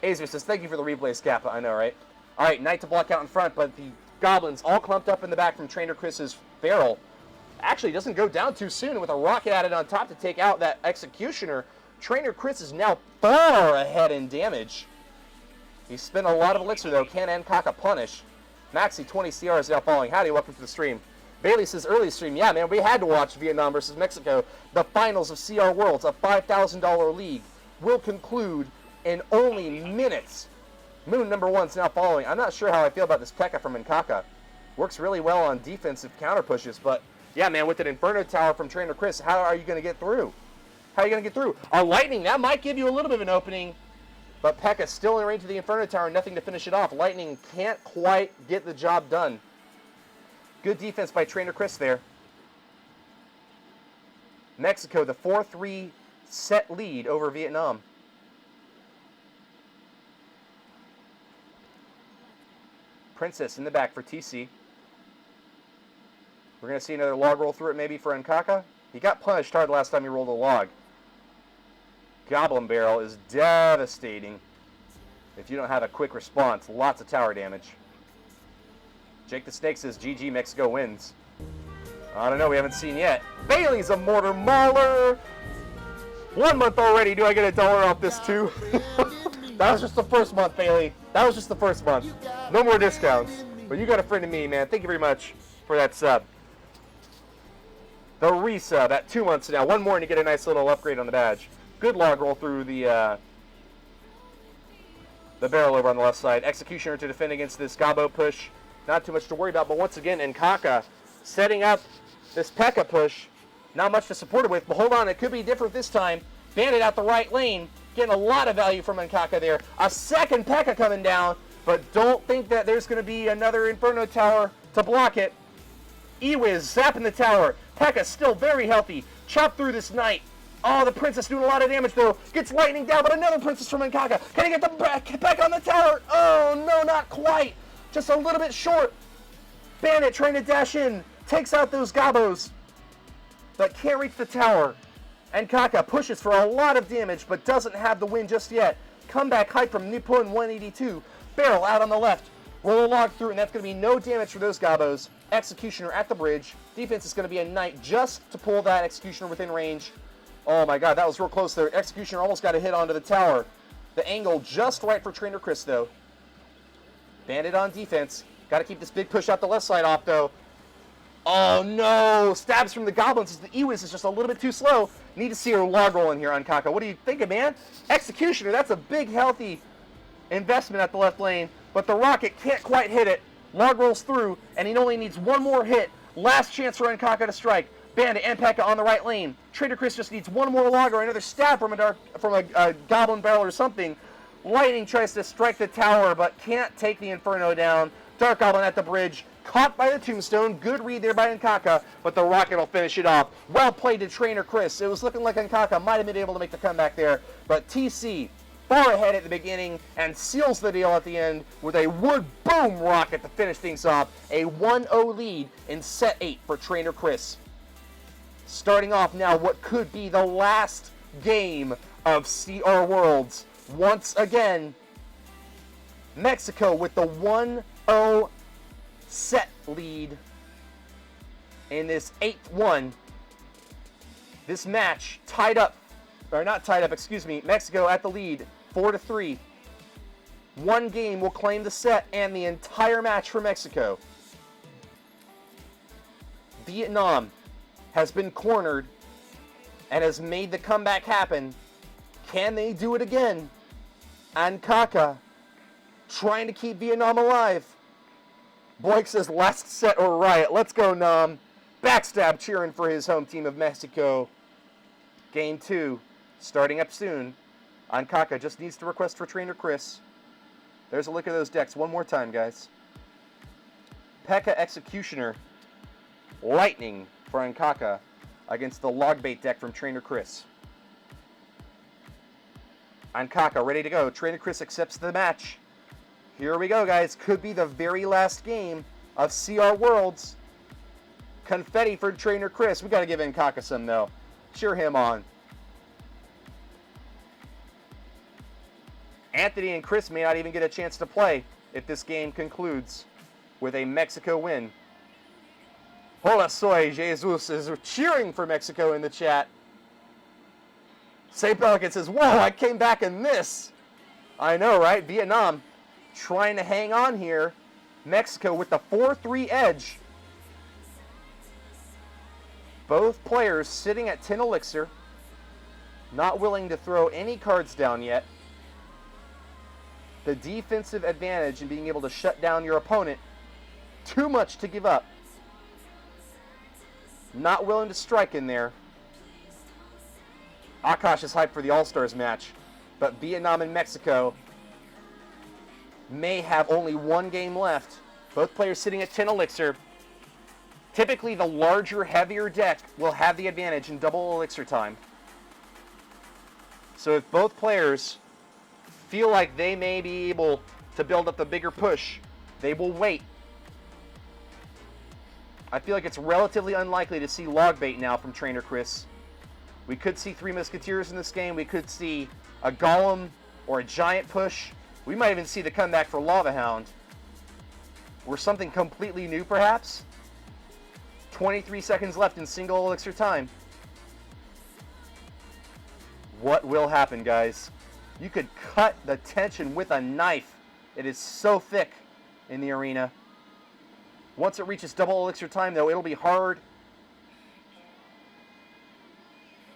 Azer says, thank you for the replay, Scappa. I know, right? All right, Knight to block out in front, but the goblins all clumped up in the back from Trainer Chris's barrel. Actually, doesn't go down too soon with a rocket added on top to take out that executioner. Trainer Chris is now far ahead in damage. He spent a lot of elixir, though. Can Ankaka punish? Maxi 20 CR is now following. Howdy, welcome to the stream. Bailey says, early stream. Yeah, man, we had to watch Vietnam versus Mexico. The finals of CR Worlds, a $5,000 league, will conclude in only minutes. Moon number 1 is now following. I'm not sure how I feel about this P.E.K.K.A from Ankaka. Works really well on defensive counter pushes, but yeah, man, with an Inferno Tower from Trainer Chris, how are you going to get through? A Lightning, that might give you a little bit of an opening, but P.E.K.K.A still in range of the Inferno Tower, nothing to finish it off. Lightning can't quite get the job done. Good defense by Trainer Chris there. Mexico, the 4-3 set lead over Vietnam. Princess in the back for TC. We're going to see another log roll through it maybe for Ankaka. He got punished hard last time he rolled a log. Goblin Barrel is devastating if you don't have a quick response. Lots of tower damage. Jake the Snake says, GG, Mexico wins. I don't know, we haven't seen yet. Bailey's a mortar mauler. 1 month already. Do I get $1 off this too? That was just the first month, Bailey. That was just the first month. No more discounts. But you got a friend of me, man. Thank you very much for that sub. The resub at 2 months now. One more and you get a nice little upgrade on the badge. Good log roll through the barrel over on the left side. Executioner to defend against this Gabo push. Not too much to worry about, but once again, Ankaka setting up this P.E.K.K.A push. Not much to support it with, but hold on, it could be different this time. Bandit out the right lane. Getting a lot of value from Ankaka there. A second P.E.K.K.A coming down, but don't think that there's going to be another Inferno Tower to block it. Ewiz zapping the tower. P.E.K.K.A still very healthy. Chop through this Knight. Oh, the Princess doing a lot of damage, though. Gets lightning down, but another Princess from Nkaka. Can he get the back on the tower? Oh, no, not quite. Just a little bit short. Bandit trying to dash in. Takes out those Gobos, but can't reach the tower. Nkaka pushes for a lot of damage, but doesn't have the win just yet. Comeback hype from Nippon 182. Barrel out on the left. Roll a log through, and that's going to be no damage for those Gobos. Executioner at the bridge. Defense is going to be a Knight just to pull that Executioner within range. Oh my god, that was real close there. Executioner almost got a hit onto the tower. The angle just right for Trainer Chris, though. Bandit on defense. Got to keep this big push out the left side off, though. Oh no! Stabs from the Goblins as the Ewiz is just a little bit too slow. Need to see her log roll in here on Nkaka. What are you thinking, man? Executioner, that's a big, healthy investment at the left lane, but the Rocket can't quite hit it. Log rolls through, and he only needs one more hit. Last chance for Nkaka to strike. Bandit and Pekka on the right lane. Trader Chris just needs one more log or another stab from a Goblin barrel or something. Lightning tries to strike the tower, but can't take the Inferno down. Dark Goblin at the bridge. Caught by the Tombstone. Good read there by Nkaka, but the Rocket will finish it off. Well played to Trainer Chris. It was looking like Nkaka might have been able to make the comeback there, but TC far ahead at the beginning and seals the deal at the end with a wood boom rocket to finish things off. A 1-0 lead in set 8 for Trainer Chris. Starting off now what could be the last game of CR Worlds. Once again, Mexico with the 1-0 set lead in this 8th one. This match tied up, or not tied up, excuse me, Mexico at the lead, 4-3. One game will claim the set and the entire match for Mexico. Vietnam has been cornered and has made the comeback happen. Can they do it again? Nkaka trying to keep Vietnam alive. Blake says last set or riot. Let's go, Nam. Backstab cheering for his home team of Mexico. Game 2 starting up soon. Nkaka just needs to request for Trainer Chris. There's a look at those decks one more time, guys. Pekka Executioner. Lightning for Nkaka against the Logbait deck from Trainer Chris. Nkaka ready to go. Trainer Chris accepts the match. Here we go, guys. Could be the very last game of CR Worlds. Confetti for Trainer Chris. We got to give Nkaka some, though. Cheer him on. Anthony and Chris may not even get a chance to play if this game concludes with a Mexico win. Hola soy Jesus is cheering for Mexico in the chat. Say Pelican says, whoa, I came back in this. I know, right? Vietnam trying to hang on here. Mexico with the 4-3 edge. Both players sitting at 10 elixir. Not willing to throw any cards down yet. The defensive advantage in being able to shut down your opponent. Too much to give up. Not willing to strike in there. Akash is hyped for the All-Stars match. But Vietnam and Mexico may have only one game left. Both players sitting at 10 elixir. Typically, the larger, heavier deck will have the advantage in double elixir time. So if both players feel like they may be able to build up the bigger push, they will wait. I feel like it's relatively unlikely to see Logbait now from Trainer Chris. We could see 3 Musketeers in this game. We could see a Golem or a Giant push. We might even see the comeback for Lava Hound. Or something completely new, perhaps. 23 seconds left in single elixir time. What will happen, guys? You could cut the tension with a knife. It is so thick in the arena. Once it reaches double elixir time, though, it'll be hard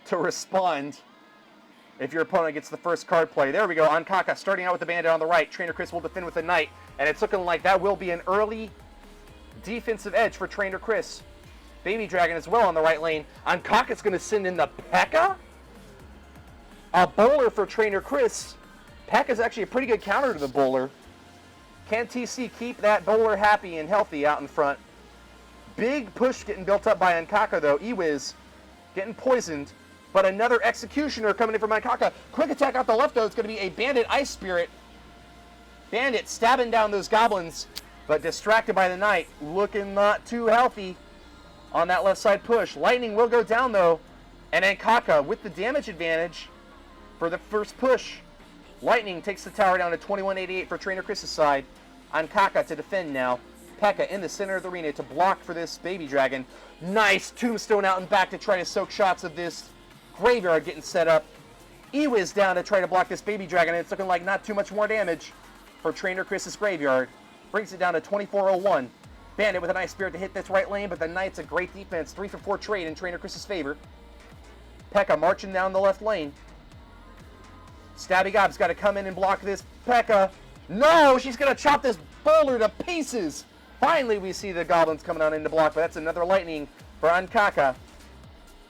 to respond if your opponent gets the first card play. There we go. Nkaka starting out with the Bandit on the right. Trainer Chris will defend with the Knight. And it's looking like that will be an early defensive edge for Trainer Chris. Baby Dragon as well on the right lane. Nkaka's going to send in the Pekka. A bowler for Trainer Chris. Pekka's actually a pretty good counter to the bowler. Can TC keep that bowler happy and healthy out in front? Big push getting built up by Nkaka, though. Ewiz getting poisoned. but another Executioner coming in from Mankaka. Quick attack out the left, though. It's going to be a Bandit Ice Spirit. Bandit stabbing down those goblins, but distracted by the Knight. Looking not too healthy on that left side push. Lightning will go down, though, and Ankaka with the damage advantage for the first push. Lightning takes the tower down to 2188 for Trainer Chris's side. Ankaka to defend now. Pekka in the center of the arena to block for this Baby Dragon. Nice Tombstone out and back to try to soak shots of this Graveyard getting set up. Ewiz down to try to block this Baby Dragon, and it's looking like not too much more damage for Trainer Chris's Graveyard. Brings it down to 2401. Bandit with a nice Spirit to hit this right lane, but the Knight's a great defense. 3 for 4 trade in Trainer Chris's favor. Pekka marching down the left lane. Stabby Gob's got to come in and block this Pekka. No, she's going to chop this bowler to pieces. Finally, we see the Goblins coming on in to block, but that's another Lightning for Ankaka.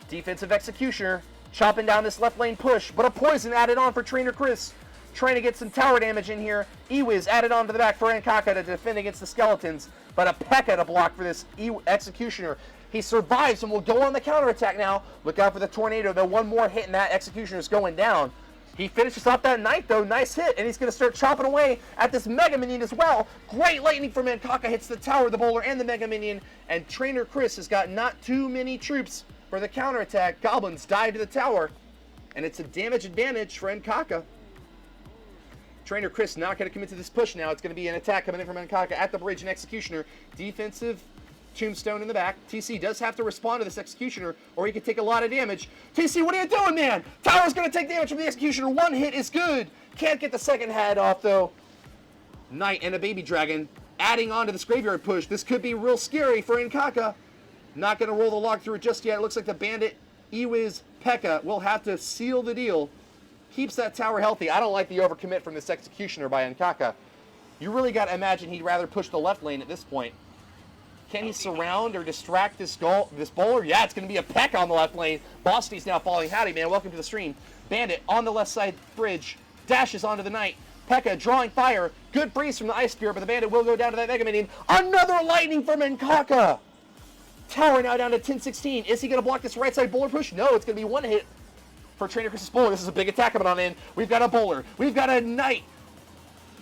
Defensive Executioner chopping down this left lane push, but a Poison added on for Trainer Chris. Trying to get some tower damage in here. Ewiz added on to the back for Ankaka to defend against the Skeletons, but a Pekka to block for this Executioner. He survives and will go on the counterattack now. Look out for the Tornado, though. One more hit and that Executioner is going down. He finishes off that Knight, though. Nice hit, and he's going to start chopping away at this Mega Minion as well. Great Lightning from Ankaka hits the tower, the bowler, and the Mega Minion, and Trainer Chris has got not too many troops for the counterattack. Goblins dive to the tower, and it's a damage advantage for Ankaka. Trainer Chris not going to commit to this push now. It's going to be an attack coming in from Ankaka at the bridge, and Executioner. Defensive Tombstone in the back. TC does have to respond to this Executioner, or he could take a lot of damage. TC, what are you doing, man? Tower's going to take damage from the Executioner. One hit is good. Can't get the second head off, though. Knight and a Baby Dragon adding on to this Graveyard push. This could be real scary for Ankaka. Not going to roll the log through it just yet. It looks like the Bandit, Ewiz, Pekka will have to seal the deal. Keeps that tower healthy. I don't like the overcommit from this Executioner by Ankaka. You really got to imagine he'd rather push the left lane at this point. Can he surround or distract this bowler? Yeah, it's going to be a Pekka on the left lane. Bosti's now falling. Howdy, man. Welcome to the stream. Bandit on the left side bridge. Dashes onto the Knight. Pekka drawing fire. Good freeze from the Ice Spear, but the Bandit will go down to that Mega Minion. Another Lightning from Ankaka. Tower now down to 1016. Is he going to block this right side bowler push? No, it's going to be one hit for Trainer Chris's bowler. This is a big attack coming on in. We've got a bowler. We've got a Knight.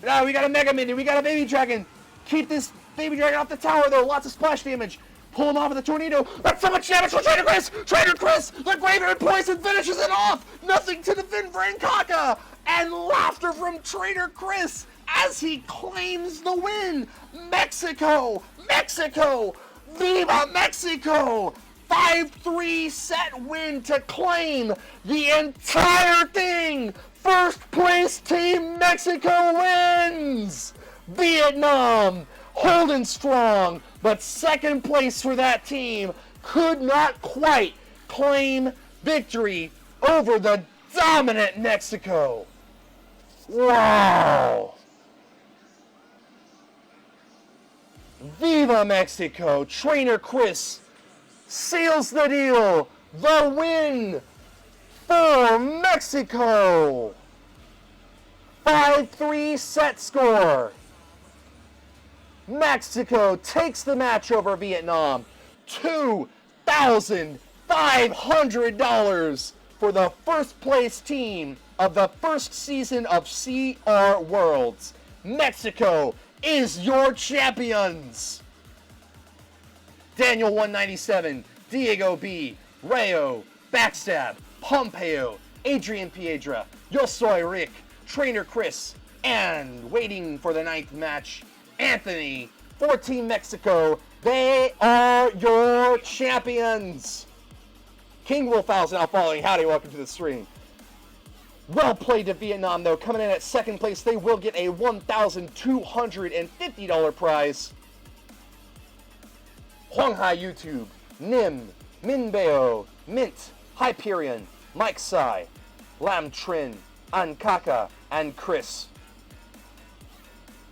We got a Mega Minion. We got a Baby Dragon. Keep this Baby Dragon off the tower, though. Lots of splash damage. Pull him off with the Tornado. That's so much damage for Trainer Chris. Trainer Chris, the Graveyard Poison finishes it off. Nothing to defend for Ankaka. And laughter from Trainer Chris as he claims the win. Mexico. Mexico. Viva Mexico. 5-3 set win to claim the entire thing. First place Team Mexico wins. Vietnam holding strong, but second place for that team could not quite claim victory over the dominant Mexico. Wow. Viva Mexico. Trainer Chris seals the deal. The win for Mexico. 5-3 set score. Mexico takes the match over Vietnam. $2,500 for the first place team of the first season of CR Worlds. Mexico is your champions. Daniel 197, Diego B, Rayo, Backstab, Pompeo, Adrian Piedra, Yo Soy Rick, Trainer Chris, and waiting for the 9th match, Anthony for Team Mexico. They are your champions. King Wolfow's now following. Howdy, welcome to the stream. Well played to Vietnam, though. Coming in at second place, they will get a $1,250 prize. Huanghai YouTube, Nim, Minbeo, Mint, Hyperion, Mike Sai, Lam Trin, Ankaka, and Chris.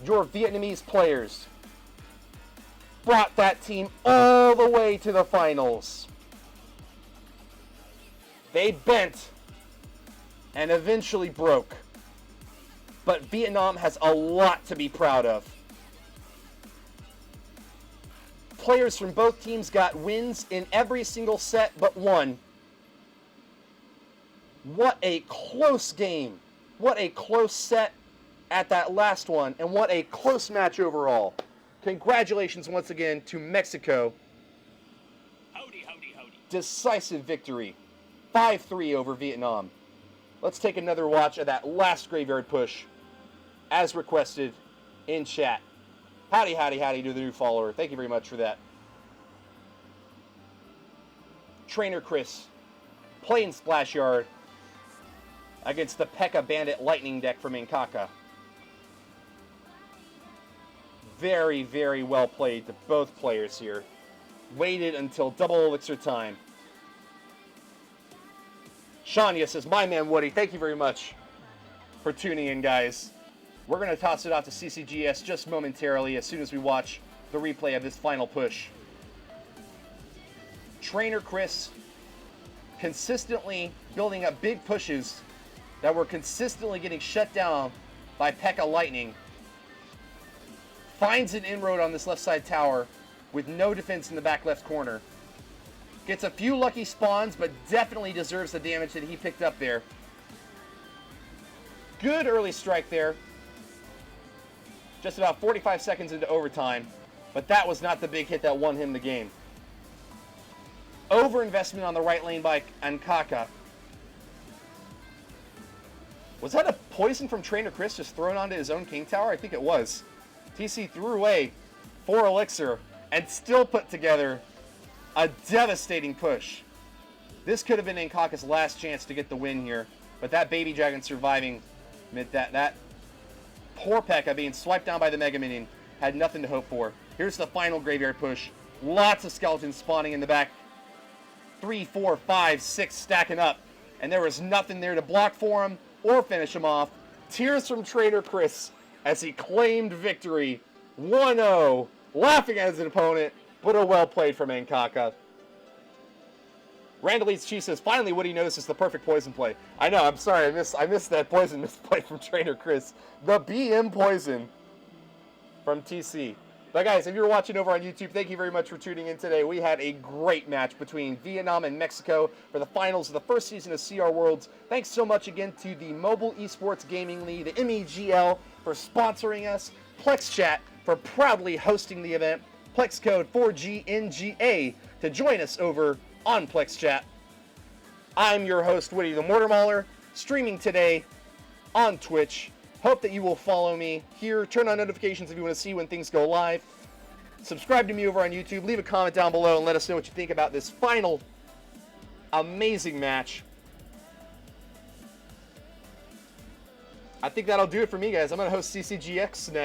Your Vietnamese players brought that team all the way to the finals. They bent and eventually broke. But Vietnam has a lot to be proud of. Players from both teams got wins in every single set but one. What a close game. What a close set at that last one. And what a close match overall. Congratulations once again to Mexico. Howdy, howdy, howdy. Decisive victory. 5-3 over Vietnam. Let's take another watch of that last graveyard push, as requested in chat. Howdy, howdy, howdy to the new follower. Thank you very much for that. Trainer Chris, playing Splash Yard against the P.E.K.K.A. Bandit Lightning deck from Inkaka. Very, very well played to both players here. Waited until double elixir time. Shania says, my man Woody, thank you very much for tuning in, guys. We're going to toss it out to CCGS just momentarily as soon as we watch the replay of this final push. Trainer Chris consistently building up big pushes that were consistently getting shut down by P.E.K.K.A. Lightning. Finds an inroad on this left side tower with no defense in the back left corner. Gets a few lucky spawns, but definitely deserves the damage that he picked up there. Good early strike there. Just about 45 seconds into overtime, but that was not the big hit that won him the game. Overinvestment on the right lane by Inkaka. Was that a poison from Trainer Chris just thrown onto his own king tower? I think it was. TC threw away 4 elixir and still put together a devastating push. This could have been Inkaka's last chance to get the win here, but that Baby Dragon surviving meant that poor P.E.K.K.A. being swiped down by the Mega Minion had nothing to hope for. Here's the final graveyard push. Lots of skeletons spawning in the back. 3, 4, 5, 6 stacking up, and there was nothing there to block for him or finish him off. Tears from Trainer Chris as he claimed victory. 1-0, laughing at his opponent, but a well played from Inkaka. Randall Eats Cheese says, finally Woody notices the perfect poison play. I know, I'm sorry, I missed that poison misplay from Trainer Chris. The BM poison from TC. But guys, if you're watching over on YouTube, thank you very much for tuning in today. We had a great match between Vietnam and Mexico for the finals of the first season of CR Worlds. Thanks so much again to the Mobile Esports Gaming League, the MEGL, for sponsoring us, Plexchat for proudly hosting the event, Plex code 4GNGA to join us over on Plexchat. I'm your host, Woody the Mortar Mauler, streaming today on Twitch. Hope that you will follow me here. Turn on notifications if you want to see when things go live. Subscribe to me over on YouTube. Leave a comment down below and let us know what you think about this final amazing match. I think that'll do it for me, guys. I'm going to host CCGX next.